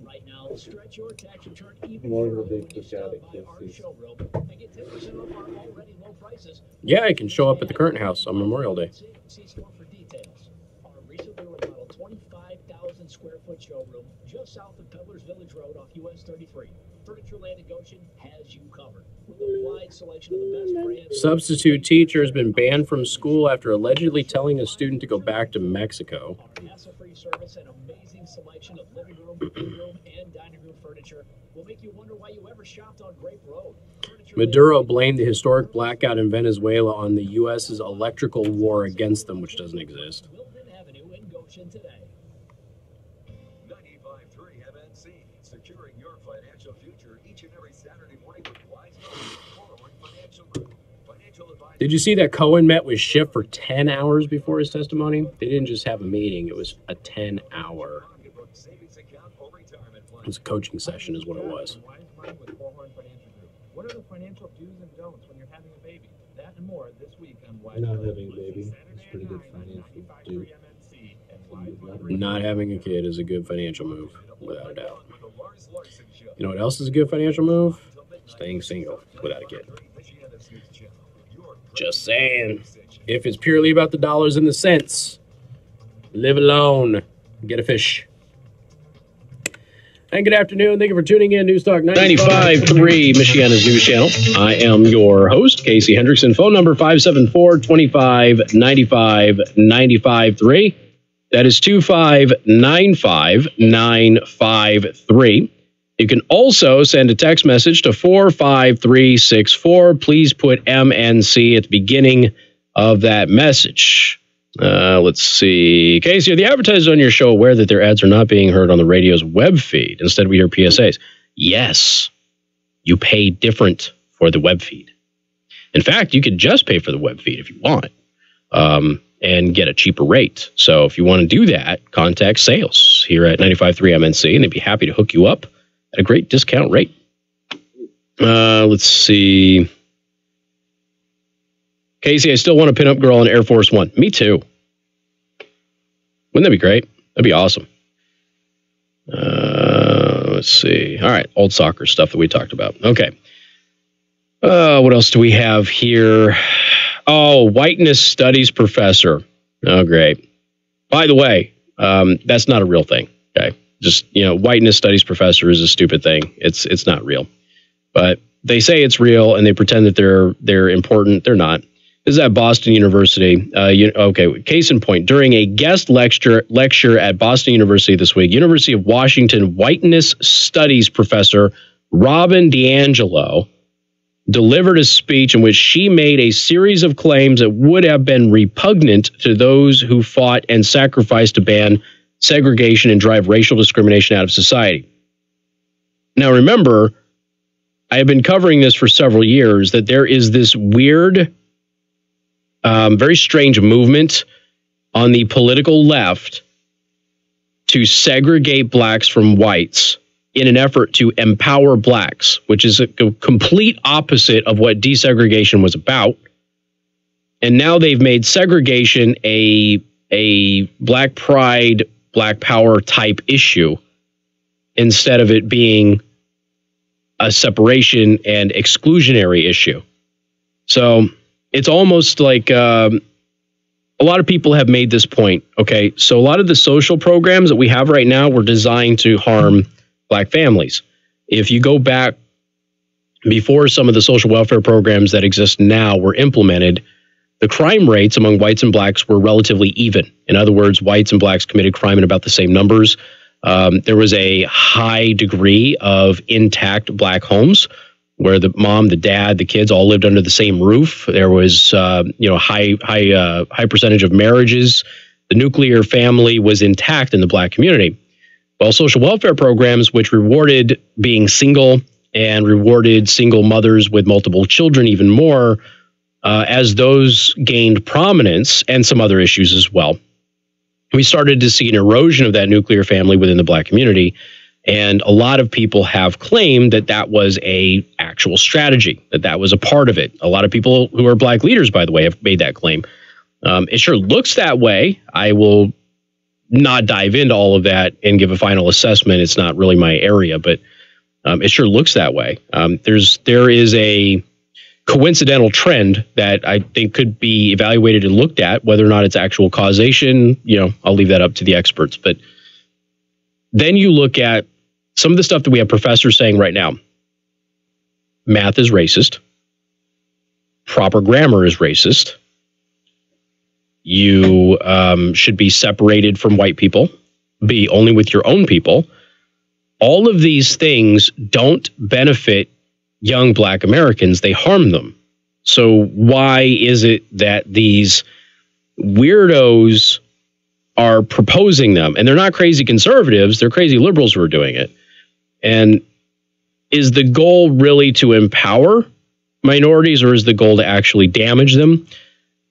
Right now, stretch your tax return even further when you stop by our showroom and get 10% off our already low prices. Yeah, I can show up at the current house on Memorial Day. See store for details. Our recently remodeled 25,000 square foot showroom just south of Peddlers Village Road off US 33. Furniture Land in Goshen has you covered with a wide selection of the best brands. Substitute teacher has been banned from school after allegedly telling a student to go back to Mexico. Our hassle-free service and amazing selection of living room, room, and dining room furniture will make you wonder why you ever shopped on Grape Road. Maduro blamed the historic blackout in Venezuela on the U.S.'s electrical war against them, which doesn't exist. Wilton Avenue in Goshen today. 95.3 MNC, securing your financial future each and every Saturday morning with wise money, forward financial group. Financial advice. Did you see that Cohen met with Schiff for 10 hours before his testimony? They didn't just have a meeting, it was a 10-hour. It was a coaching session is what it was. What are the financial do's and don'ts when you're having a baby? That and more this week on Wise Not Money. having a baby is pretty good financial do. Not having a kid is a good financial move, without a doubt. You know what else is a good financial move? Staying single without a kid. Just saying. If it's purely about the dollars and the cents, live alone. Get a fish. And good afternoon. Thank you for tuning in. News Talk 95.3, Michiana's news channel. I am your host, Casey Hendrickson. Phone number 574-25-95-95.3. That is 2595-953. You can also send a text message to 45364. Please put MNC at the beginning of that message. Let's see. Casey, are the advertisers on your show aware that their ads are not being heard on the radio's web feed? Instead, we hear PSAs. Yes. You pay different for the web feed. In fact, you could just pay for the web feed if you want, and get a cheaper rate. So if you want to do that, contact sales here at 95.3 MNC, and they'd be happy to hook you up at a great discount rate. Let's see. Casey, I still want a pinup girl in Air Force One. Me too. Wouldn't that be great? That'd be awesome. Let's see. All right, old soccer stuff that we talked about. Okay. What else do we have here? Oh, whiteness studies professor. Oh, great. By the way, that's not a real thing. Okay. Just, you know, whiteness studies professor is a stupid thing. It's not real. But they say it's real and they pretend that they're important. They're not. This is at Boston University. Okay, case in point. During a guest lecture at Boston University this week, University of Washington whiteness studies professor Robin DiAngelo delivered a speech in which she made a series of claims that would have been repugnant to those who fought and sacrificed to ban segregation and drive racial discrimination out of society. Now, remember, I have been covering this for several years, that there is this weird, very strange movement on the political left to segregate blacks from whites in an effort to empower blacks, which is a complete opposite of what desegregation was about. And now they've made segregation a black pride, black power type issue instead of it being a separation and exclusionary issue. So it's almost like a lot of people have made this point. Okay, so a lot of the social programs that we have right now were designed to harm black families. If you go back before some of the social welfare programs that exist now were implemented, the crime rates among whites and blacks were relatively even. In other words, whites and blacks committed crime in about the same numbers. There was a high degree of intact black homes where the mom, the dad, the kids all lived under the same roof. There was, high percentage of marriages. The nuclear family was intact in the black community. Well, social welfare programs, which rewarded being single and rewarded single mothers with multiple children even more, as those gained prominence and some other issues as well, we started to see an erosion of that nuclear family within the black community. And a lot of people have claimed that that was a actual strategy, that was a part of it. A lot of people who are black leaders, by the way, have made that claim. It sure looks that way. I will not dive into all of that and give a final assessment. It's not really my area, but it sure looks that way. There is a coincidental trend that I think could be evaluated and looked at. Whether or not it's actual causation, I'll leave that up to the experts. But then you look at some of the stuff that we have professors saying right now. Math is racist. Proper grammar is racist. You should be separated from white people, be only with your own people. All of these things don't benefit young black Americans. They harm them. So why is it that these weirdos are proposing them? And they're not crazy conservatives. They're crazy liberals who are doing it. And is the goal really to empower minorities, or is the goal to actually damage them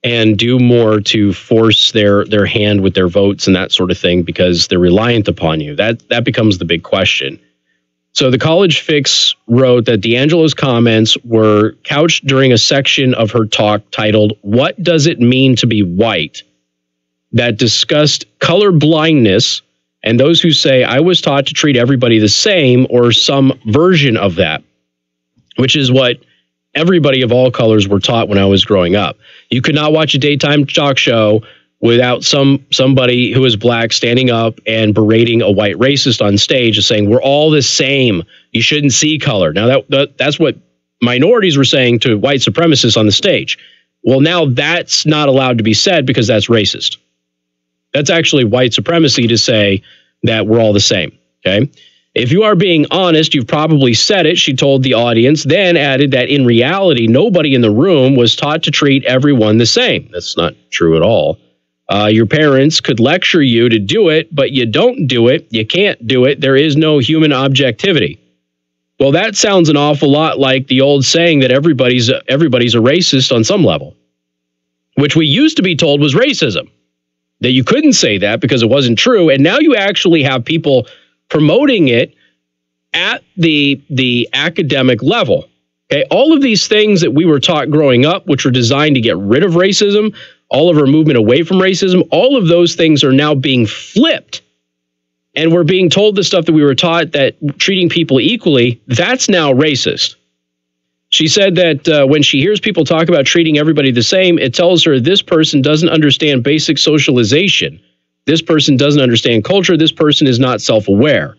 and do more to force their hand with their votes and that sort of thing because they're reliant upon you? That becomes the big question. So the College Fix wrote that D'Angelo's comments were couched during a section of her talk titled, "What Does It Mean to Be White?" that discussed color blindness and those who say, I was taught to treat everybody the same, or some version of that, which is what everybody of all colors were taught when I was growing up. You could not watch a daytime talk show without somebody who is black standing up and berating a white racist on stage and saying, we're all the same. You shouldn't see color. Now, that's what minorities were saying to white supremacists on the stage. Well, now that's not allowed to be said because that's racist. That's actually white supremacy to say that we're all the same, okay? If you are being honest, you've probably said it, she told the audience, then added that in reality, nobody in the room was taught to treat everyone the same. That's not true at all. Your parents could lecture you to do it, but you don't do it. You can't do it. There is no human objectivity. Well, that sounds an awful lot like the old saying that everybody's a racist on some level, which we used to be told was racism, that you couldn't say that because it wasn't true. And now you actually have people promoting it at the academic level. Okay, all of these things that we were taught growing up, which were designed to get rid of racism, all of our movement away from racism, all of those things are now being flipped. And we're being told the stuff that we were taught, that treating people equally, that's now racist. She said that when she hears people talk about treating everybody the same, it tells her this person doesn't understand basic socialization. This person doesn't understand culture. This person is not self-aware.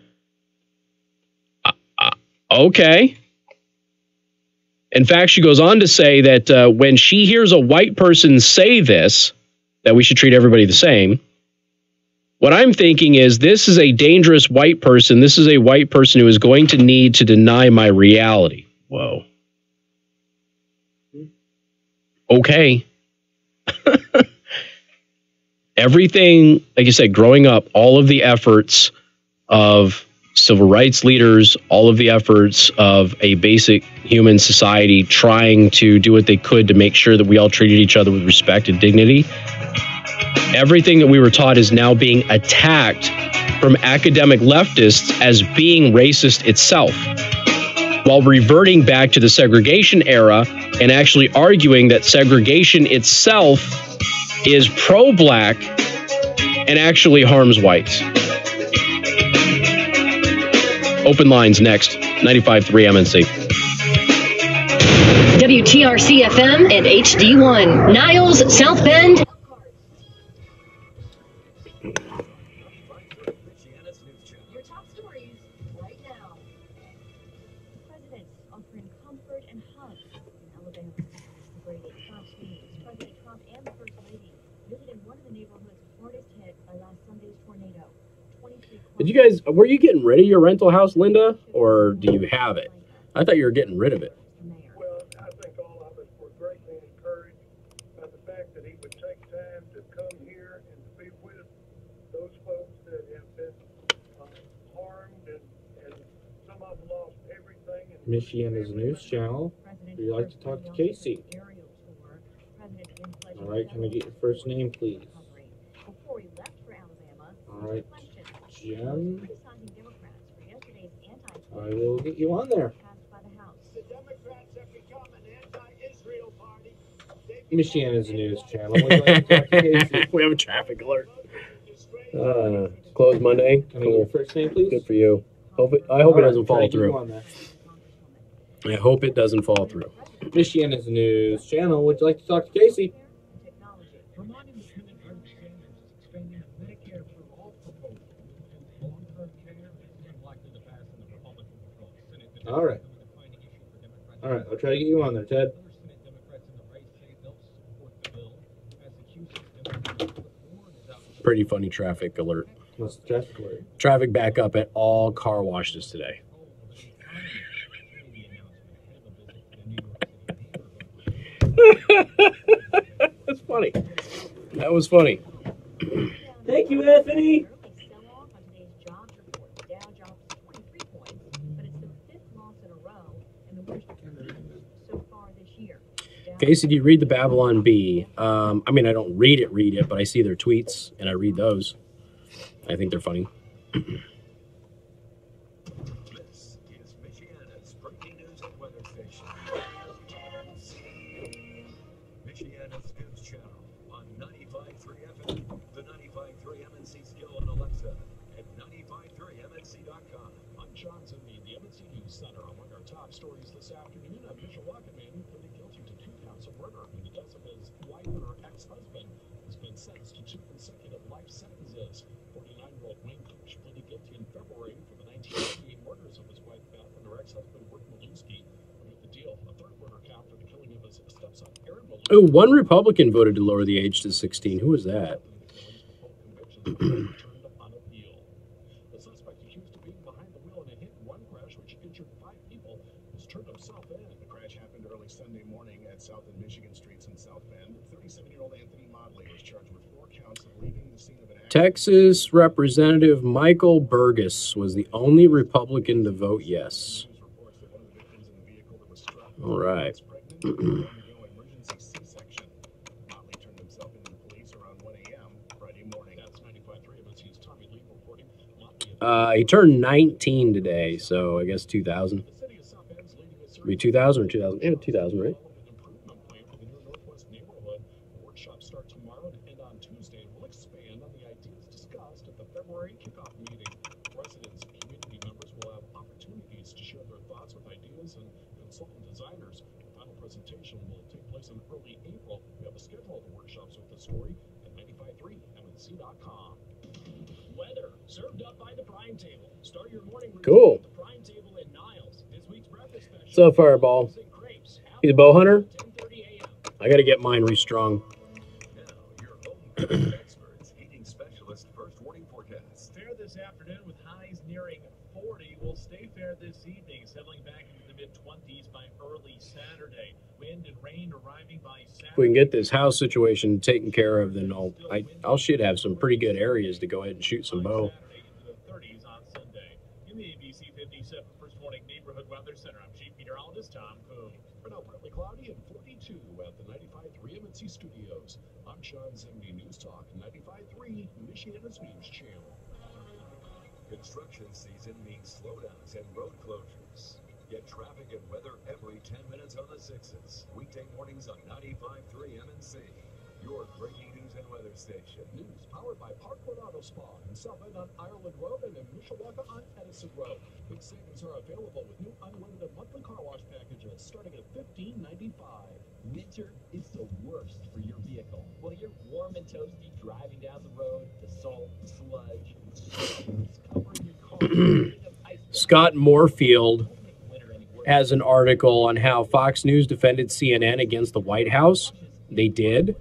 Okay. In fact, she goes on to say that when she hears a white person say this, that we should treat everybody the same, what I'm thinking is this is a dangerous white person. This is a white person who is going to need to deny my reality. Whoa. Okay. Everything, like you said, growing up, all of the efforts of civil rights leaders, all of the efforts of a basic human society trying to do what they could to make sure that we all treated each other with respect and dignity, everything that we were taught is now being attacked from academic leftists as being racist itself, while reverting back to the segregation era and actually arguing that segregation itself is pro-black and actually harms whites. Open lines next. 95.3 MNC. WTRC FM and HD1. Niles, South Bend. Your top stories right now. Presidents offering comfort and hugs in Alabama. The great Fox News. President Trump and the First Lady visited one of the neighborhoods hardest hit by last Sunday's tornado. Did you guys, were you getting rid of your rental house, Linda, or do you have it? I thought you were getting rid of it. Well, I think all of us were greatly encouraged by the fact that he would take time to come here and to be with those folks that have been harmed, and some of them lost everything. Michiana's news channel. Would you like to talk to Casey? All right, can I get your first name, please? Before he left for Alabama, All right, Jen. criticizing Democrats for yesterday's I will get you on there. passed by the House. The Democrats have become an anti-Israel party. Michiana's news channel. Would you like to talk to Casey? We have a traffic alert. Closed Monday. Can I get your first name, please? Good for you. I hope it doesn't fall Try to get you through. on there. I hope it doesn't fall through. Michiana's news channel. Would you like to talk to Casey? Vermont independent drug standards is expanding Medicare for all proposals. Long-term care is unlikely to pass in the Republican-controlled Senate. All right. All right, I'll try to get you on there, Ted. Other Senate Democrats in the race say they'll support the bill. Massachusetts Democrats Warren is out. Pretty funny traffic alert. What's the traffic alert? Traffic back up at all car washes today. That's funny. That was funny. Thank you, Anthony. Sell-off on today's jobs report. The Dow dropped 23 points, but it's the fifth loss in a row and the worst so far this year. Casey, do you read the Babylon Bee? I mean, I don't read it, but I see their tweets and I read those. I think they're funny. This is Michiana's breaking news and weather station. Michiana's news channel on 95.3 FM, the 95.3 MNC skill on Alexa, and 95.3MNC.com. I'm John Zimby, the MNC News Center. Among our top stories this afternoon, a Mishawaka man who pleaded guilty to 2 counts of murder in the death of his wife and her ex-husband has been sentenced to 2 consecutive life sentences. 49-year-old Wayne Kush pleaded guilty in February for the 1998 murders of his wife Beth and her ex-husband Rick Maluski. Under the deal, a third murder count for the killing of his stepson Aaron Maluski. Oh, one Republican voted to lower the age to 16. Who was that? The suspect accused of being behind the wheel in a hit-and-run crash which injured 5 people has turned himself in. The crash happened early Sunday morning at South and Michigan Streets in South Bend. 37-year-old Anthony Modley was charged with 4 counts of leaving the scene of an accident. Texas Representative Michael Burgess was the only Republican to vote yes. All right. Emergency C-section. Motley turned himself into the police around 1 a.m. Friday morning. That's 95.3 MNC's Tommy Lee reporting. He turned 19 today, so I guess 2000. The city of South Bend's leading a search Be 2000 or 2000? Yeah, 2000, right? improvement plan for the new Northwest neighborhood. The workshops start tomorrow and end on Tuesday. We'll expand on the ideas discussed at the February kickoff meeting. Residents and community members will have opportunities to share their thoughts with ideas and consultant designers. The final presentation will take place in early April. We have a schedule of the workshops with the story at 95.3MNC.com. Weather served up by the Prime Table. Start your morning Cool. with the Prime Table in Niles. This week's breakfast special. What's up, Fireball? He's a bow hunter? I got to get mine restrung. Now, your home experts, heating specialist, first warning forecast. Fair this afternoon with highs nearing 40. We'll stay fair this evening, settling back into the mid-20s by early Saturday. Wind and rain arriving by Saturday. If we can get this house situation taken care of, then I'll should have some pretty good areas to go ahead and shoot some bow. Into the 30s on Sunday. In the ABC 57 First Warning Neighborhood Weather Center, I'm Chief Meteorologist Tom Coon. For now, partly cloudy and 42 at the 95.3 MNC studios. I'm Sean Zimby, News Talk 95.3, Michiana's News Channel. Construction season means slowdowns and road closures. Get traffic and weather every 10 minutes on the 6s. Weekday mornings on 95.3 MNC. Your breaking news news and weather station. News powered by Parkwood Auto Spa in South End on Ireland Road and in Mishawaka on Edison Road. Big savings are available with new unlimited monthly car wash packages starting at $15.95. Winter is the worst for your vehicle. While you're warm and toasty driving down the road, the salt, sludge, is covering your car. Scott Moorfield has an article on how Fox News defended CNN against the White House. They did,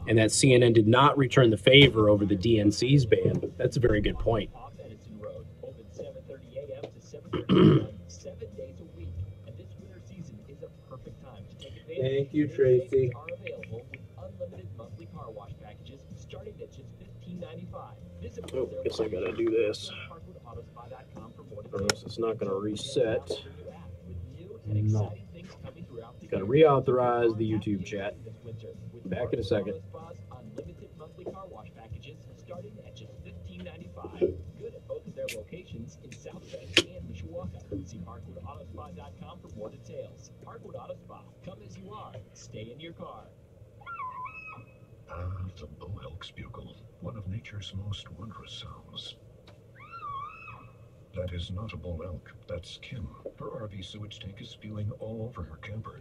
and that CNN did not return the favor over the DNC's ban. That's a very good point. Off Edison Road, open 7:30 a.m. to 7:30 p.m. 7 days a week. And this winter season is a perfect time to take advantage. Thank you, Tracy. Are available with unlimited monthly car wash packages starting at just $15.95. Visit Oh, guess I gotta do this. Or else it's not gonna reset. No. Gotta reauthorize the YouTube chat. Back in a second. Unlimited monthly car wash packages starting at just $15.95. Good at both of their locations in South Bend and Mishawaka. See ParkwoodAutoSpa.com for more details. Parkwood Auto Spa. Come as you are. Stay in your car. The bull elk's bugle, one of nature's most wondrous sounds. That is not a bull elk, that's Kim. Her RV sewage tank is spewing all over her camper.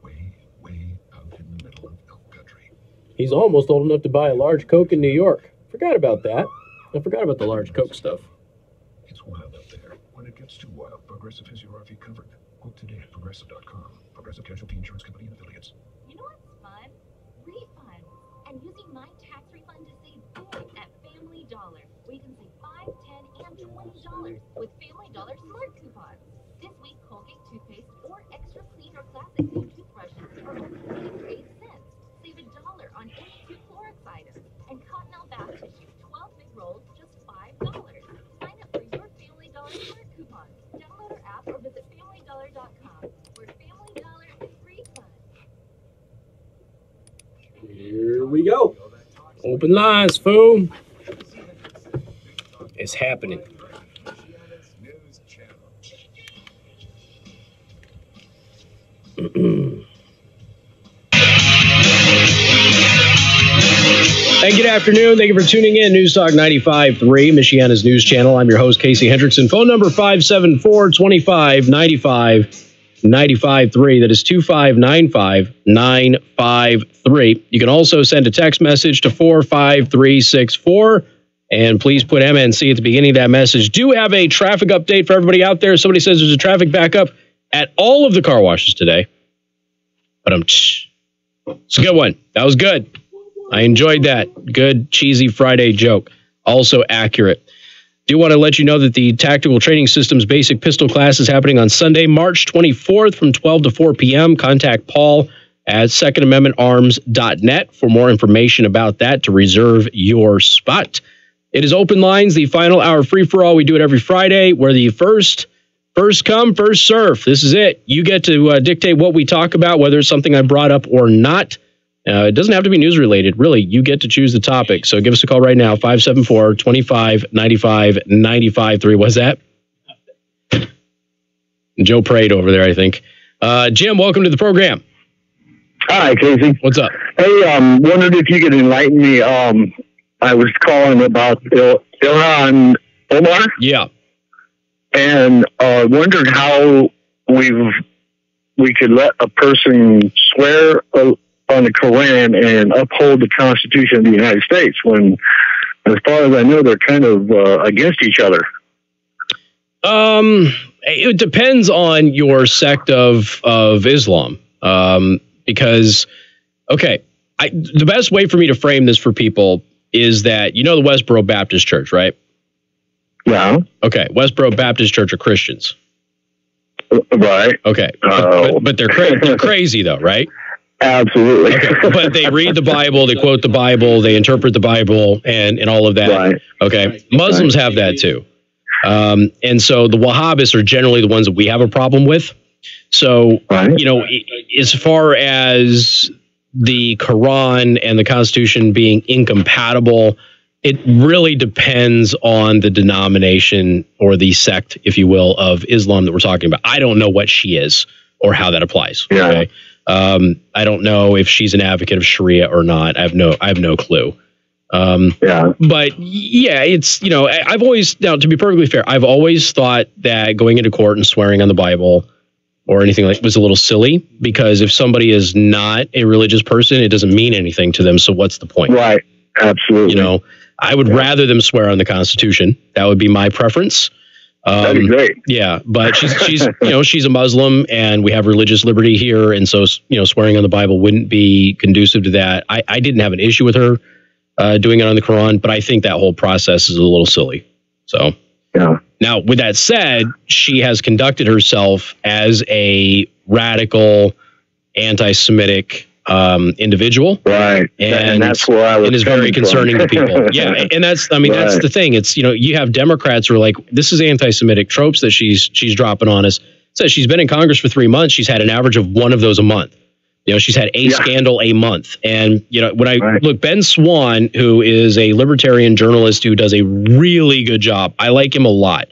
Way out in the middle of elk country. He's almost old enough to buy a large Coke in New York. Forgot about that. I forgot about the large Coke stuff. It's wild out there. When it gets too wild, Progressive has your RV covered. Quote today at Progressive.com. Progressive Casualty Insurance Company and Affiliates. You know what's fun? Refunds. And using my tax refund to save big at Family Dollar, where you can save $5, $10, and $20 with Family Dollar Smart Coupons. This week, Colgate toothpaste or extra clean or classic new toothbrushes are only 88 cents. Save $1 on any 2 Clorox items. And Cottonelle bath tissue, 12 big rolls, just $5. Sign up for your Family Dollar Smart Coupons. Download our app or visit FamilyDollar.com, where Family Dollar is refund. Here we go. Open lines, fool. It's happening. Hey, good afternoon. Thank you for tuning in. News Talk 95.3, Michiana's news channel. I'm your host, Casey Hendrickson. Phone number 574-25-95-95.3. That is 2595-953. You can also send a text message to 45364. And please put MNC at the beginning of that message. Do have a traffic update for everybody out there. Somebody says there's a traffic backup at all of the car washes today. But it's a good one. That was good. I enjoyed that. Good, cheesy Friday joke. Also accurate. Do want to let you know that the Tactical Training Systems Basic Pistol class is happening on Sunday, March 24th from 12 to 4 p.m. Contact Paul at secondamendmentarms.net for more information about that to reserve your spot. It is open lines, the final hour free-for-all. We do it every Friday, where the first come, first serve. This is it. You get to dictate what we talk about, whether it's something I brought up or not. It doesn't have to be news-related. Really, you get to choose the topic. So give us a call right now, 574-25-95-95.3. What's that? Joe prayed over there, I think. Jim, welcome to the program. Hi, Casey. What's up? Hey, wondered if you could enlighten me. I was calling about Ilhan Omar. Yeah. And wondered how we could let a person swear on the Koran and uphold the Constitution of the United States when, as far as I know, they're kind of against each other. It depends on your sect of Islam. Because, okay, the best way for me to frame this for people is that, you know, the Westboro Baptist Church, right? Yeah. Okay, Westboro Baptist Church are Christians. Right. Okay, but they're crazy, though, right? Absolutely. Okay. But they read the Bible, they quote the Bible, they interpret the Bible, and all of that. Right. Okay, Muslims have that too. And so the Wahhabis are generally the ones that we have a problem with. So, you know, as far as the Quran and the Constitution being incompatible, it really depends on the denomination or the sect, if you will, of Islam that we're talking about. I don't know what she is or how that applies. Yeah. Okay. I don't know if she's an advocate of Sharia or not. I have no clue. But yeah, it's, you know, I've always, now to be perfectly fair, I've always thought that going into court and swearing on the Bible or anything like was a little silly, because if somebody is not a religious person, it doesn't mean anything to them. So what's the point? Right. Absolutely. You know, I would rather them swear on the Constitution. That would be my preference. That'd be great. Yeah, but she's you know, she's a Muslim and we have religious liberty here, and so, you know, swearing on the Bible wouldn't be conducive to that. I didn't have an issue with her doing it on the Quran, but I think that whole process is a little silly. So yeah. Now, with that said, she has conducted herself as a radical, anti-Semitic individual, right? And that's where I was. And is very concerning to people. Yeah, and that's, I mean, that's the thing. It's, you know, you have Democrats who are like, this is anti-Semitic tropes that she's dropping on us. So she's been in Congress for 3 months. She's had an average of one of those a month. You know, she's had a scandal a month. And, you know, when I look, Ben Swan, who is a libertarian journalist who does a really good job. I like him a lot.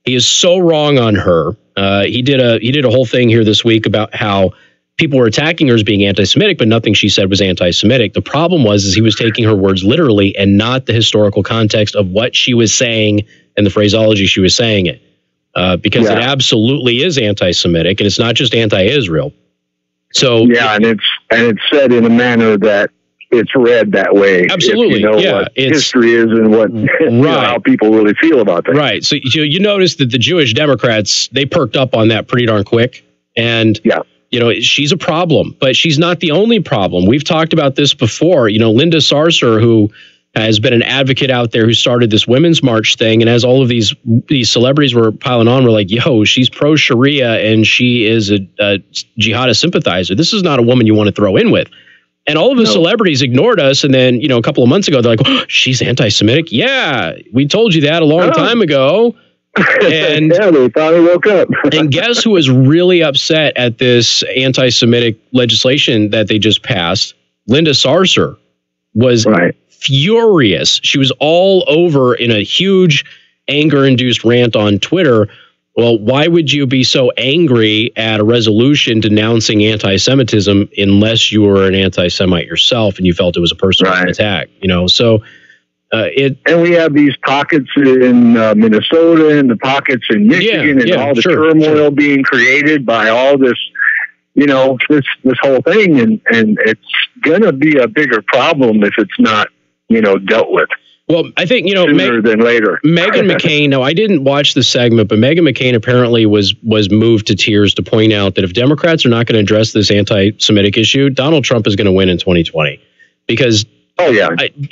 He is so wrong on her. He did a whole thing here this week about how people were attacking her as being anti-Semitic, but nothing she said was anti-Semitic. The problem was he was taking her words literally and not the historical context of what she was saying and the phraseology she was saying it. Because it absolutely is anti-Semitic, and it's not just anti-Israel. So yeah, and it's said in a manner that it's read that way. Absolutely, if you know what history is and what you know, how people really feel about that. Right. So you notice that the Jewish Democrats, they perked up on that pretty darn quick, and you know, she's a problem, but she's not the only problem. We've talked about this before. You know, Linda Sarsour, who has been an advocate out there, who started this women's march thing, and as all of these celebrities were piling on, we're like, yo, she's pro Sharia and she is a jihadist sympathizer. This is not a woman you want to throw in with. And all of the celebrities ignored us, and then, you know, a couple of months ago, they're like, oh, she's anti-Semitic. Yeah, we told you that a long time ago. And they finally woke up. And guess who was really upset at this anti-Semitic legislation that they just passed? Linda Sarsour was furious. She was all over in a huge anger-induced rant on Twitter. Well, why would you be so angry at a resolution denouncing anti-Semitism unless you were an anti-Semite yourself and you felt it was a personal attack? You know, so and we have these pockets in Minnesota and the pockets in Michigan and all the turmoil being created by all this, you know, this whole thing, and it's gonna be a bigger problem if it's not, you know, dealt with. Well, I think, you know, sooner than later. Meghan McCain, no, I didn't watch the segment, but Meghan McCain apparently was moved to tears to point out that if Democrats are not going to address this anti-Semitic issue, Donald Trump is going to win in 2020. Because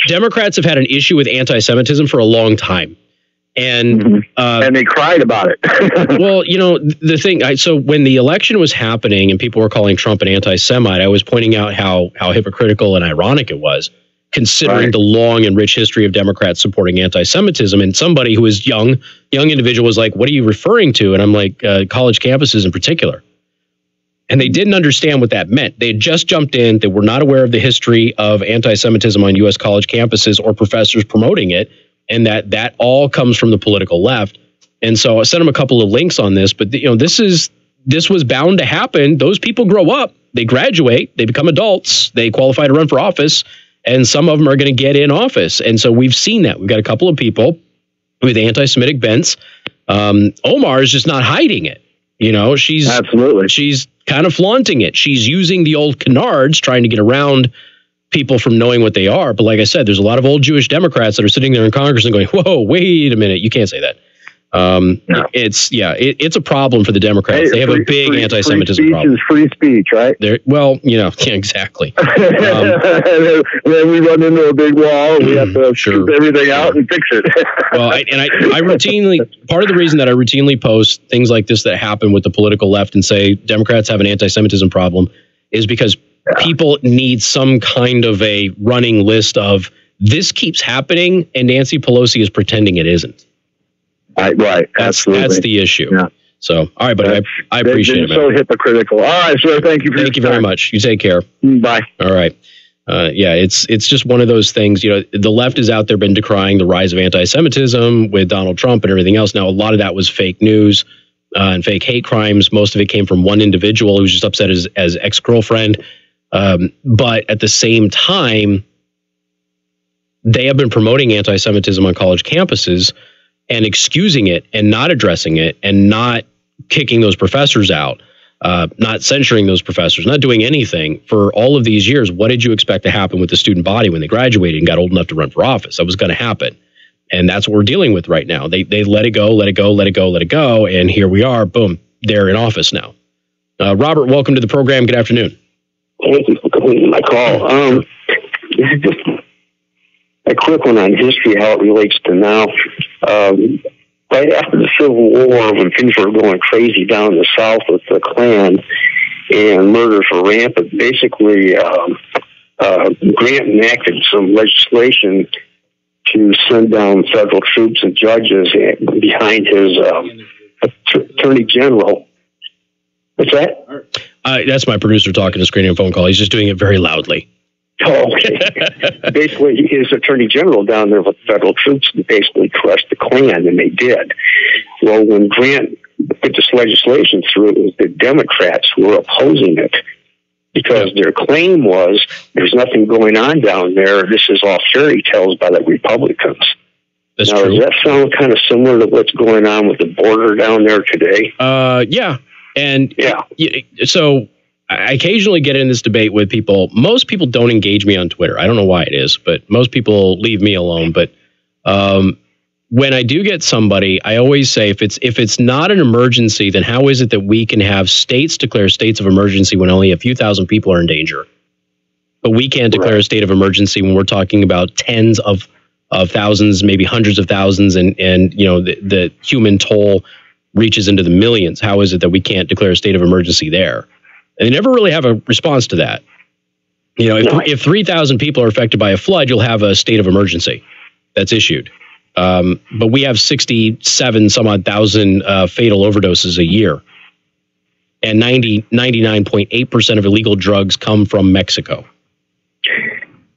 Democrats have had an issue with anti-Semitism for a long time. And and they cried about it. Well, you know, the thing, so when the election was happening and people were calling Trump an anti-Semite, I was pointing out how hypocritical and ironic it was, considering the long and rich history of Democrats supporting anti-Semitism. And somebody who was young individual was like, what are you referring to? And I'm like, college campuses in particular. And they didn't understand what that meant. They had just jumped in. They were not aware of the history of anti-Semitism on U.S. college campuses or professors promoting it, and that all comes from the political left. And so I sent them a couple of links on this, but you know, this was bound to happen. Those people grow up, they graduate, they become adults, they qualify to run for office, and some of them are going to get in office. And so we've seen that. We've got a couple of people with anti-Semitic bents. Omar is just not hiding it. You know, she's kind of flaunting it. She's using the old canards, trying to get around people from knowing what they are. But like I said, there's a lot of old Jewish Democrats that are sitting there in Congress and going, whoa, wait a minute. You can't say that. It's a problem for the Democrats. They have a big anti-Semitism problem. Free speech, right? Well, you know, exactly. Then we run into a big wall. And we have to scoop everything out and fix it. Well, I routinely, part of the reason that I routinely post things like this that happen with the political left and say Democrats have an anti-Semitism problem is because people need some kind of a running list of this keeps happening and Nancy Pelosi is pretending it isn't. That's the issue. Yeah. So, all right, buddy, I appreciate it, man. So hypocritical. All right, sir. Thank you. Thank you very much. You take care. Bye. All right. It's just one of those things. You know, the left has out there been decrying the rise of anti-Semitism with Donald Trump and everything else. Now, a lot of that was fake news. and fake hate crimes. Most of it came from one individual who was just upset as ex-girlfriend. But at the same time, they have been promoting anti-Semitism on college campuses and excusing it and not addressing it and not kicking those professors out, not censuring those professors, not doing anything for all of these years. What did you expect to happen with the student body when they graduated and got old enough to run for office? That was going to happen. And that's what we're dealing with right now. They let it go. And here we are. Boom. They're in office now. Robert, welcome to the program. Good afternoon. Thank you for completing my call. This is just a quick one on history, how it relates to now. Right after the Civil War, when things were going crazy down in the South with the Klan and murders were rampant, basically Grant enacted some legislation to send down federal troops and judges behind his attorney general. What's that? That's my producer talking to screening a phone call. He's just doing it very loudly. Oh, okay. Basically, his attorney general down there with federal troops basically crushed the Klan, and they did. Well, when Grant put this legislation through, it was the Democrats who were opposing it because their claim was there's nothing going on down there. This is all fairy tales by the Republicans. That's now, true. Does that sound kind of similar to what's going on with the border down there today? Yeah. And so I occasionally get in this debate with people. Most people don't engage me on Twitter. I don't know why it is, but most people leave me alone. But when I do get somebody, I always say, if it's not an emergency, then how is it that we can have states declare states of emergency when only a few thousand people are in danger? But we can't declare a state of emergency when we're talking about tens of thousands, maybe hundreds of thousands, and the human toll reaches into the millions. How is it that we can't declare a state of emergency there? And they never really have a response to that. If 3,000 people are affected by a flood, you'll have a state of emergency that's issued. But we have 67 some odd thousand fatal overdoses a year. And 99.8% of illegal drugs come from Mexico.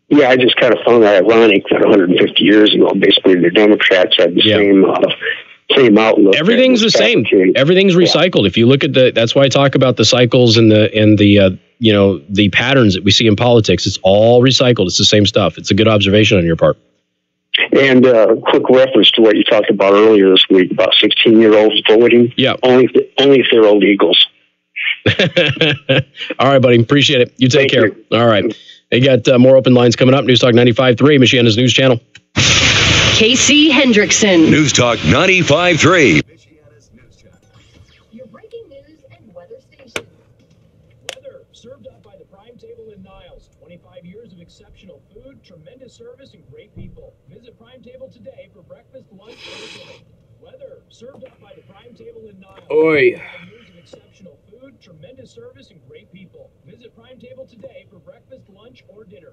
Yeah, I just kind of found that ironic that 150 years ago, basically the Democrats had the same outlook. Everything's the same. Everything's recycled. If you look at that's why I talk about the cycles and the patterns that we see in politics. It's all recycled. It's the same stuff. It's a good observation on your part. And quick reference to what you talked about earlier this week about 16-year-olds voting. Yeah. Only if they're illegals. All right, buddy. Appreciate it. You take care. All right. They got more open lines coming up. News Talk 95.3, Michiana's news channel. Casey Hendrickson. News Talk 95.3. Your breaking news and weather station. Weather served up by the Prime Table in Niles. 25 years of exceptional food, tremendous service, and great people. Visit Prime Table today for breakfast, lunch, or dinner. Weather served up by the Prime Table in Niles. Oi. 25 years of exceptional food, tremendous service, and great people. Visit Prime Table today for breakfast, lunch, or dinner.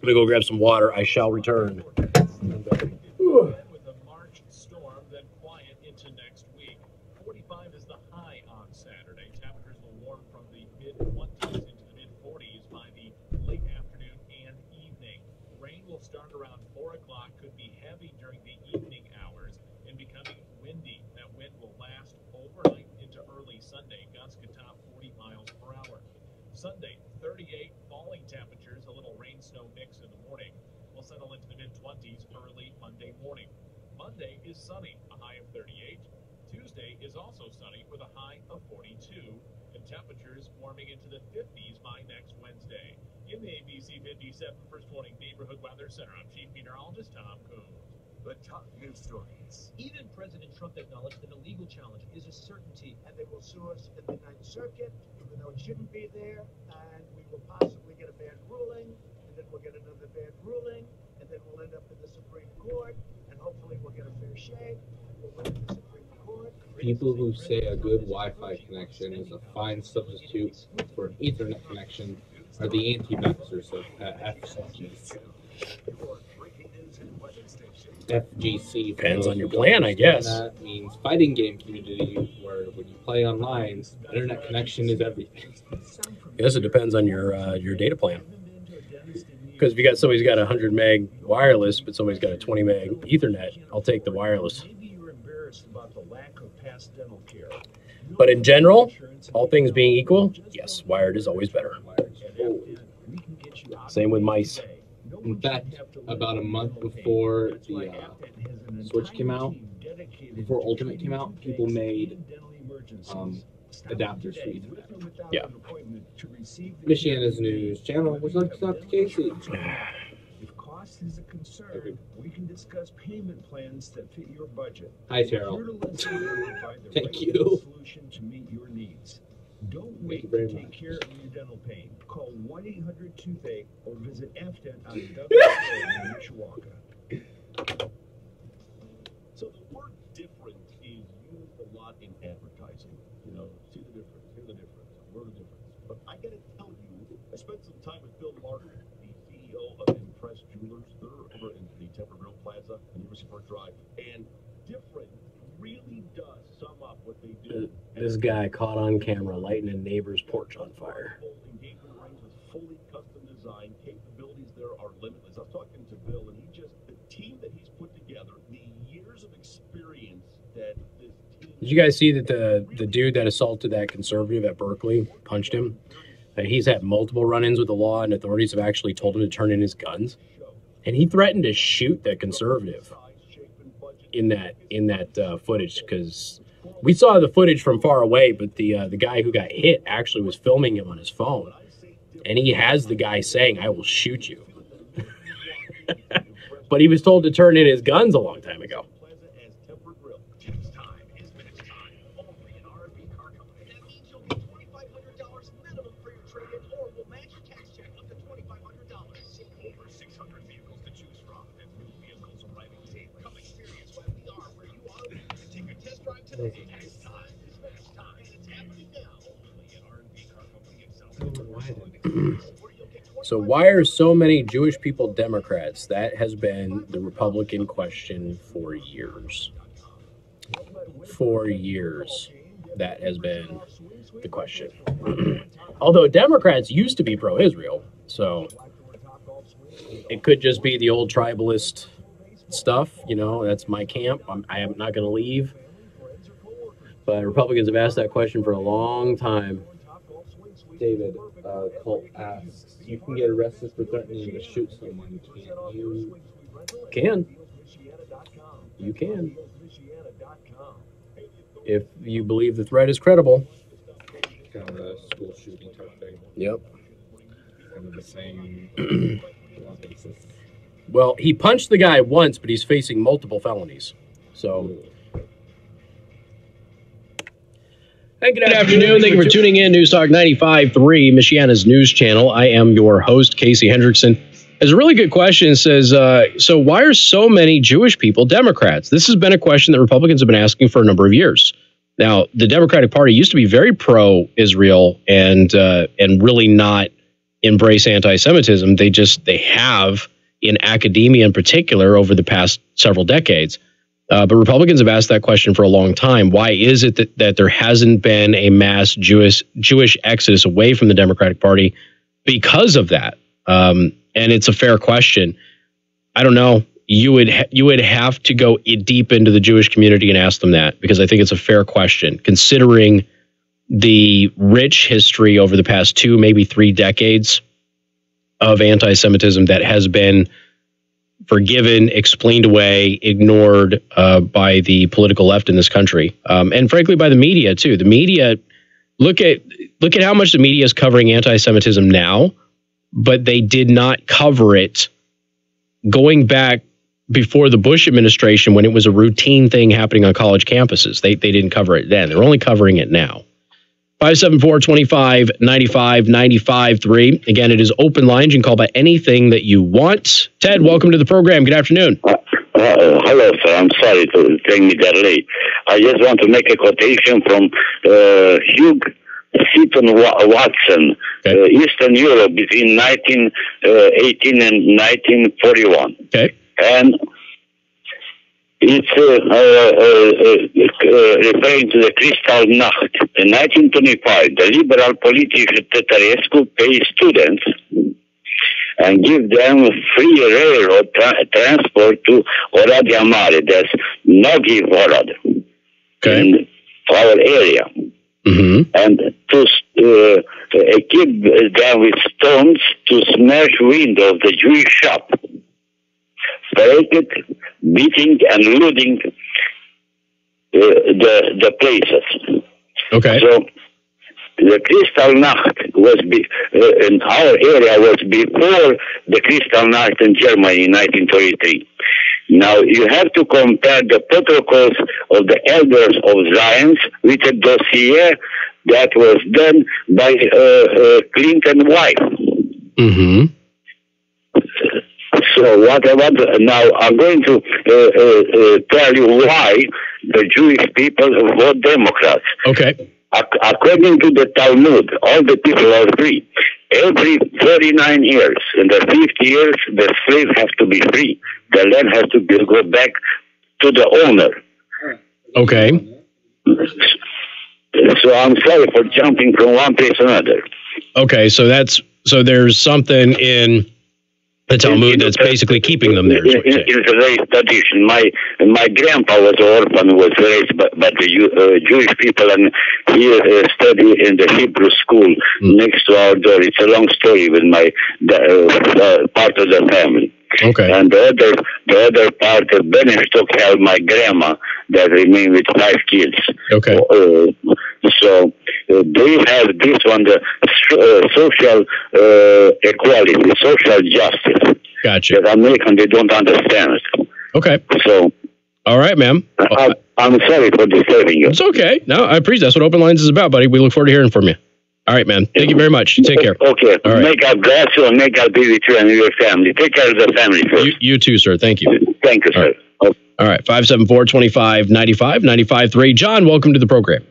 Let me go grab some water. I shall return. With a March storm, then quiet into next week. 45 is the high on Saturday. Temperatures will warm from the mid-20s into the mid-40s by the late afternoon and evening. Rain will start around 4 o'clock, could be heavy during the evening hours, and becoming windy. That wind will last overnight into early Sunday. Gusts could top 40 miles per hour. Sunday, 38 falling temperatures, a little rain-snow mix in the morning. We'll settle into the mid-20s early Monday morning. Monday is sunny, a high of 38. Tuesday is also sunny with a high of 42. And temperatures warming into the 50s by next Wednesday. In the ABC 57 First Warning Neighborhood Weather Center, I'm Chief Meteorologist Tom Coons. The top news stories. Even President Trump acknowledged that a legal challenge is a certainty. And they will sue us in the Ninth Circuit, even though it shouldn't be there, and we will possibly get a bad ruling, and then we'll get another bad ruling, and then we'll end up in the Supreme Court, and hopefully we'll get a fair shake, we'll win in the Supreme Court. People who say a good Wi-Fi connection is a fine substitute for an Ethernet connection are the anti-vaxxers of FGC. Depends on your plan, I guess. That means fighting game community, where when you play online, internet connection is everything. I guess it depends on your data plan. Because if you got somebody's got a 100 meg wireless, but somebody's got a 20 meg Ethernet, I'll take the wireless. But in general, all things being equal, yes, wired is always better. Same with mice. In fact, about a month before the Switch came out, before Ultimate came out, people made adapters for Ethernet. Yeah. Michiana's news channel. Would you like to talk to Casey? If cost is a concern, we can discuss payment plans that fit your budget. Hi, Terrell. Thank you. Solution to meet your needs. Don't wait to take care of your dental pain. Call 1-800-TOOTHACHE or visit FDent on Douglas in Mishawaka. So the word different is used a lot in advertising. You know, see the difference, hear the difference, word of difference. But I got to tell you, I spent some time with Bill Martin, the CEO of Impress Jewelers. They're over in the Temperville Plaza on University Park Drive. And different really does sum up what they do. This guy caught on camera lighting a neighbor's porch on fire. Engagement rings with fully custom design. Capabilities there are limitless. I was talking to Bill, and the team that he's put together, the years of experience that this team... Did you guys see that the dude that assaulted that conservative at Berkeley punched him? That he's had multiple run-ins with the law, and authorities have actually told him to turn in his guns. And he threatened to shoot that conservative in that footage, because we saw the footage from far away, but the guy who got hit actually was filming him on his phone, and he has the guy saying, "I will shoot you." But he was told to turn in his guns a long time ago. So why are so many Jewish people Democrats? That has been the Republican question for years. For years, that has been the question. Although Democrats used to be pro-Israel, so it could just be the old tribalist stuff. You know, that's my camp. I am not going to leave. But Republicans have asked that question for a long time. David, Colt asks, you can get arrested for threatening to shoot someone, can't you? You can. If you believe the threat is credible. Kind of a school shooting type thing. Yep. Kind of the same. Well, he punched the guy once, but he's facing multiple felonies. So... Hey, good afternoon. Thank you for tuning in. News Talk 95.3, Michiana's news channel. I am your host, Casey Hendrickson. There's a really good question. It says, so why are so many Jewish people Democrats? This has been a question that Republicans have been asking for a number of years. Now, the Democratic Party used to be very pro-Israel and really not embrace anti-Semitism. They have in academia in particular over the past several decades. But Republicans have asked that question for a long time. Why is it that there hasn't been a mass Jewish exodus away from the Democratic Party because of that? And it's a fair question. I don't know. You would have to go deep into the Jewish community and ask them that, because I think it's a fair question, considering the rich history over the past 2, maybe 3 decades of anti-Semitism that has been forgiven, explained away, ignored by the political left in this country, and frankly by the media too. The media, look at how much the media is covering anti-Semitism now, but they did not cover it going back before the Bush administration when it was a routine thing happening on college campuses. They didn't cover it then. They're only covering it now. 574-25-95-95-3. Again, it is open lines. You can call by anything that you want. Ted, welcome to the program. Good afternoon. Hello, sir. I'm sorry to take me that late. I just want to make a quotation from Hugh Seaton Watson, Eastern Europe between 1918 and 1941. Okay. And it's referring to the Kristallnacht. In 1925, the liberal politician Tătărescu paid students and give them free railroad transport to Oradea Mare. That's Nogi Vorad in our area. And to equip them with stones to smash windows of the Jewish shop, breaking, beating, and looting the places. Okay. So the Kristallnacht was in our area was before the Kristallnacht in Germany in 1933. Now you have to compare the protocols of the elders of Zion with a dossier that was done by Clinton's wife. So what I want now, I'm going to tell you why the Jewish people vote Democrats. Okay. According to the Talmud, all the people are free. Every 39 years, in the 50 years, the slaves have to be free. The land has to go back to the owner. Okay. So I'm sorry for jumping from one place to another. Okay, so there's something in the Talmud that's basically keeping them there. It's a raised tradition. My grandpa was an orphan, was raised by the Jewish people, and he studied in the Hebrew school next to our door. It's a long story with my part of the family. Okay. And the other part of Benishtok held my grandma that remained with 5 kids. Okay. So they have this one, the social equality, social justice. Gotcha. That American, they don't understand it. Okay. So. All right, ma'am. I'm sorry for disturbing you. It's okay. No, I appreciate that's what Open Lines is about, buddy. We look forward to hearing from you. All right, man. Thank you very much. Take care. Okay. All right. May God bless you and may God be with you and your family. Take care of the family first. You too, sir. Thank you. Thank you, sir. All right. 574-2595, 95.3. John, welcome to the program.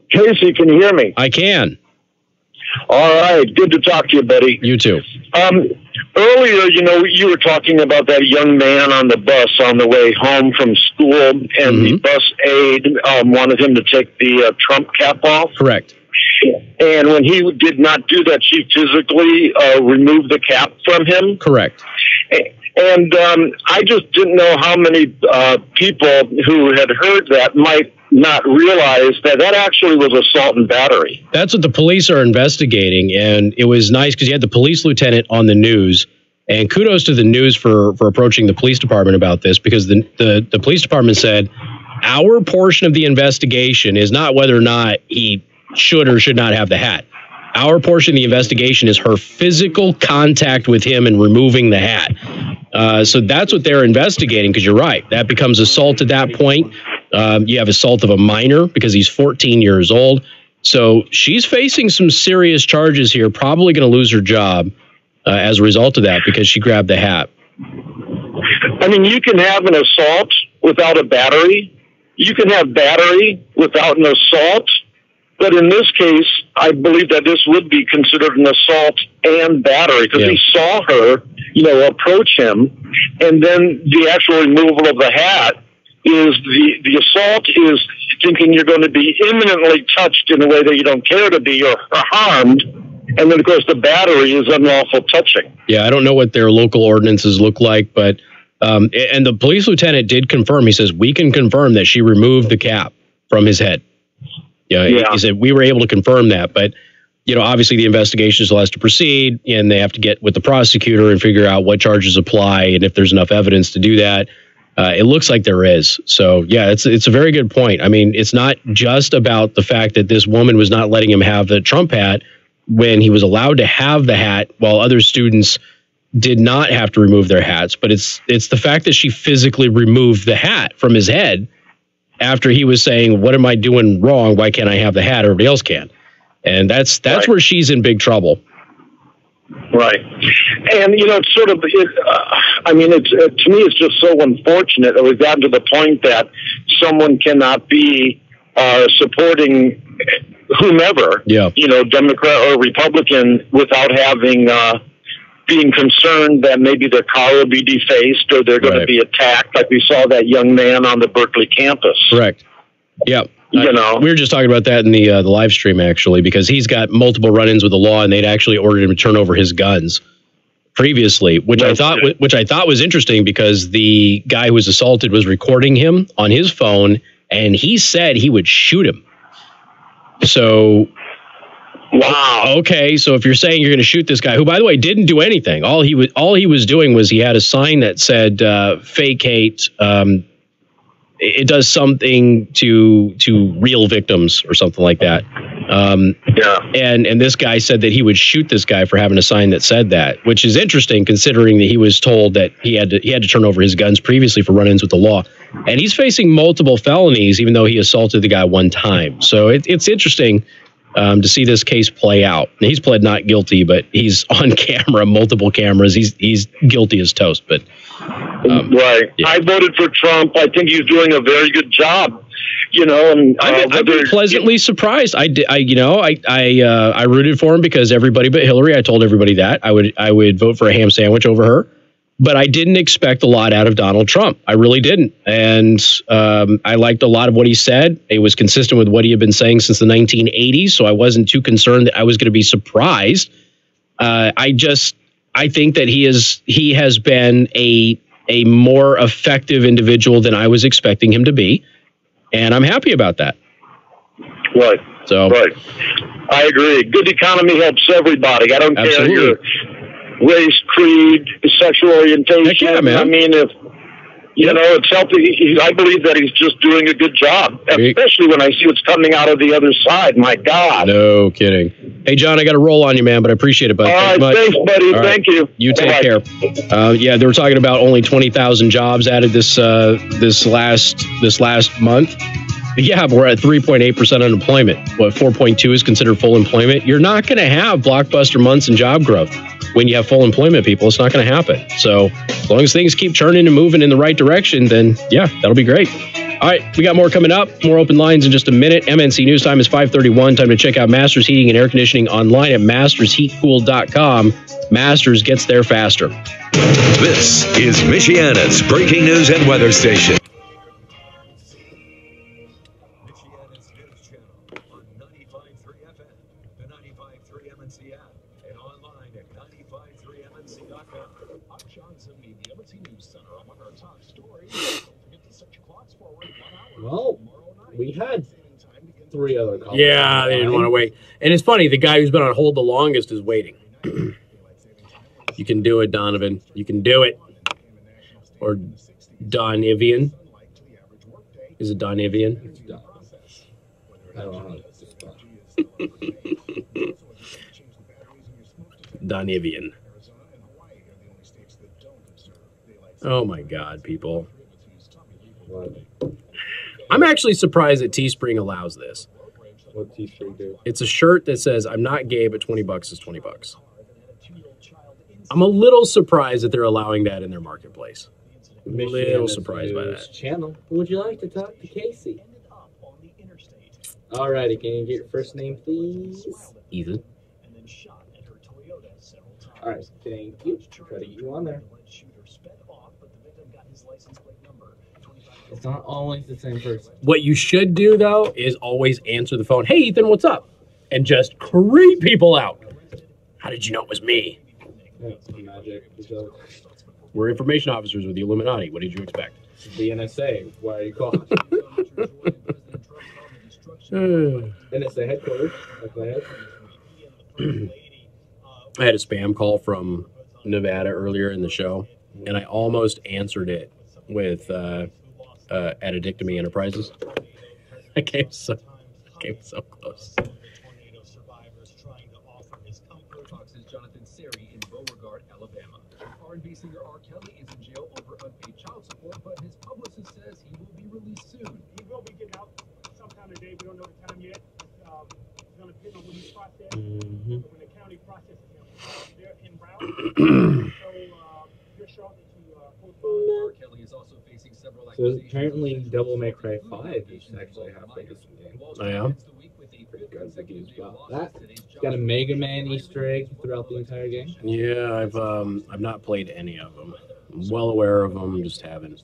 Casey, can you hear me? I can. All right. Good to talk to you, buddy. You too. Earlier, you were talking about that young man on the bus on the way home from school, and the bus aide wanted him to take the Trump cap off. Correct. And when he did not do that, she physically removed the cap from him. Correct. And I just didn't know how many people who had heard that might not realize that actually was assault and battery. That's what the police are investigating, and it was nice because you had the police lieutenant on the news, and kudos to the news for approaching the police department about this, because the police department said our portion of the investigation is not whether or not he should or should not have the hat. Our portion of the investigation is her physical contact with him and removing the hat. So that's what they're investigating, because you're right. That becomes assault at that point. You have assault of a minor because he's 14 years old. So she's facing some serious charges here, probably going to lose her job as a result of that because she grabbed the hat. I mean, you can have an assault without a battery. You can have battery without an assault. But in this case, I believe that this would be considered an assault and battery because he saw her, approach him. And then the actual removal of the hat is the assault is thinking you're going to be imminently touched in a way that you don't care to be or harmed. And then, of course, the battery is unlawful touching. Yeah, I don't know what their local ordinances look like, but and the police lieutenant did confirm. He says, we can confirm that she removed the cap from his head. He said we were able to confirm that, but obviously the investigation still has to proceed, and they have to get with the prosecutor and figure out what charges apply and if there's enough evidence to do that. It looks like there is. So yeah, it's a very good point. I mean, it's not just about the fact that this woman was not letting him have the Trump hat when he was allowed to have the hat while other students did not have to remove their hats, but it's the fact that she physically removed the hat from his head after he was saying, what am I doing wrong? Why can't I have the hat? Everybody else can. And that's right. Where she's in big trouble. Right. And, it's sort of, to me, it's just so unfortunate that we've gotten to the point that someone cannot be supporting whomever, Democrat or Republican, without having being concerned that maybe their car will be defaced or they're going to be attacked, like we saw that young man on the Berkeley campus. Correct. Yep. You know, we were just talking about that in the live stream actually, because he's got multiple run-ins with the law, and they'd actually ordered him to turn over his guns previously, which I thought was interesting because the guy who was assaulted was recording him on his phone, and he said he would shoot him. So, wow. Okay, so if you're saying you're going to shoot this guy, who by the way didn't do anything, all he was doing was he had a sign that said "Fake hate." It does something to real victims or something like that. And this guy said that he would shoot this guy for having a sign that said that, which is interesting considering that he was told that he had to turn over his guns previously for run-ins with the law. And he's facing multiple felonies, even though he assaulted the guy one time. So it's interesting to see this case play out. And he's pled not guilty, but he's on camera, multiple cameras. He's guilty as toast, but right. Yeah. I voted for Trump. I think he's doing a very good job. You know, and I've been pleasantly surprised. I rooted for him because everybody but Hillary. I told everybody that I would vote for a ham sandwich over her, but I didn't expect a lot out of Donald Trump. I really didn't, and I liked a lot of what he said. It was consistent with what he had been saying since the 1980s, so I wasn't too concerned that I was going to be surprised. I think that he has been a more effective individual than I was expecting him to be, and I'm happy about that. Right. So. Right. I agree. Good economy helps everybody. I don't care your race, creed, sexual orientation. Heck yeah, man. I mean, if you know, it's healthy. I believe that he's just doing a good job, especially when I see what's coming out of the other side. My God. No kidding. Hey, John, I got to roll on you, man, but I apprient it, bud. All right, thanks, buddy. All Thank you. You take care. Yeah, they were talking about only 20,000 jobs added this last month. Yeah, but we're at 3.8% unemployment. What, 4.2 is considered full employment? You're not going to have blockbuster months in job growth when you have full employment, people. It's not going to happen. So as long as things keep churning and moving in the right direction, then yeah, that'll be great. All right, we got more coming up. More open lines in just a minute. MNC News Time is 5:31. Time to check out Masters Heating and Air Conditioning online at mastersheatcool.com. Masters gets there faster. This is Michiana's breaking news and weather station. Well, we had 3 other callers. Yeah, they didn't want to wait. And it's funny, the guy who's been on hold the longest is waiting. You can do it, Donovan. You can do it. Or Donivian. Is it Donivian? I don't know. Donivian. Oh my God, people. I'm actually surprised that Teespring allows this. What Teespring do? It's a shirt that says, "I'm not gay, but $20 is $20." I'm a little surprised that they're allowing that in their marketplace. A little surprised by that. Channel. Would you like to talk to Casey? Alrighty, can you get your first name, please? Ethan. Alright, thank you. Try to get you on there. It's not always the same person. What you should do, though, is always answer the phone. Hey, Ethan, what's up? And just creep people out. How did you know it was me? That's magic. We're information officers with the Illuminati. What did you expect? The NSA. Why are you calling? NSA headquarters. I had a spam call from Nevada earlier in the show, and I almost answered it with Addictomy Enterprises. I came so close. R&B singer R. Kelly is in jail over unpaid child support, but his publicist says he will be released soon. He will be getting out sometime today. We don't know the time yet. It's going to depend on when he's processed. When the county processes him, they're en route. So you're sure to postpone. R. Kelly is also facing several accusations. So apparently Devil May Cry 5 is actually halfway this game. I am. That. It's got a Mega Man Easter egg throughout the entire game. Yeah, I've not played any of them. I'm well aware of them, just haven't.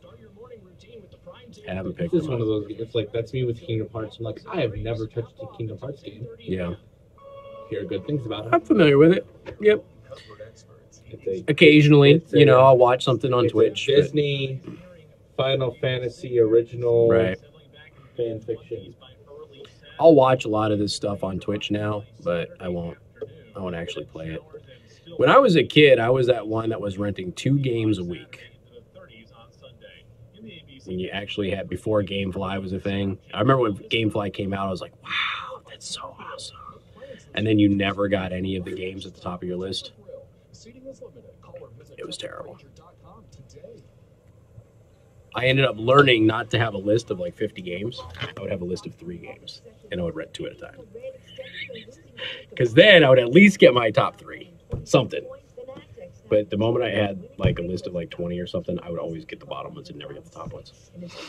Haven't It's picked just them one up. of those. It's like that's me with Kingdom Hearts. I'm like, I have never touched a Kingdom Hearts game. Yeah. Hear good things about it. I'm familiar with it. Yep. It's a, Occasionally, it's a, I'll watch something on it's Twitch. a Disney Final Fantasy original Right. fan fiction. I'll watch a lot of this stuff on Twitch now, but I won't actually play it. When I was a kid, I was that one that was renting 2 games a week. When you actually had, before GameFly was a thing. I remember when GameFly came out, I was like, wow, that's so awesome. And then you never got any of the games at the top of your list. It was terrible. I ended up learning not to have a list of like 50 games. I would have a list of 3 games, and I would rent 2 at a time. Because then I would at least get my top 3, something. But the moment I had like a list of like 20 or something, I would always get the bottom ones and never get the top ones.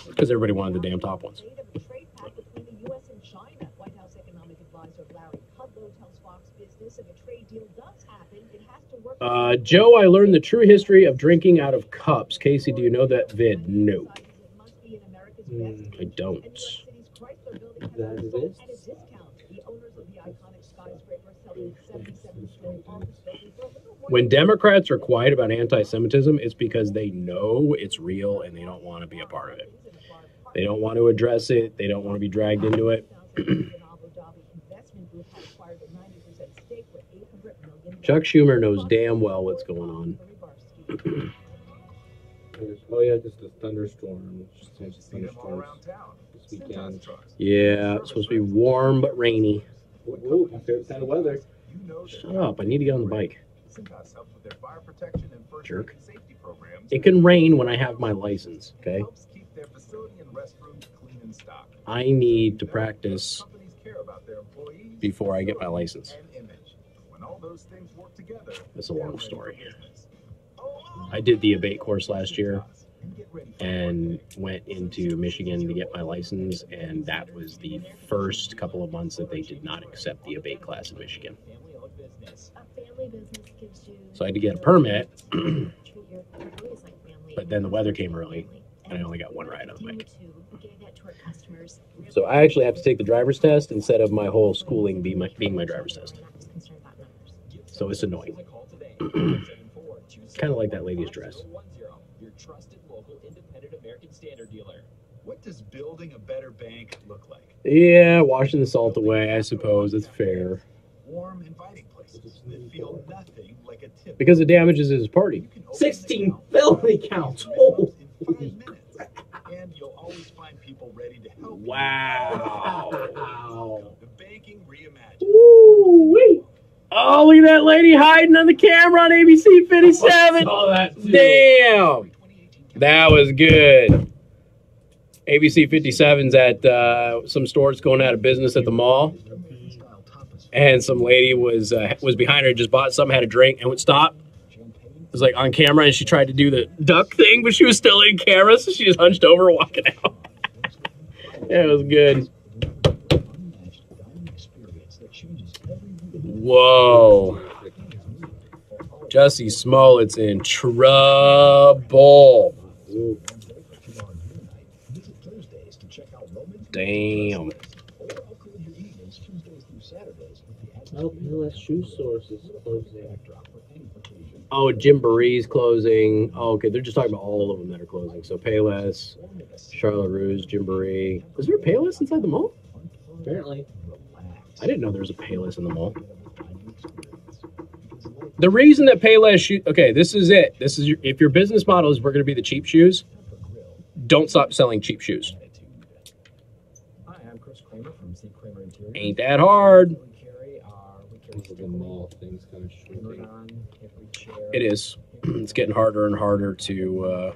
Because everybody wanted the damn top ones. Joe, I learned the true history of drinking out of cups. Casey, do you know that vid? No. I don't. That is. When Democrats are quiet about anti-Semitism, it's because they know it's real and they don't want to be a part of it. They don't want to address it. They don't want to be dragged into it. Chuck Schumer knows damn well what's going on. Oh yeah, just a thunderstorm. Just thunderstorms this weekend. Yeah, it's supposed to be warm but rainy. Ooh, my favorite kind of weather. Shut up, I need to get on the bike. Cintas helps with their fire protection and first aid Jerk. and safety programs. It can rain when I have my license, okay? Helps keep their facility and restrooms clean and stocked. I need to practice Companies care about their employees before I get my license. and image. When all those things work together, It's a they're long ready for story. business. I did the abate course last year and went into Michigan to get my license, and that was the first couple of months that they did not accept the abate class in Michigan. So I had to get a permit, but then the weather came early, and I only got 1 ride on the bike. So I actually have to take the driver's test instead of my whole schooling being my driver's test. So it's annoying. Kind of like that lady's dress. Your trusted local independent American Standard dealer. What does building a better bank look like? Yeah, washing the salt away, I suppose. It's fair. Warm, inviting places that feel nothing like a tip. Because it damages his party. 16 felony counts. Oh. In 5 minutes. And you'll always find people ready to help you. Wow. The banking reimagined. Ooh-wee. Oh, look at that lady hiding on the camera on ABC 57. Saw that too. Damn. That was good. ABC 57's at some stores going out of business at the mall. And some lady was behind her, just bought something, had a drink, and would stop. It was like on camera, and she tried to do the duck thing, but she was still in camera, so she just hunched over, walking out. Yeah, it was good. Whoa. Jussie Smollett's in trouble. Damn. LPLS shoe sources closing. Oh, Gymboree's closing. Oh, okay, they're just talking about all of them that are closing. So Payless, Charlotte Russe, Gymboree. Is there a Payless inside the mall? Apparently. I didn't know there was a Payless in the mall. The reason that Payless okay, this is it. This is if your business model is we're going to be the cheap shoes, don't stop selling cheap shoes. Hi, I'm Chris Kramer from C. Kramer Interior. Ain't that hard. The mall things kind of shrinking. It is. It's getting harder and harder to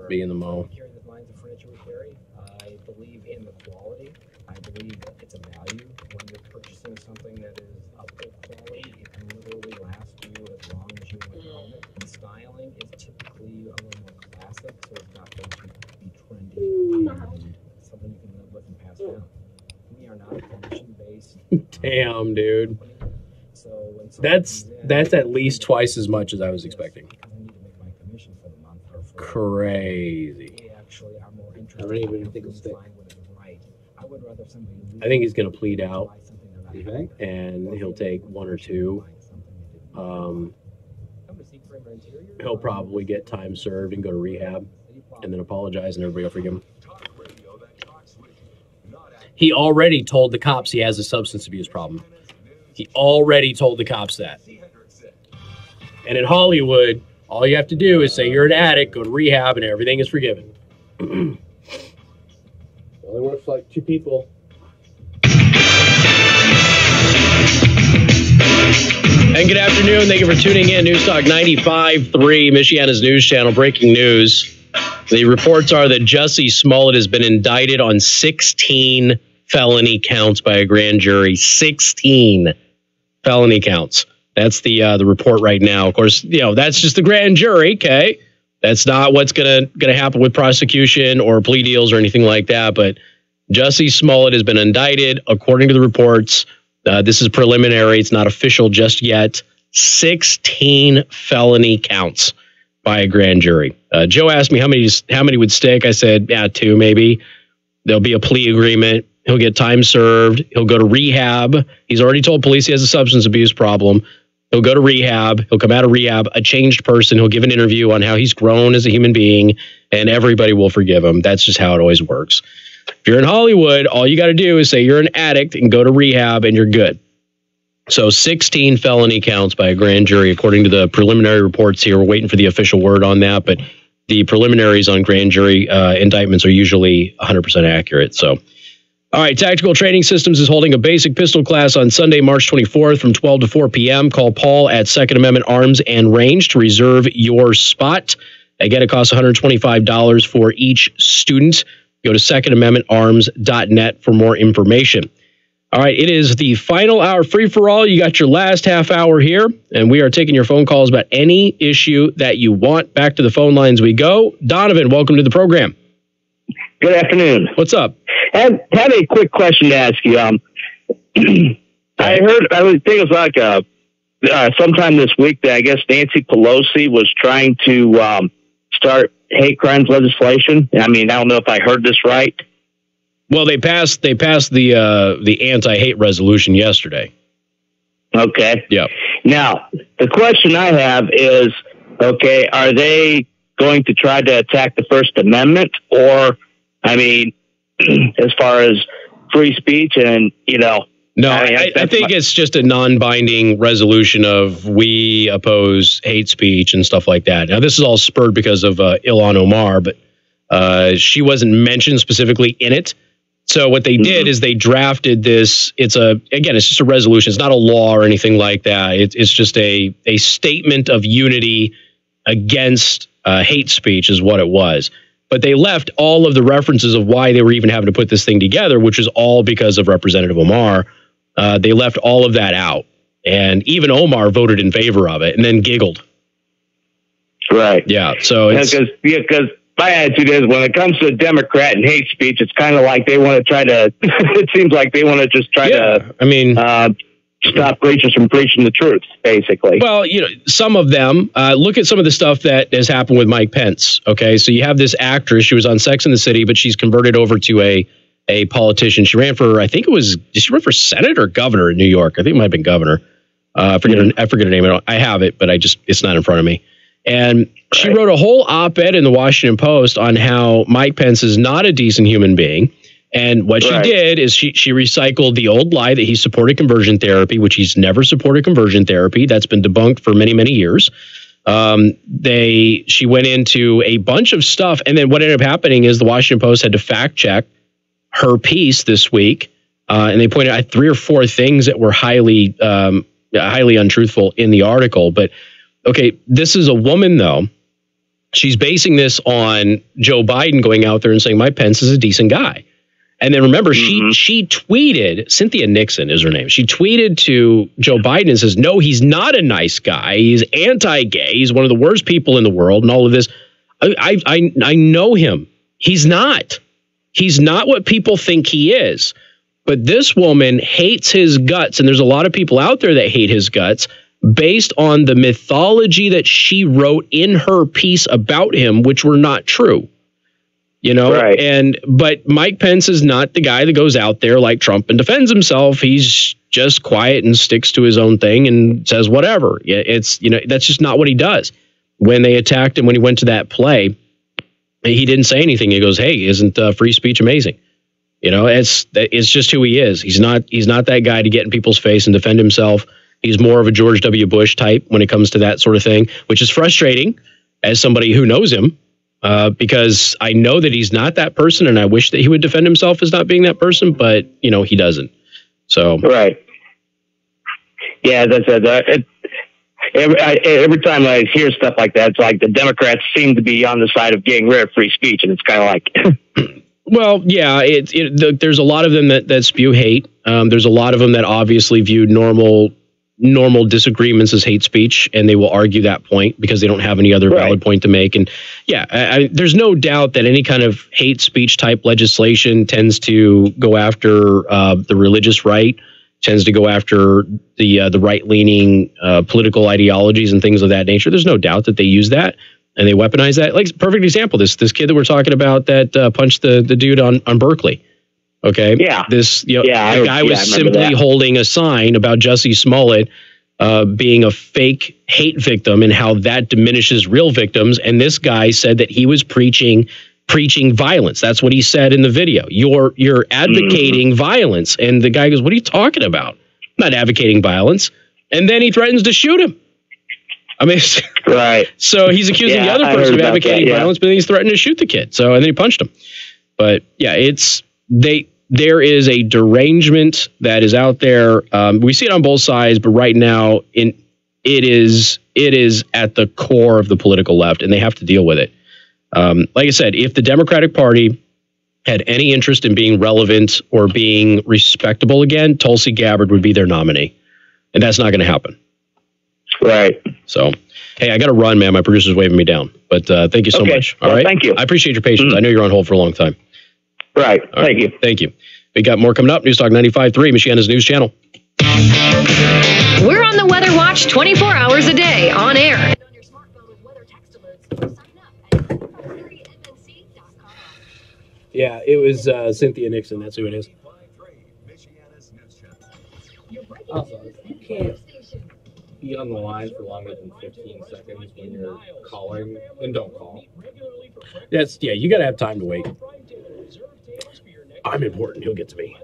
be in the mall. Carry the lines of furniture we carry. I believe in the quality. I believe it's a value when you're purchasing something that is of good quality. It can literally last you as long as you want to own it. The styling is typically a little more classic, so it's not going to be trendy and something you can live with and pass down. We are not a commission-based. Damn, dude. That's at least twice as much as I was expecting. Crazy. I don't even think he'll stay. I think he's going to plead out, You think? and he'll take 1 or 2. He'll probably get time served and go to rehab, and then apologize, and everybody will forgive him. He already told the cops he has a substance abuse problem. He already told the cops that. And in Hollywood, all you have to do is say you're an addict, go to rehab, and everything is forgiven. Well, it works like 2 people. And good afternoon. Thank you for tuning in. News Talk 95.3, Michiana's news channel. Breaking news. The reports are that Jussie Smollett has been indicted on 16 felony counts by a grand jury. 16 felony counts. That's the report right now. Of course, that's just the grand jury. Okay, that's not what's gonna happen with prosecution or plea deals or anything like that. But Jussie Smollett has been indicted, according to the reports. This is preliminary. It's not official just yet. 16 felony counts by a grand jury. Joe asked me how many would stick. I said, 2 maybe. There'll be a plea agreement. He'll get time served. He'll go to rehab. He's already told police he has a substance abuse problem. He'll go to rehab. He'll come out of rehab a changed person. He'll give an interview on how he's grown as a human being, and everybody will forgive him. That's just how it always works. If you're in Hollywood, all you got to do is say you're an addict and go to rehab, and you're good. So 16 felony counts by a grand jury, according to the preliminary reports here. We're waiting for the official word on that, but the preliminaries on grand jury indictments are usually 100% accurate. So, all right, Tactical Training Systems is holding a basic pistol class on Sunday, March 24th from 12 to 4 p.m. Call Paul at Second Amendment Arms and Range to reserve your spot. Again, it costs $125 for each student. Go to secondamendmentarms.net for more information. All right, it is the final hour free-for-all. You got your last half hour here, and we are taking your phone calls about any issue that you want. Back to the phone lines we go. Donovan, welcome to the program. Good afternoon. What's up? I had a quick question to ask you. I think it was like sometime this week that I guess Nancy Pelosi was trying to start hate crimes legislation. I mean, I don't know if I heard this right. Well, they passed the anti-hate resolution yesterday. Okay. Yeah. Now, the question I have is, okay, are they going to try to attack the First Amendment, or, I mean, as far as free speech and, No, I think it's just a non-binding resolution of we oppose hate speech and stuff like that. Now, this is all spurred because of Ilhan Omar, but she wasn't mentioned specifically in it. So what they did is they drafted this. It's just a resolution. It's not a law or anything like that. It's just a statement of unity against hate speech is what it was. But they left all of the references of why they were even having to put this thing together, which is all because of Representative Omar. They left all of that out. And even Omar voted in favor of it and then giggled. Right. Yeah. So it's... Because my attitude is when it comes to a Democrat and hate speech, it's kind of like they want to try to, it seems like they want to just try to, stop preachers from preaching the truth, basically. Well, some of them, look at some of the stuff that has happened with Mike Pence. Okay. So you have this actress, she was on Sex and the City, but she's converted over to a politician. She ran for, did she run for Senate or governor in New York? I think it might have been governor. I forget her name. I have it, but it's not in front of me. And she wrote a whole op-ed in the Washington Post on how Mike Pence is not a decent human being. And what she did is she recycled the old lie that he supported conversion therapy, which he's never supported conversion therapy. That's been debunked for many, many years. She went into a bunch of stuff. And then what ended up happening is the Washington Post had to fact check her piece this week. And they pointed out 3 or 4 things that were highly untruthful in the article. But okay, this is a woman, though. She's basing this on Joe Biden going out there and saying Mike Pence is a decent guy. And then remember, she tweeted, Cynthia Nixon is her name. She tweeted to Joe Biden and says, no, he's not a nice guy. He's anti-gay. He's one of the worst people in the world and all of this. I know him. He's not. He's not what people think he is. But this woman hates his guts. And there's a lot of people out there that hate his guts based on the mythology that she wrote in her piece about him, which were not true. you know, but Mike Pence is not the guy that goes out there like Trump and defends himself. He's just quiet and sticks to his own thing and says whatever. It's, you know, that's just not what he does. When they attacked him, when he went to that play, he didn't say anything. He goes, "Hey, isn't free speech amazing?" You know, it's just who he is. He's not that guy to get in people's face and defend himself. He's more of a George W. Bush type when it comes to that sort of thing, which is frustrating as somebody who knows him. Because I know that he's not that person, and I wish that he would defend himself as not being that person, but you know he doesn't. So yeah, that's it. Every time I hear stuff like that, it's like the Democrats seem to be on the side of getting rid of free speech, and it's kind of like. Well, yeah, there's a lot of them that spew hate. There's a lot of them that obviously view normal disagreements as hate speech, and they will argue that point because they don't have any other valid point to make. And yeah, there's no doubt that any kind of hate speech type legislation tends to go after the religious right, tends to go after the right-leaning political ideologies and things of that nature. There's no doubt that they use that and they weaponize that. Like, perfect example, this kid that we're talking about that punched the dude on Berkeley. Okay. Yeah. The guy was simply holding a sign about Jussie Smollett being a fake hate victim and how that diminishes real victims. And this guy said that he was preaching violence. That's what he said in the video. You're advocating violence. And the guy goes, "What are you talking about? I'm not advocating violence." And then he threatens to shoot him. I mean, so he's accusing the other person of advocating violence, but then he's threatening to shoot the kid. So, and then he punched him. But yeah, there is a derangement that is out there. We see it on both sides, but right now it is at the core of the political left, and they have to deal with it. Like I said, if the Democratic Party had any interest in being relevant or being respectable again, Tulsi Gabbard would be their nominee, and that's not going to happen. Right. So, hey, I got to run, man. My producer's waving me down, but thank you so much. All right. Thank you. I appreciate your patience. I know you're on hold for a long time. Right. Thank you. Thank you. We got more coming up. News Talk 95.3, Michiana's news channel. We're on the Weather Watch 24 hours a day on air. Yeah, it was Cynthia Nixon. That's who it is. Also, you can't be on the line for longer than 15 seconds when you're calling, and don't call. You got to have time to wait. I'm important. He'll get to me.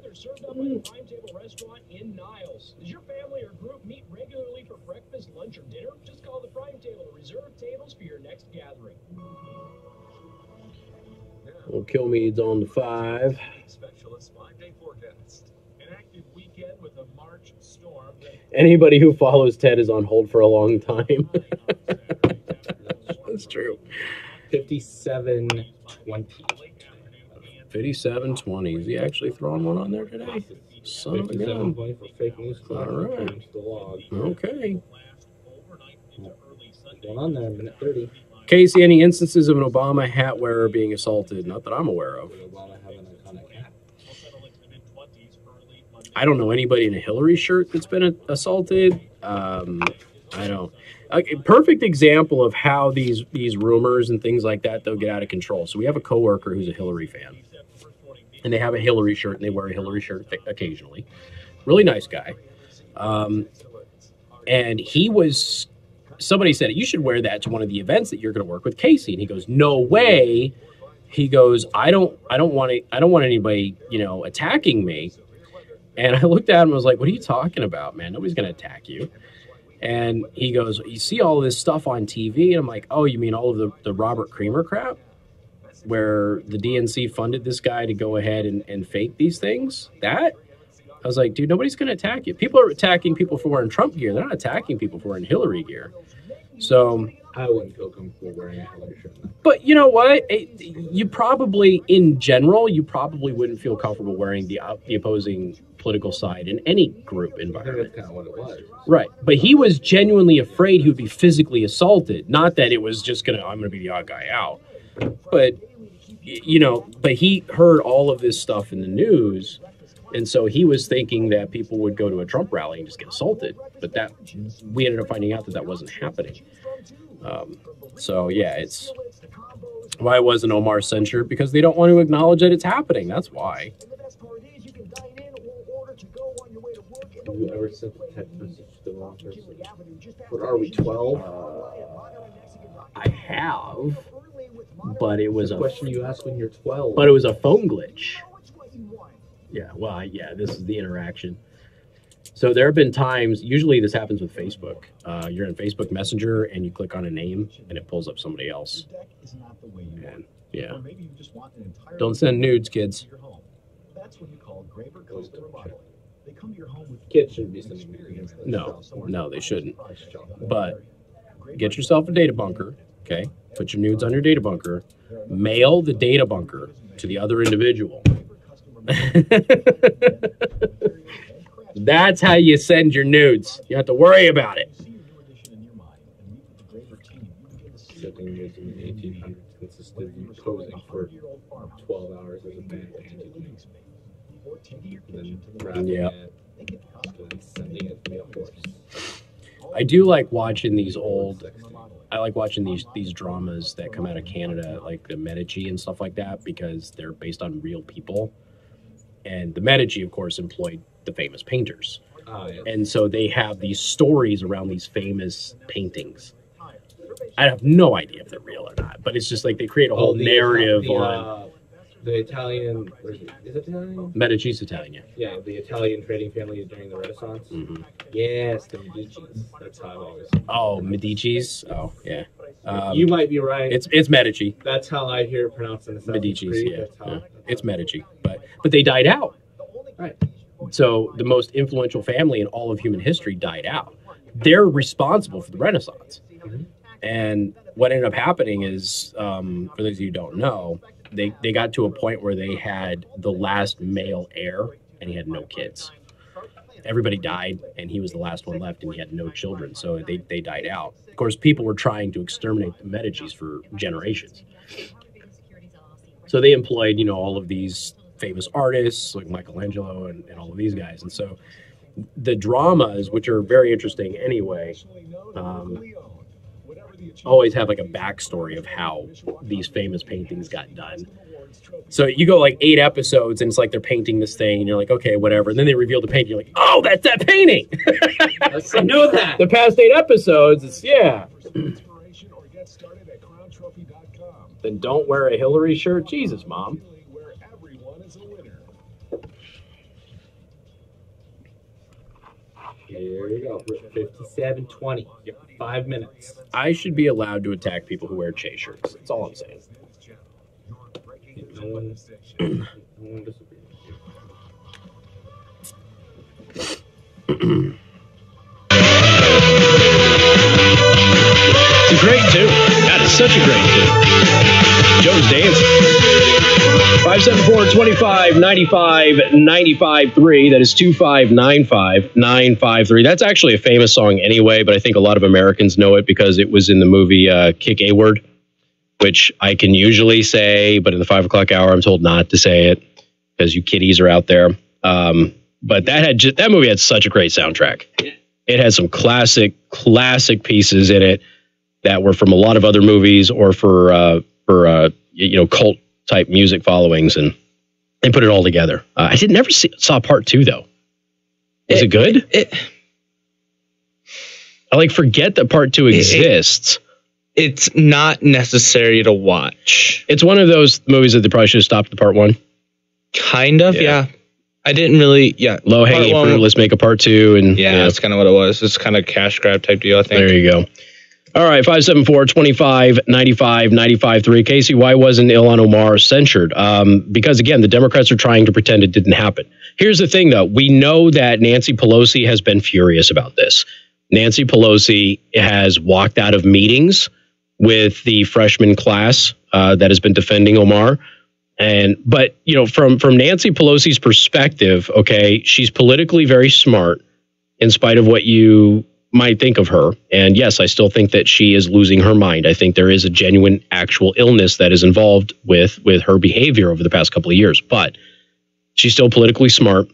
In Niles. Does your family or group meet regularly for breakfast, lunch, or dinner? Just call the Prime Table to reserve tables for your next gathering. Well, Kilmeade's on the 5. Specialist 5-day forecast. An active weekend with a March storm. Anybody who follows Ted is on hold for a long time. That's true. 57-20. 57-20. Is he actually throwing one on there today? Son of a gun. 57-20 for fake news. All right. The log. Okay. Going on there, minute 30. Casey, any instances of an Obama hat wearer being assaulted? Not that I'm aware of. Obama having an iconic hat. I don't know anybody in a Hillary shirt that's been assaulted. I don't. A perfect example of how these rumors and things like that, they'll get out of control. So we have a coworker who's a Hillary fan, and they have a Hillary shirt, and they wear a Hillary shirt occasionally. Really nice guy. And somebody said, "You should wear that to one of the events that you're going to work with Casey." And he goes, "No way." He goes, I don't want anybody, attacking me. And I looked at him and was like, "What are you talking about, man? Nobody's going to attack you." And he goes, "You see all this stuff on TV?" And I'm like, "Oh, you mean all of the Robert Creamer crap? Where the DNC funded this guy to go ahead and fake these things?" That? I was like, dude, nobody's going to attack you. People are attacking people for wearing Trump gear. They're not attacking people for wearing Hillary gear. So I wouldn't feel comfortable wearing a Hillary shirt. But you know what? You probably, in general, wouldn't feel comfortable wearing the opposing political side in any group environment. That's kind of what it was. Right. But he was genuinely afraid he would be physically assaulted. Not that it was just I'm going to be the odd guy out. But, but he heard all of this stuff in the news. And so he was thinking that people would go to a Trump rally and just get assaulted. But we ended up finding out that wasn't happening. So, yeah, Why wasn't Omar censured? Because they don't want to acknowledge that it's happening. That's why. Have you ever sent a text message to the wrong person? What are we, 12? I have, but it was a question you ask when you're 12. But it was a phone glitch. Yeah, well, yeah, this is the interaction. So there have been times, usually this happens with Facebook. You're in Facebook Messenger and you click on a name and it pulls up somebody else. And, yeah. Don't send nudes, kids. That's when you call Graver Coastal Remodeling. They come to your home with kids shouldn't be sending nudes. No, they shouldn't. But get yourself a data bunker, okay? Put your nudes on your data bunker. Mail the data bunker to the other individual. That's how you send your nudes. You have to worry about it. Sending nudes in the 1800s consisted in posing for 12 hours as a band. Yeah. I do like watching these I like watching these dramas that come out of Canada, like the Medici and stuff like that, because they're based on real people. And the Medici, of course, employed the famous painters. Yeah. And so they have these stories around these famous paintings. I have no idea if they're real or not, but it's just like they create a whole narrative on... The Italian, is it Italian? Medici's Italian, yeah. Yeah, the Italian trading family during the Renaissance. Mm-hmm. Yes, the Medicis. That's how I always. Oh, Medici's. Oh, yeah. You might be right. It's Medici. That's how I hear it pronounced in the South. Medici's, yeah. It's Medici, but they died out. Right. So the most influential family in all of human history died out. They're responsible for the Renaissance. Mm-hmm. And what ended up happening is, for those of you who don't know, they got to a point where they had the last male heir, and he had no kids. Everybody died, and he was the last one left, and he had no children, so they died out. Of course, people were trying to exterminate the Medicis for generations. So they employed, all of these famous artists, like Michelangelo and all of these guys. And so the dramas, which are very interesting anyway, always have like a backstory of how these famous paintings got done. So you go like 8 episodes and it's like they're painting this thing and you're like, okay, whatever. And then they reveal the painting. You're like, oh, that's that painting. I know that. The past 8 episodes, it's, yeah. Then don't wear a Hillary shirt. Jesus, Mom. Here we go. 57:20. 5 minutes. I should be allowed to attack people who wear Che shirts. That's all I'm saying. No one disagrees. It's a great tune. That is such a great tune. Joe's dancing. 574-25-95-95-3. That is 2595-953. That's actually a famous song anyway, but I think a lot of Americans know it because it was in the movie Kick A-Word, which I can usually say, but in the 5 o'clock hour, I'm told not to say it because you kiddies are out there. But that movie had such a great soundtrack. It had some classic pieces in it that were from a lot of other movies or for cult type music followings, and they put it all together. I never saw part 2 though. Was it good? I forget that part 2 exists. It's not necessary to watch. It's one of those movies that they probably should have stopped at part 1. Kind of, yeah. I didn't really, low hanging fruit. Let's make a part 2, and that's kind of what it was. It's kind of cash grab type deal, I think. There you go. All right, 574-25-95-95-3. Casey, why wasn't Ilhan Omar censured? Because, again, the Democrats are trying to pretend it didn't happen. Here's the thing, though. We know that Nancy Pelosi has been furious about this. Nancy Pelosi has walked out of meetings with the freshman class that has been defending Omar. But from Nancy Pelosi's perspective, okay, she's politically very smart in spite of what you might think of her. And yes, I still think that she is losing her mind. I think there is a genuine actual illness that is involved with her behavior over the past couple of years, but she's still politically smart.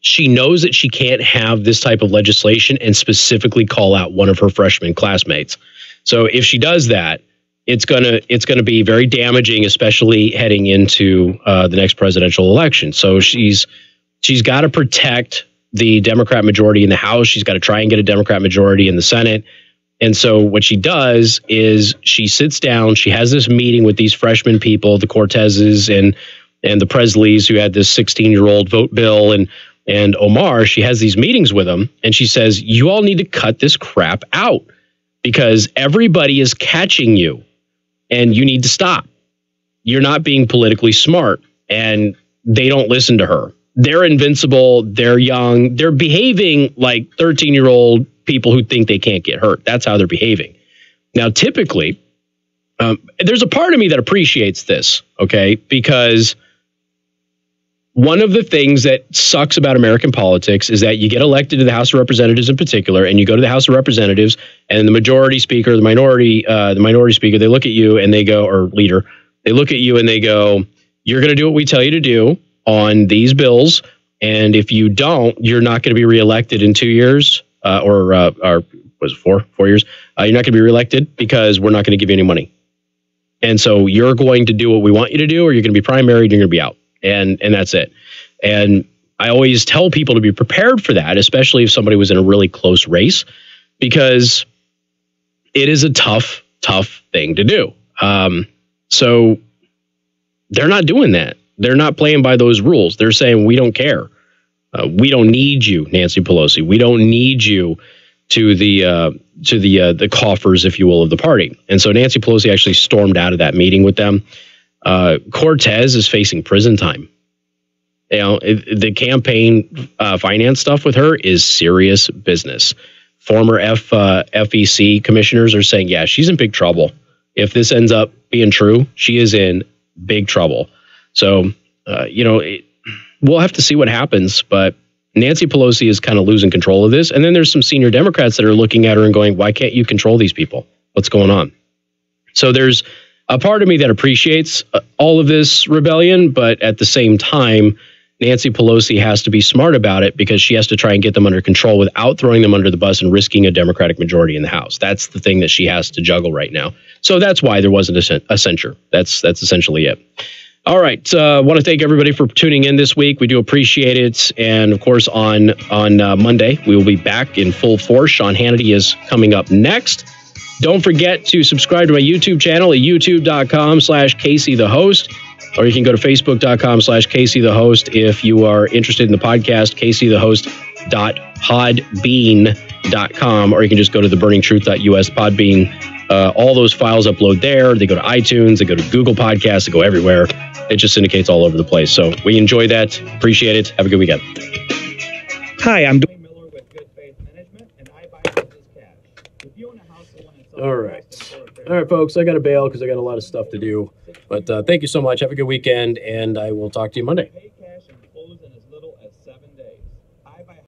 She knows that she can't have this type of legislation and specifically call out one of her freshman classmates. So if she does that, it's gonna be very damaging, especially heading into the next presidential election. So she's got to protect the Democrat majority in the House. She's got to try and get a Democrat majority in the Senate. And so what she does is she sits down, she has this meeting with these freshman people, the Cortezes and the Presleys, who had this 16-year-old vote bill, and Omar. She has these meetings with them, and she says, you all need to cut this crap out because everybody is catching you and you need to stop. You're not being politically smart. And they don't listen to her. They're invincible. They're young. They're behaving like 13-year-old people who think they can't get hurt. That's how they're behaving. Now, typically, there's a part of me that appreciates this, okay? Because one of the things that sucks about American politics is that you get elected to the House of Representatives in particular, and you go to the House of Representatives, and the majority speaker, the minority speaker, they look at you and they go, or leader, they look at you and they go, you're going to do what we tell you to do on these bills, and if you don't, you're not going to be reelected in 2 years, or was it 4 years? You're not going to be reelected because we're not going to give you any money. And so you're going to do what we want you to do, or you're going to be primaried and you're going to be out. And that's it. And I always tell people to be prepared for that, especially if somebody was in a really close race, because it is a tough thing to do. So they're not doing that. They're not playing by those rules. They're saying, we don't care. We don't need you, Nancy Pelosi. We don't need you to the coffers, if you will, of the party. And so Nancy Pelosi actually stormed out of that meeting with them. Cortez is facing prison time. You know, the campaign finance stuff with her is serious business. Former FEC commissioners are saying, yeah, she's in big trouble. If this ends up being true, she is in big trouble. So, we'll have to see what happens. But Nancy Pelosi is kind of losing control of this. And then there's some senior Democrats that are looking at her and going, why can't you control these people? What's going on? So there's a part of me that appreciates all of this rebellion, but at the same time, Nancy Pelosi has to be smart about it because she has to try and get them under control without throwing them under the bus and risking a Democratic majority in the House. That's the thing that she has to juggle right now. So that's why there wasn't a censure. That's essentially it. All right. I want to thank everybody for tuning in this week. We do appreciate it. And of course, on Monday, we will be back in full force. Sean Hannity is coming up next. Don't forget to subscribe to my YouTube channel at youtube.com/Casey the Host, or you can go to facebook.com/Casey the Host if you are interested in the podcast, caseythehost.podbean.com, or you can just go to theburningtruth.us Podbean. All those files upload there. They go to iTunes, they go to Google Podcasts, they go everywhere. It just syndicates all over the place. So we enjoy that. Appreciate it. Have a good weekend. Hi, I'm All right, folks, I got to bail because I got a lot of stuff to do. But thank you so much. Have a good weekend, and I will talk to you Monday.